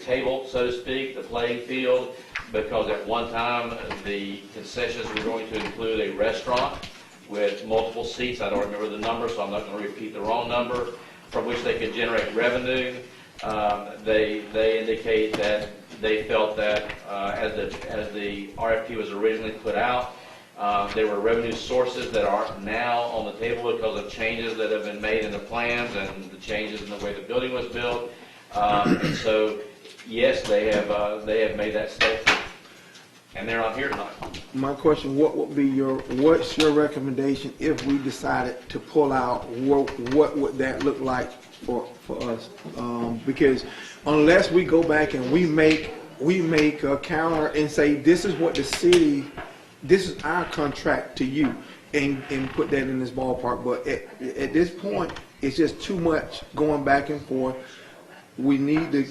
table, so to speak, the playing field, because at one time the concessions were going to include a restaurant with multiple seats. I don't remember the number, so I'm not going to repeat the wrong number, from which they could generate revenue. They indicate that they felt that as the RFP was originally put out, there were revenue sources that are now on the table because of changes that have been made in the plans and the changes in the way the building was built. And so, yes, they have made that statement, and they're not here tonight. My question, what's your recommendation if we decided to pull out? What would that look like for us? Because unless we go back and we make a counter and say, this is what the city, this is our contract to you, and put that in this ballpark. But at this point, it's just too much going back and forth. We need to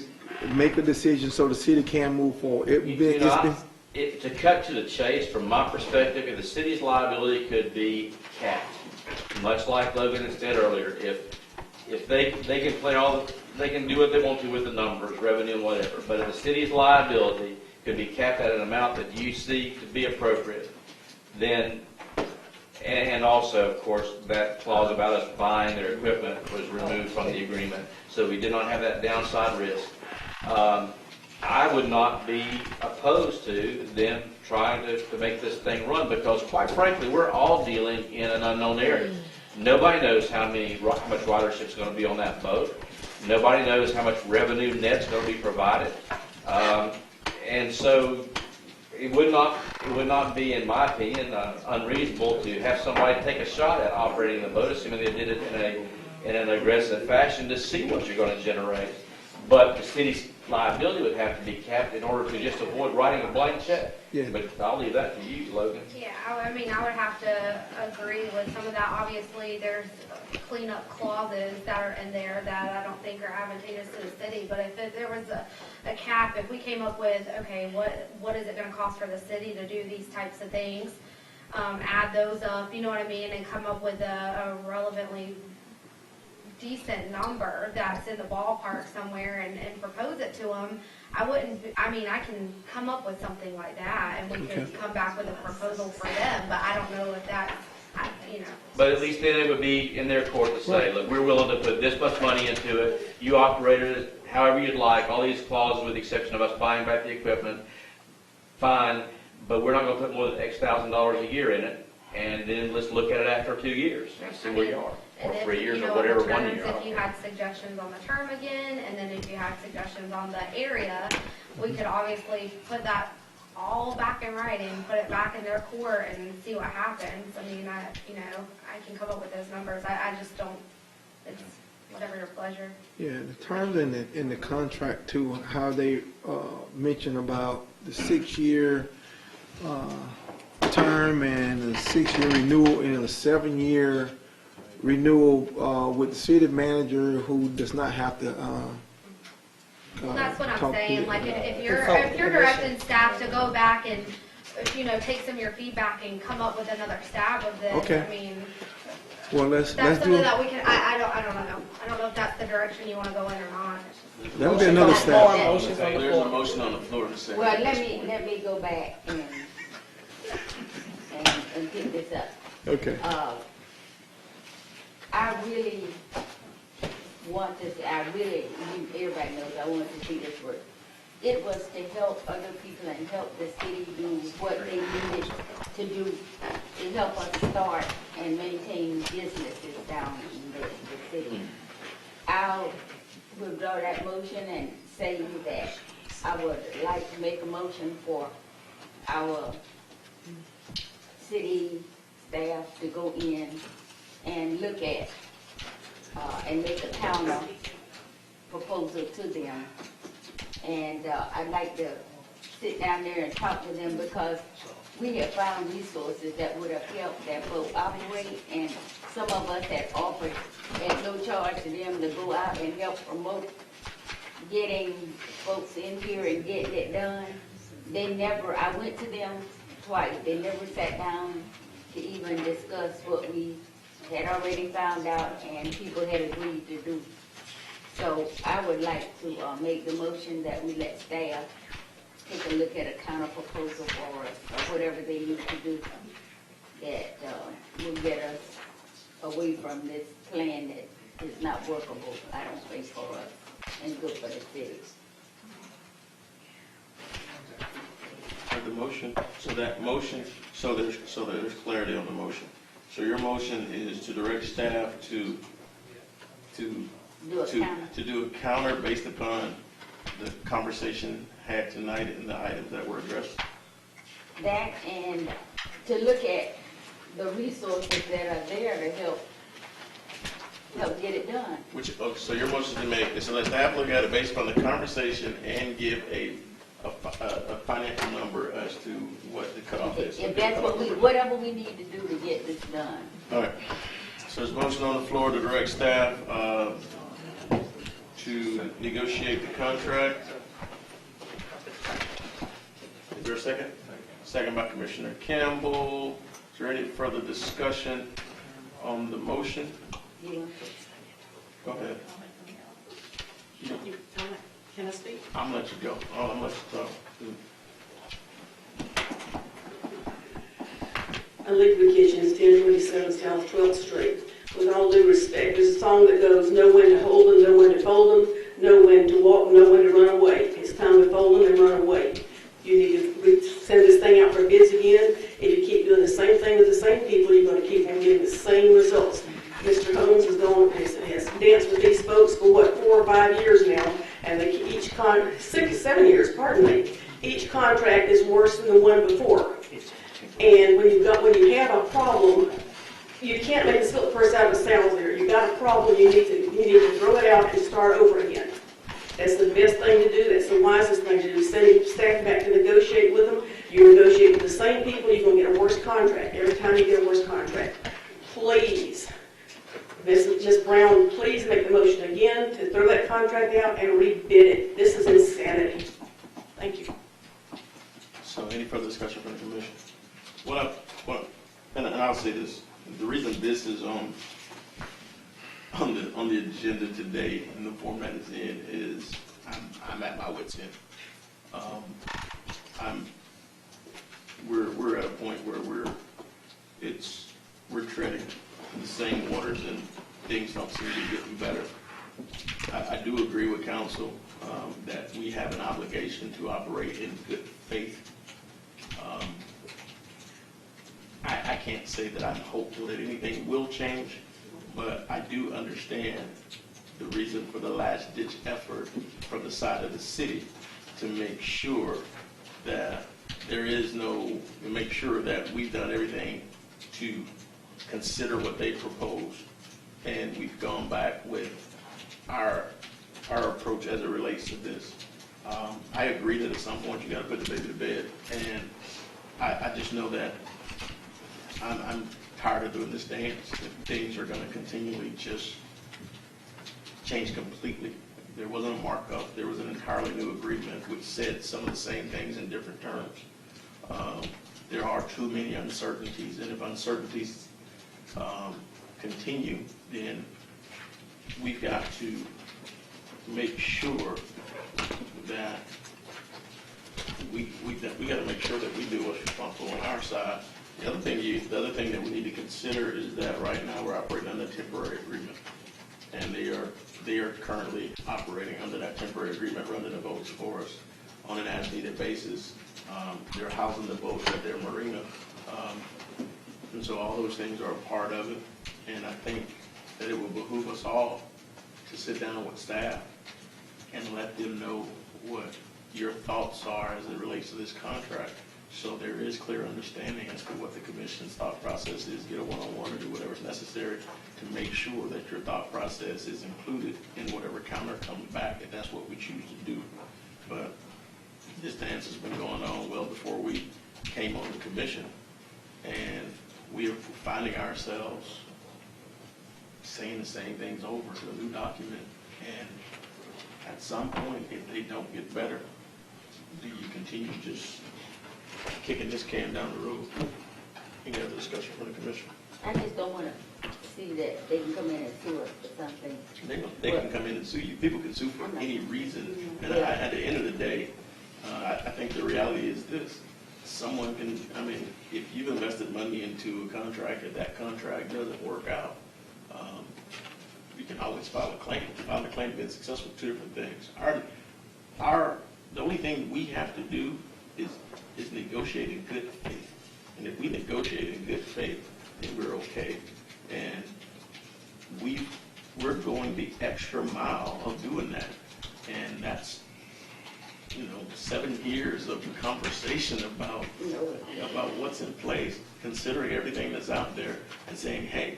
make a decision so the city can move forward. To cut to the chase, from my perspective, if the city's liability could be capped, much like Logan had said earlier, if they can play they can do what they want to with the numbers, revenue and whatever, but if the city's liability could be capped at an amount that you see to be appropriate, then, and also, of course, that clause about us buying their equipment was removed from the agreement, so we did not have that downside risk. I would not be opposed to them trying to make this thing run, because quite frankly, we're all dealing in an unknown area. Nobody knows how much ridership is going to be on that boat. Nobody knows how much revenue net's going to be provided. And so it would not be, in my opinion, unreasonable to have somebody take a shot at operating the boat, assuming they did it in an aggressive fashion, to see what you're going to generate. But the city's liability would have to be capped in order to just avoid writing a blank check. Yeah. But I'll leave that to you, Logan. Yeah, I mean, I would have to agree with some of that. Obviously, there's cleanup clauses that are in there that I don't think are advantageous to the city. But if there was a cap, if we came up with, okay, what is it going to cost for the city to do these types of things, add those up, you know what I mean, and come up with a relevantly decent number that's in the ballpark somewhere and propose it to them, I can come up with something like that, and we could come back with a proposal for them, but I don't know if that's, But at least then it would be in their court to say, look, we're willing to put this much money into it, you operate it however you'd like, all these clauses with the exception of us buying back the equipment, fine, but we're not going to put more than X $1,000s a year in it, and then let's look at it after 2 years and see where you are. Or 3 years, or whatever, 1 year. If you had suggestions on the term again, and then if you had suggestions on the area, we could obviously put that all back in writing, put it back in their court, and see what happens. I mean, I can come up with those numbers. I just don't. It's whatever your pleasure. Yeah, the terms in the contract too, how they mention about the 6-year term and the 6-year renewal and a 7-year renewal with the city manager who does not have to. Well, that's what I'm saying. Like if you're directing staff to go back and take some of your feedback and come up with another stab of this. Okay. I mean, well, let's that's do something that we can. I don't know. I don't know if that's the direction you want to go in or not. That'll be another step. There's a motion on the floor to say. Well, let me go back and pick this up. Okay. I really want to say, everybody knows I want to see this work. It was to help other people and help the city do what they needed to do to help us start and maintain businesses down in the city. I'll withdraw that motion and say that I would like to make a motion for our city staff to go in and look at and make a counter proposal to them. And I'd like to sit down there and talk to them because we have found resources that would have helped that boat operate, and some of us have offered at no charge to them to go out and help promote getting folks in here and getting it done. I went to them twice, they never sat down to even discuss what we had already found out and people had agreed to do. So I would like to make the motion that we let staff take a look at a counter proposal for us, or whatever they need to do, that will get us away from this plan that is not workable, I don't think, for us, and good for the city. Heard the motion, so there's clarity on the motion. So your motion is to direct staff to do a counter based upon the conversation had tonight and the items that were addressed. That, and to look at the resources that are there to help get it done. So your motion to make is to let staff look at it based upon the conversation and give a financial number as to what the cutoff is. If that's whatever we need to do to get this done. All right. So there's a motion on the floor to direct staff to negotiate the contract. Is there a second? Second by Commissioner Campbell. Is there any further discussion on the motion? Go ahead. Can I speak? I'm gonna let you go. I'm gonna let you talk. Eligibility Kitchens, 1027 South 12th Street. With all due respect, there's a song that goes, know when to hold them, know when to fold them, know when to walk, know when to run away. It's time to fold them and run away. You need to send this thing out for bids again. If you keep doing the same thing with the same people, you're going to keep on getting the same results. Mr. Holmes has danced with these folks for what, 4 or 5 years now, and they each 7 years, pardon me. Each contract is worse than the one before. And when you have a problem, you can't make a split purse out of a salad there. You got a problem, you need to throw it out and start over again. That's the best thing to do. That's the wisest thing to do. Send staff back to negotiate with them. You negotiate with the same people, you're going to get a worse contract. Every time you get a worse contract. Please, Ms. Brown, please make the motion again to throw that contract out and rebid it. This is insanity. Thank you. So any further discussion from the commission? And I'll say this. The reason this is on the agenda today in the format it's in is I'm at my wit's end. We're at a point where we're treading the same waters and things don't seem to be getting better. I do agree with council that we have an obligation to operate in good faith. I can't say that I'm hopeful that anything will change, but I do understand the reason for the last-ditch effort from the side of the city to make sure that make sure that we've done everything to consider what they proposed, and we've gone back with our approach as it relates to this. I agree that at some point you got to put the baby to bed, and I just know that I'm tired of doing this dance. Things are going to continually just change completely. There wasn't a markup. There was an entirely new agreement which said some of the same things in different terms. There are too many uncertainties, and if uncertainties continue, then we've got to make sure that we got to make sure that we do what's responsible on our side. The other thing that we need to consider is that right now we're operating under a temporary agreement, and they are currently operating under that temporary agreement, running the boats for us on an as-needed basis. They're housing the boats at their marina, and so all those things are a part of it. And I think that it will behoove us all to sit down with staff and let them know what your thoughts are as it relates to this contract, so there is clear understanding as to what the commission's thought process is. Get a one-on-one or do whatever's necessary to make sure that your thought process is included in whatever counter comes back, if that's what we choose to do. But this dance has been going on well before we came on the commission, and we are finding ourselves saying the same things over to a new document, and at some point, if they don't get better, do you continue just kicking this can down the road? Any other discussion from the commission? I just don't want to see that they can come in and sue us for something. They can come in and sue you. People can sue for any reason. And at the end of the day, I think the reality is this. Someone can, I mean, if you've invested money into a contract and that contract doesn't work out, you can always file a claim. File a claim, been successful, two different things. The only thing we have to do is negotiate in good faith. And if we negotiate in good faith, then we're okay. And we're going the extra mile of doing that. And that's, 7 years of conversation about what's in place, considering everything that's out there, and saying, hey,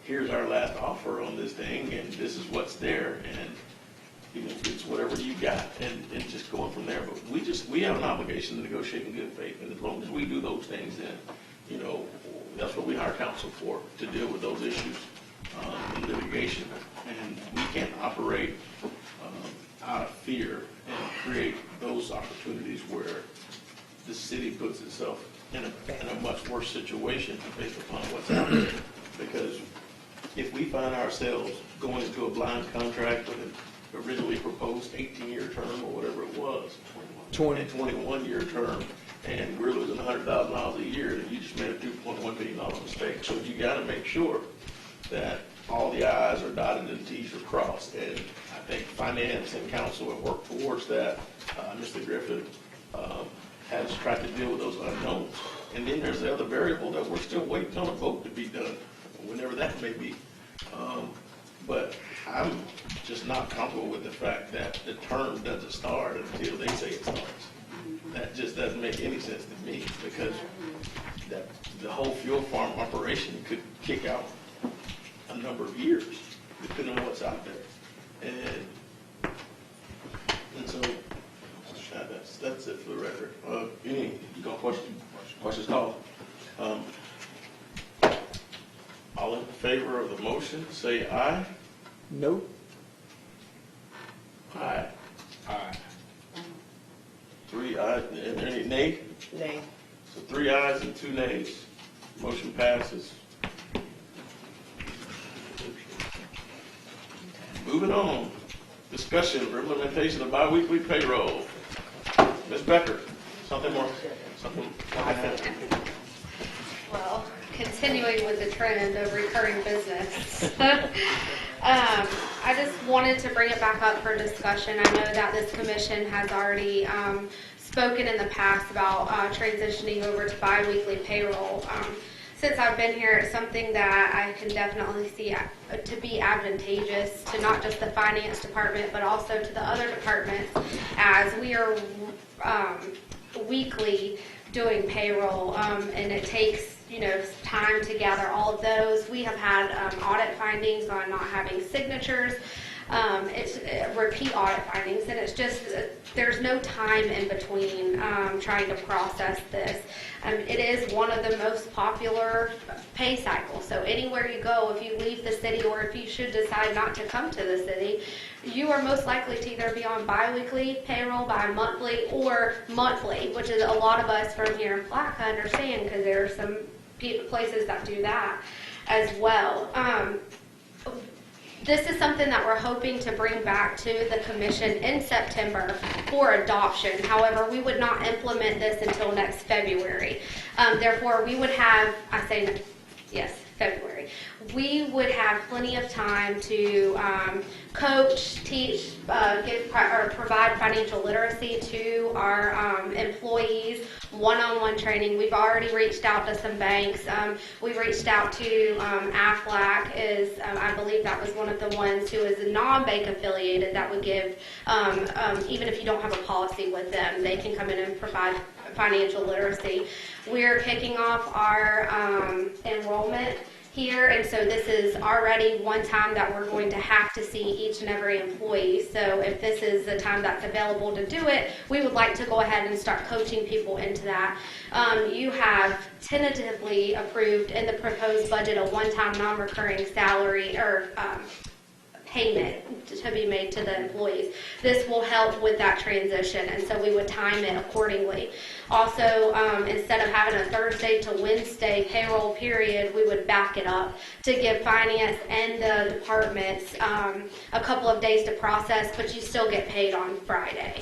here's our last offer on this thing, and this is what's there, and it's whatever you got, and just going from there. But we have an obligation to negotiate in good faith, and as long as we do those things, then that's what we hire counsel for, to deal with those issues in litigation. And we can't operate out of fear and create those opportunities where the city puts itself in a much worse situation based upon what's out there. Because if we find ourselves going into a blind contract with an originally proposed 18-year term or whatever it was, 21-year term, and we're losing $100,000 a year, then you just made a $2.1 million mistake. So you got to make sure that all the I's are dotted and T's are crossed. And I think finance and council have worked towards that. Mr. Griffin has tried to deal with those unknowns. And then there's the other variable that we're still waiting on a vote to be done, whenever that may be. But I'm just not comfortable with the fact that the term doesn't start until they say it starts. That just doesn't make any sense to me, because the whole fuel farm operation could kick out a number of years, depending on what's out there. And so that's it for the record. You got questions called? All in favor of the motion, say aye. No. Aye. Aye. 3 ayes. Is there any nay? Nay. So 3 ayes and 2 nays. Motion passes. Moving on. Discussion for implementation of biweekly payroll. Ms. Becker, something more? Well, continuing with the trend of recurring business. I just wanted to bring it back up for discussion. I know that this commission has already spoken in the past about transitioning over to biweekly payroll. Since I've been here, it's something that I can definitely see to be advantageous to not just the finance department, but also to the other departments, as we are weekly doing payroll, and it takes time to gather all of those. We have had audit findings on not having signatures. It's repeat audit findings, and it's just there's no time in between trying to process this. It is one of the most popular pay cycles. So anywhere you go, if you leave the city or if you should decide not to come to the city, you are most likely to either be on biweekly payroll, bi-monthly, or monthly, which is a lot of us from here in Palatka understand, because there are some places that do that as well. This is something that we're hoping to bring back to the commission in September for adoption. However, we would not implement this until next February. Therefore, we would have, February. We would have plenty of time to coach, teach, provide financial literacy to our employees, one-on-one training. We've already reached out to some banks. We've reached out to Aflac, I believe that was one of the ones who is non-bank affiliated, that would give, even if you don't have a policy with them, they can come in and provide financial literacy. We're kicking off our enrollment here, and so this is already one time that we're going to have to see each and every employee. So if this is the time that's available to do it, we would like to go ahead and start coaching people into that. You have tentatively approved in the proposed budget a one-time non-recurring salary or payment to be made to the employees. This will help with that transition, and so we would time it accordingly. Also, instead of having a Thursday to Wednesday payroll period, we would back it up to give finance and the departments a couple of days to process, but you still get paid on Friday.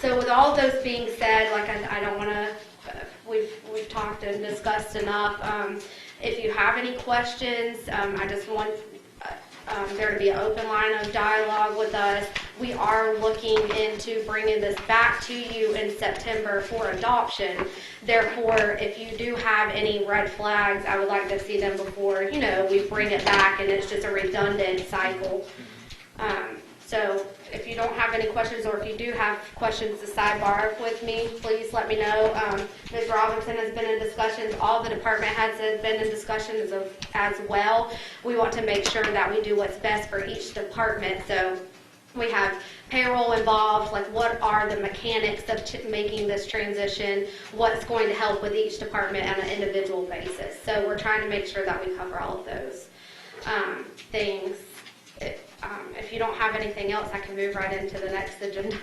So with all of those being said, like I don't want to, we've talked and discussed enough. If you have any questions, I just want there to be an open line of dialogue with us. We are looking into bringing this back to you in September for adoption. Therefore, if you do have any red flags, I would like to see them before, we bring it back and it's just a redundant cycle. So if you don't have any questions, or if you do have questions to sidebar with me, please let me know. Ms. Robinson has been in discussions. All the department heads have been in discussions as well. We want to make sure that we do what's best for each department. So we have payroll involved, like what are the mechanics of making this transition, what's going to help with each department on an individual basis. So we're trying to make sure that we cover all of those things. If you don't have anything else, I can move right into the next agenda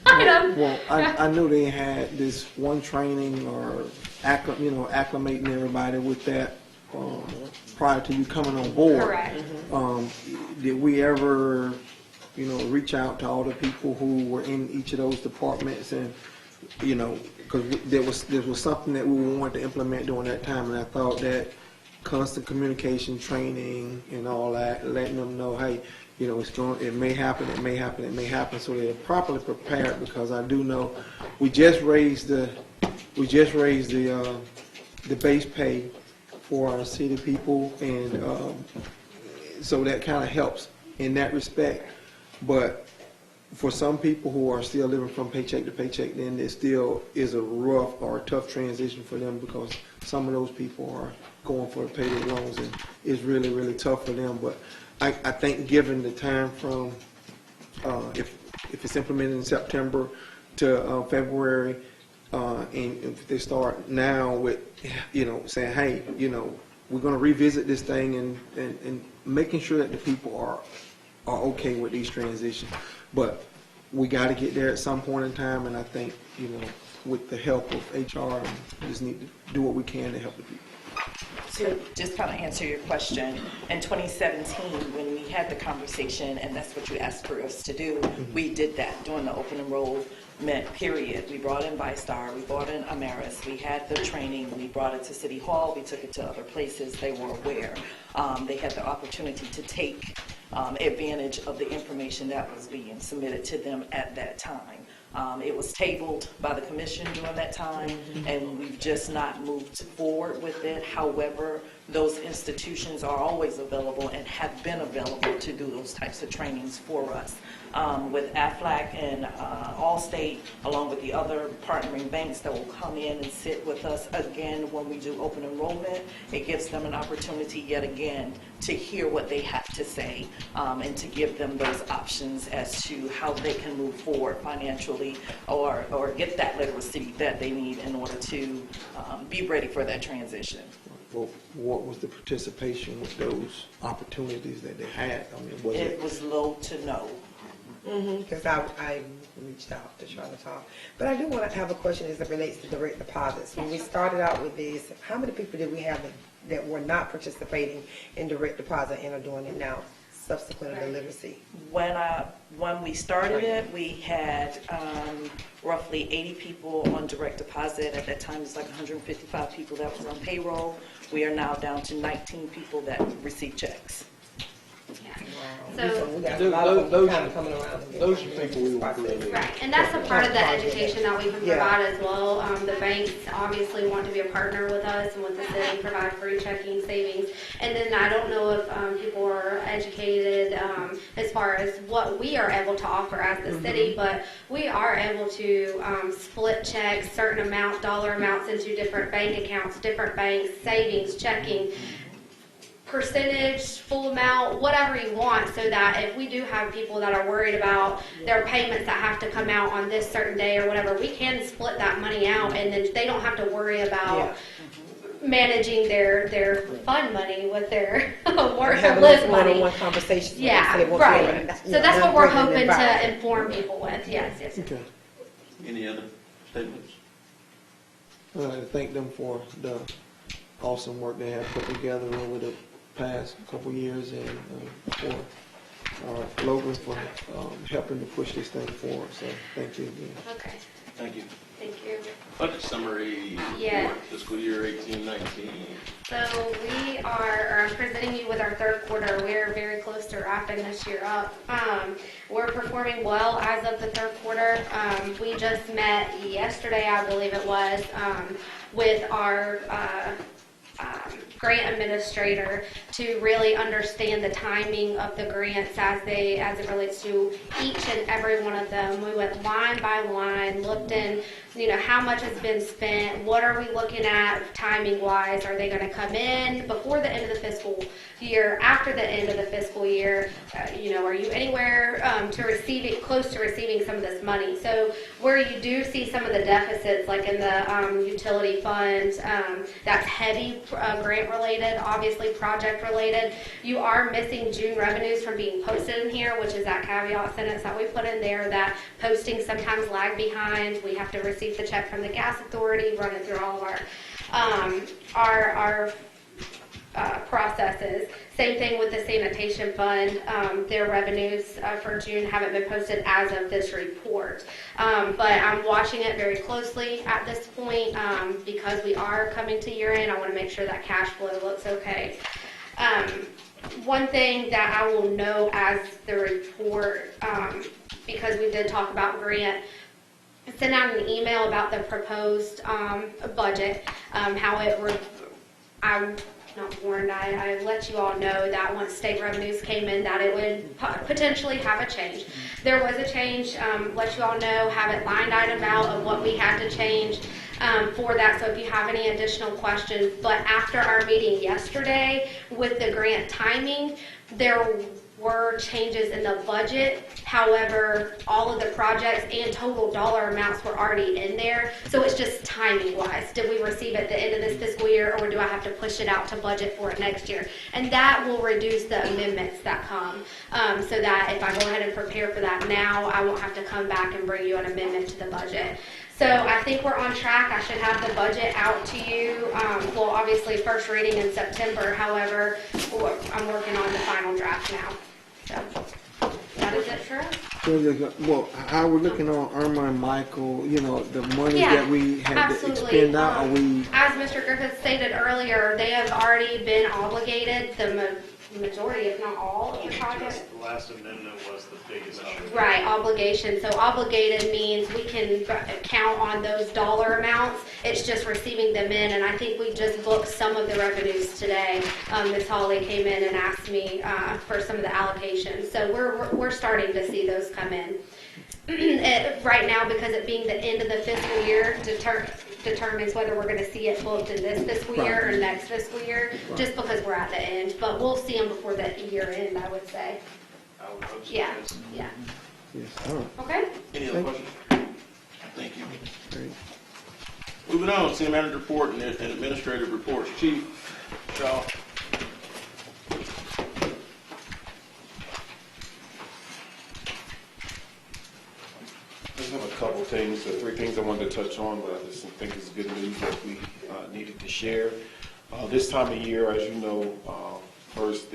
item. Well, I knew they had this one training or acclimating everybody with that prior to you coming on board. Correct. Did we ever, reach out to all the people who were in each of those departments, and because there was something that we wanted to implement during that time, and I thought that constant communication training and all that, letting them know, hey, it may happen, so they're properly prepared. Because I do know we just raised the base pay for our city people, and so that kind of helps in that respect. But for some people who are still living from paycheck to paycheck, then it still is a rough or a tough transition for them, because some of those people are going for the payday loans, and it's really, really tough for them. But I think given the time from if it's implemented in September to February, and if they start now with saying, hey, we're going to revisit this thing, and making sure that the people are okay with these transitions. But we got to get there at some point in time, and I think with the help of HR, we just need to do what we can to help the people. To just kind of answer your question, in 2017, when we had the conversation, and that's what you asked for us to do, we did that during the open enrollment period. We brought in ViStar, we brought in Ameris, we had the training, we brought it to City Hall, we took it to other places. They were aware. They had the opportunity to take advantage of the information that was being submitted to them at that time. It was tabled by the commission during that time, and we've just not moved forward with it. However, those institutions are always available and have been available to do those types of trainings for us. With AFLAC and Allstate, along with the other partnering banks that will come in and sit with us again when we do open enrollment, it gives them an opportunity yet again to hear what they have to say, and to give them those options as to how they can move forward financially, or get that literacy that they need in order to be ready for that transition. Well, what was the participation with those opportunities that they had? I mean, it was low to no. Because I reached out to try to talk. But I do want to have a question as it relates to direct deposits. When we started out with this, how many people did we have that were not participating in direct deposit and are doing it now, subsequent to literacy? When we started it, we had roughly 80 people on direct deposit. At that time, it was like 155 people that was on payroll. We are now down to 19 people that receive checks. So those are people we want to really. Right, and that's a part of the education that we can provide as well. The banks obviously want to be a partner with us and with the city, provide free checking, savings. And then I don't know if people are educated as far as what we are able to offer as the city, but we are able to split checks, certain dollar amounts into different bank accounts, different banks, savings, checking, percentage, full amount, whatever you want, so that if we do have people that are worried about their payments that have to come out on this certain day or whatever, we can split that money out, and then they don't have to worry about managing their fund money with their work Have and live one-on-one money. conversations. Yeah, so they won't right. feel, So that's what we're hoping to environment. inform people with. Yes, yes. Okay. Any other statements? I'd like to thank them for the awesome work they have put together over the past couple years, and for Logan for helping to push this thing forward. So thank you again. Okay. Thank you. Thank you. Budget summary Yeah. for fiscal year 18-19. So we are presenting you with our third quarter. We're very close to wrapping this year up. We're performing well as of the third quarter. We just met yesterday, I believe it was, with our grant administrator to really understand the timing of the grants as it relates to each and every one of them. We went line by line, looked in, how much has been spent, what are we looking at timing wise, are they going to come in before the end of the fiscal year, after the end of the fiscal year, are you anywhere close to receiving some of this money? So where you do see some of the deficits, like in the utility funds, that's heavy grant related, obviously project related. You are missing June revenues from being posted in here, which is that caveat sentence that we put in there that posting sometimes lag behind. We have to receive the check from the gas authority, run it through all of our processes. Same thing with the sanitation fund. Their revenues for June haven't been posted as of this report. But I'm watching it very closely at this point because we are coming to year end. I want to make sure that cash flow looks okay. One thing that I will know as the report, because we did talk about grant, I sent out an email about the proposed budget, how it I'm not warned, I let you all know that once state revenues came in that it would potentially have a change. There was a change, let you all know, have it line item out of what we had to change for that, so if you have any additional questions. But after our meeting yesterday with the grant timing, there were changes in the budget. However, all of the projects and total dollar amounts were already in there. So it's just timing wise. Did we receive at the end of this fiscal year, or do I have to push it out to budget for it next year? And that will reduce the amendments that come. So that if I go ahead and prepare for that now, I won't have to come back and bring you an amendment to the budget. So I think we're on track. I should have the budget out to you. Well, obviously first reading in September. However, I'm working on the final draft now. So that is it for us. Well, how we're looking on Irma and Michael, the money Yeah, that we had to absolutely. expend out, are we? As Mr. Griffith stated earlier, they have already been obligated, the majority, if not all, of the project. The last amendment was the biggest obligation. Right, obligation. So obligated means we can count on those dollar amounts. It's just receiving them in, and I think we just booked some of the revenues today. Ms. Hawley came in and asked me for some of the allocations. So we're starting to see those come in. Right now, because it being the end of the fiscal year, determines whether we're going to see it booked in this fiscal year or next fiscal year, just because we're at the end. But we'll see them before the year end, I would say. I would hope so. Yeah, yeah. Yes, all right. Okay. Any other questions? Thank you. Great. Moving on, City Manager report and administrative reports. Chief Shaw. I just have a couple things, three things I wanted to touch on, but I just think it's good news that we needed to share. This time of year, as you know, first,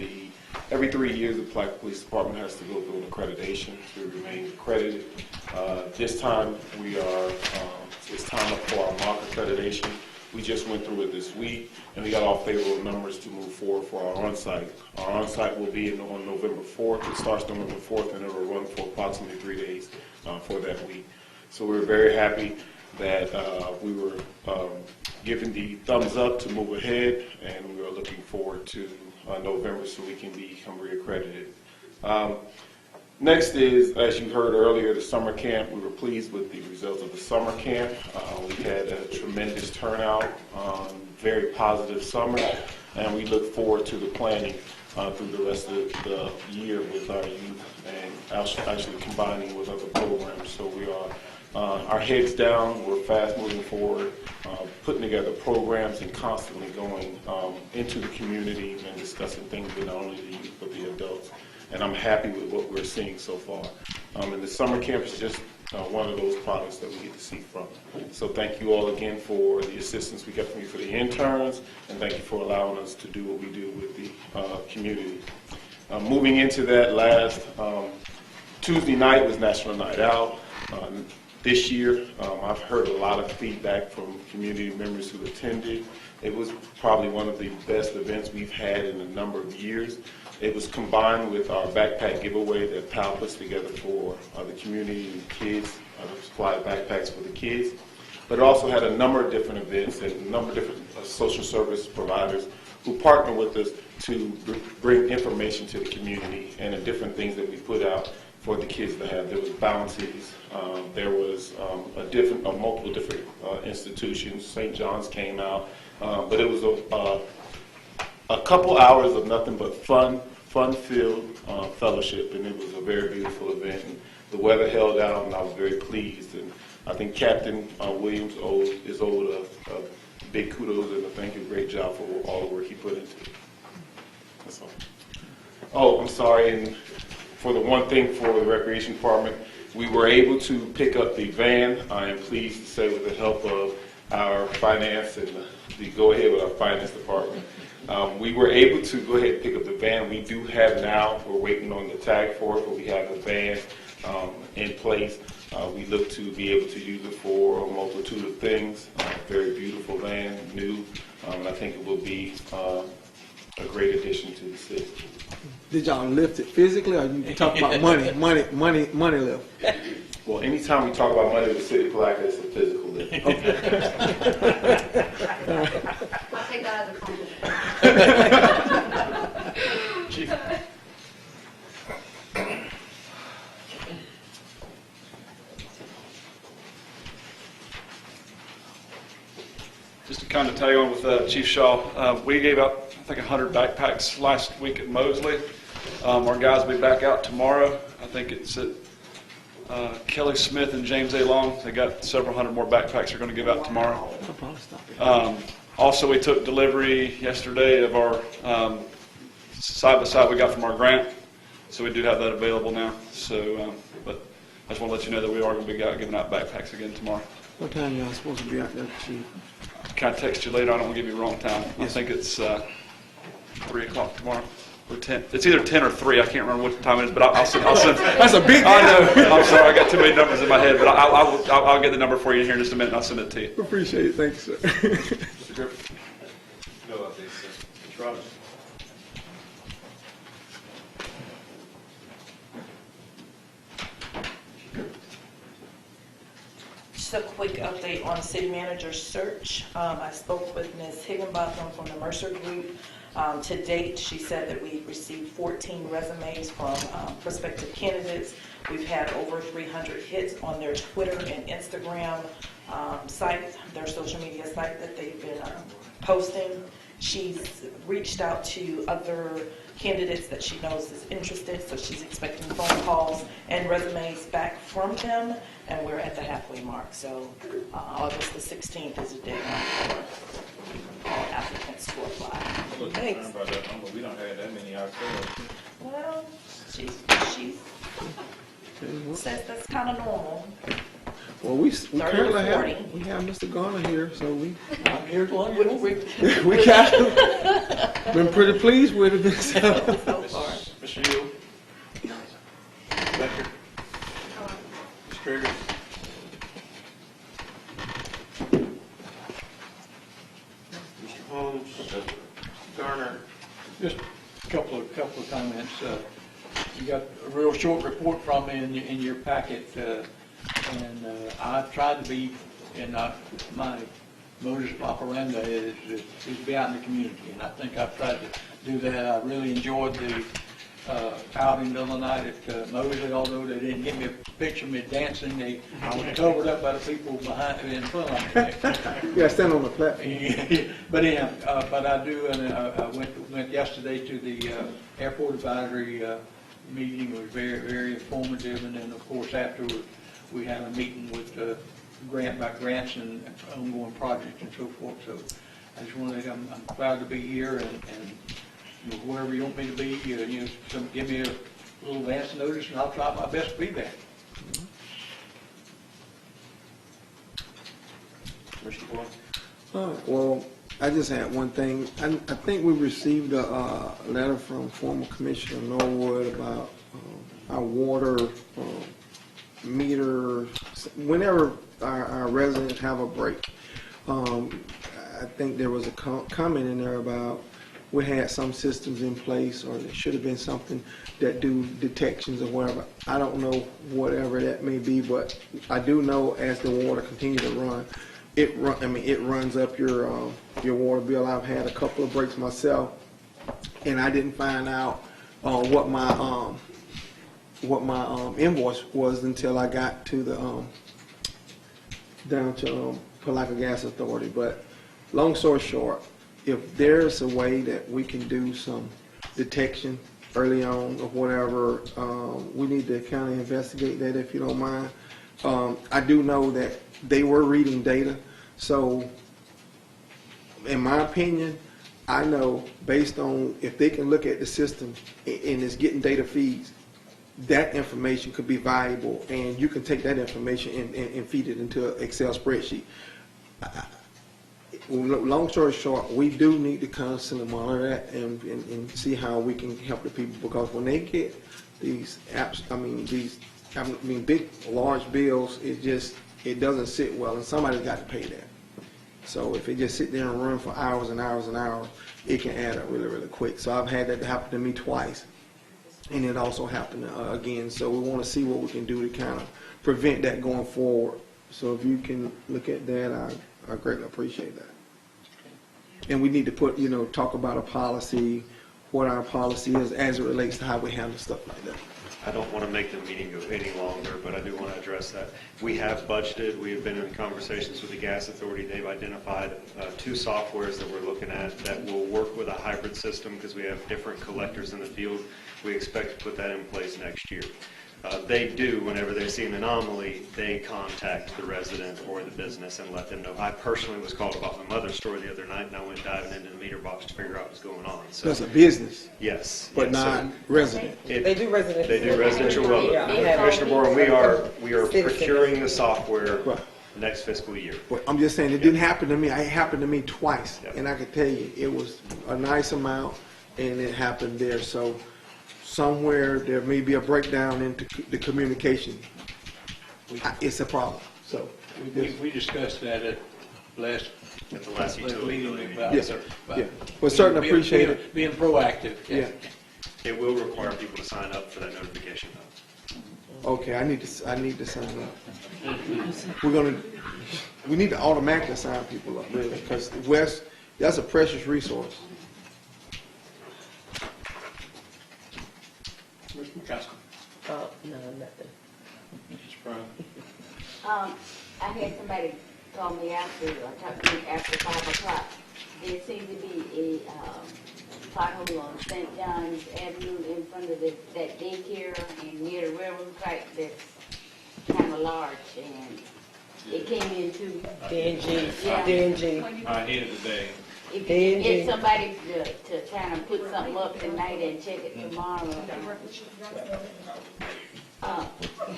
every 3 years, the Palatka Police Department has to go through an accreditation to remain accredited. This time, it's time up for our mock accreditation. We just went through it this week, and we got all favorable numbers to move forward for our on-site. Our on-site will be on November 4th. It starts November 4th, and it will run for approximately 3 days for that week. So we're very happy that we were given the thumbs up to move ahead, and we are looking forward to November so we can become reaccredited. Next is, as you heard earlier, the summer camp. We were pleased with the results of the summer camp. We had a tremendous turnout, very positive summer, and we look forward to the planning through the rest of the year with our youth and actually combining with other programs. So we are our heads down, we're fast moving forward, putting together programs and constantly going into the community and discussing things with not only the youth but the adults. And I'm happy with what we're seeing so far. And the summer camp is just one of those products that we get to see from. So thank you all again for the assistance we got from you for the interns, and thank you for allowing us to do what we do with the community. Moving into that, last Tuesday night was National Night Out. This year, I've heard a lot of feedback from community members who attended. It was probably one of the best events we've had in a number of years. It was combined with our backpack giveaway that PAL puts together for the community and kids, to supply backpacks for the kids. But it also had a number of different events and a number of different social service providers who partner with us to bring information to the community and the different things that we put out for the kids to have. There was bounties, there was multiple different institutions. St. John's came out, but it was a couple hours of nothing but fun-filled fellowship, and it was a very beautiful event. And the weather held out, and I was very pleased. And I think Captain Williams is owed a big kudos and a thank you, great job for all the work he put into it. That's all. Oh, I'm sorry, and for the one thing for the Recreation Department, we were able to pick up the van. I am pleased to say with the help of our finance and the go-ahead with our finance department. We were able to go ahead and pick up the van. We do have now, we're waiting on the tag for it, but we have the van in place. We look to be able to use it for a multitude of things. Very beautiful van, new, and I think it will be a great addition to the city. Did y'all lift it physically, or you talk about money lift? Well, anytime we talk about money with the city of Palatka, it's a physical lift. Okay. I'll take that as a compliment. Chief. Just to kind of tag on with Chief Shaw, we gave out, I think, 100 backpacks last week at Mosley. Our guys will be back out tomorrow. I think it's at Kelly Smith and James A. Long. They got several hundred more backpacks they're going to give out tomorrow. Also, we took delivery yesterday of our side-by-side we got from our grant. So we do have that available now. So, but I just want to let you know that we are going to be giving out backpacks again tomorrow. What time y'all supposed to be out there, Chief? Can I text you later? I don't want to give you the wrong time. Yes. I think it's 3 o'clock tomorrow. Or 10. It's either 10 or 3. I can't remember what time it is, but I'll send. That's a big. I know. I'm sorry. I got too many numbers in my head, but I'll get the number for you here in just a minute, and I'll send it to you. Appreciate it. Thanks, sir. Mr. Griffin. No updates, sir. Mr. Roberts. Just a quick update on city manager search. I spoke with Ms. Higginbotham from the Mercer Group. To date, she said that we've received 14 resumes from prospective candidates. We've had over 300 hits on their Twitter and Instagram site, their social media site that they've been posting. She's reached out to other candidates that she knows is interested, so she's expecting phone calls and resumes back from them, and we're at the halfway mark. So August the 16th is the deadline for all applicants to apply. I'm a little concerned about that number. We don't have that many ourselves. Well, she says that's kind of normal. Well, we currently 40. have Mr. Garner here, so I'm here to one. we kind of been pretty pleased with it so far. Mr. Yule. Becker. Mr. Trigger. Mr. Holmes, Garner. Just a couple of comments. You got a real short report from me in your packet, and I've tried to be, and my modus operandi is to be out in the community, and I think I've tried to do that. I really enjoyed the outing the other night at Mosley, although they didn't get me a picture of me dancing. I was covered up by the people behind in front of me. Yeah, stand on the platform. But anyhow, but I do, and I went yesterday to the airport advisory meeting. It was very, very informative, and then of course afterwards we had a meeting with grants and ongoing projects and so forth. So I just want to, I'm proud to be here, and you know, wherever you want me to be, you know, give me a little advance notice, and I'll try my best to be there. Commissioner Boyd? Well, I just had one thing. I think we received a letter from former Commissioner Norwood about our water meter. Whenever our residents have a break, I think there was a comment in there about we had some systems in place, or there should have been something that do detections or whatever. I don't know whatever that may be, but I do know as the water continues to run, it runs up your water bill. I've had a couple of breaks myself, and I didn't find out what my invoice was until I got to the down to Palatka Gas Authority. But long story short, if there's a way that we can do some detection early on or whatever, we need to kind of investigate that, if you don't mind. I do know that they were reading data, so in my opinion, I know based on if they can look at the system and it's getting data feeds, that information could be valuable, and you can take that information and feed it into an Excel spreadsheet. Long story short, we do need to constantly monitor that and see how we can help the people, because when they get these apps, big, large bills, it doesn't sit well, and somebody's got to pay that. So if it just sit there and run for hours and hours and hours, it can add up really, really quick. So I've had that happen to me twice, and it also happened again. So we want to see what we can do to kind of prevent that going forward. So if you can look at that, I greatly appreciate that. And we need to talk about a policy, what our policy is as it relates to how we handle stuff like that. I don't want to make the meeting go any longer, but I do want to address that. We have budgeted. We have been in conversations with the Gas Authority. They've identified 2 softwares that we're looking at that will work with a hybrid system, because we have different collectors in the field. We expect to put that in place next year. They do, whenever they see an anomaly, they contact the resident or the business and let them know. I personally was called about my mother's story the other night, and I went diving into the meter box to figure out what was going on. So that's a business. Yes. But not resident. They do residential. They do residential well. Yeah. Commissioner Boren, we are procuring the software next fiscal year. But I'm just saying, it didn't happen to me. It happened to me twice, and I can tell you, it was a nice amount, and it happened there. So somewhere there may be a breakdown in the communication. It's a problem. So we discussed that at the last utility meeting about, yes, sir. But certainly appreciate it. Being proactive. Yeah. It will require people to sign up for that notification, though. Okay, I need to sign up. We need to automatically sign people up, really, because West, that's a precious resource. Mr. McCaskill. No, nothing. Mrs. Brown. I had somebody call me after 5 o'clock. There seemed to be a pothole on St. John's Avenue in front of that daycare and near the railroad track that's kind of large, and it came into DNG. Yeah. DNG. I hated the day. If you can get somebody to kind of put something up tonight and check it tomorrow.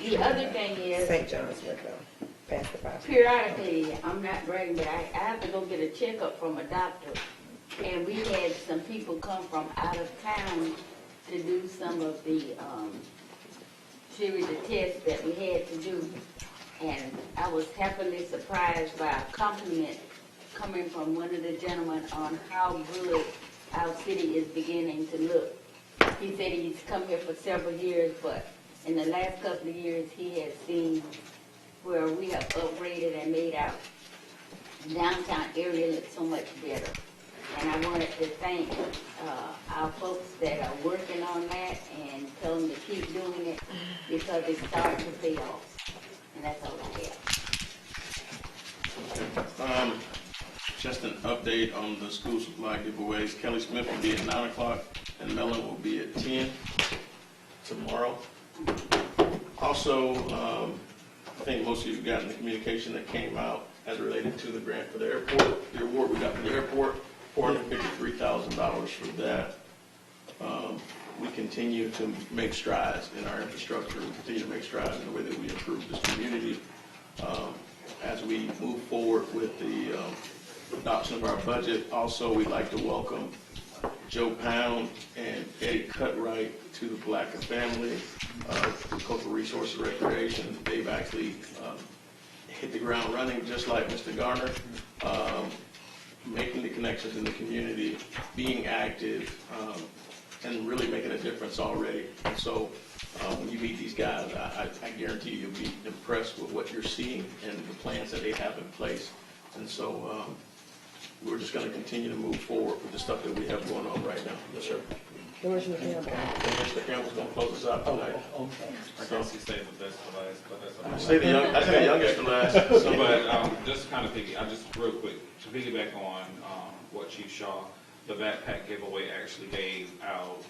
The other thing is, St. John's went down. Past the fire. periodically, I'm not bragging, but I have to go get a checkup from a doctor. And we had some people come from out of town to do some of the series of tests that we had to do. And I was happily surprised by a compliment coming from one of the gentlemen on how good our city is beginning to look. He said he's come here for several years, but in the last couple of years, he has seen where we have upgraded and made our downtown area look so much better. And I wanted to thank our folks that are working on that and tell them to keep doing it, because it's starting to pay off. And that's all I have. Just an update on the school supply giveaways. Kelly Smith will be at 9 o'clock, and Mellon will be at 10 tomorrow. Also, I think most of you have gotten the communication that came out as related to the grant for the airport. The award we got for the airport, $453,000 for that. We continue to make strides in our infrastructure. We continue to make strides in the way that we improve this community. As we move forward with the adoption of our budget, also we'd like to welcome Joe Pound and Eddie Cutright to the Palatka family, Cultural Resources and Recreation. They've actually hit the ground running just like Mr. Garner, making the connections in the community, being active, and really making a difference already. And so when you meet these guys, I guarantee you'll be impressed with what you're seeing and the plans that they have in place. And so we're just going to continue to move forward with the stuff that we have going on right now. Yes, sir. Commissioner Campbell. Commissioner Campbell's going to close us out tonight. I guess he saved the best for last, but that's okay. I say the youngest for last. So, but just kind of just real quick, to piggyback on what Chief Shaw, the backpack giveaway actually gave out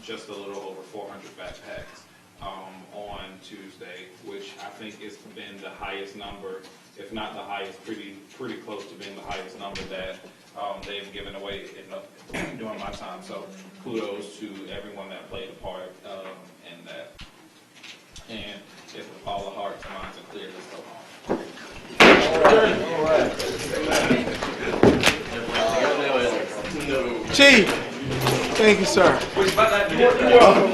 just a little over 400 backpacks on Tuesday, which I think has been the highest number, if not the highest, pretty close to being the highest number that they've given away during my time. So kudos to everyone that played a part in that. And if all the hearts and minds are clear, let's go home. Chief, thank you, sir. You're welcome.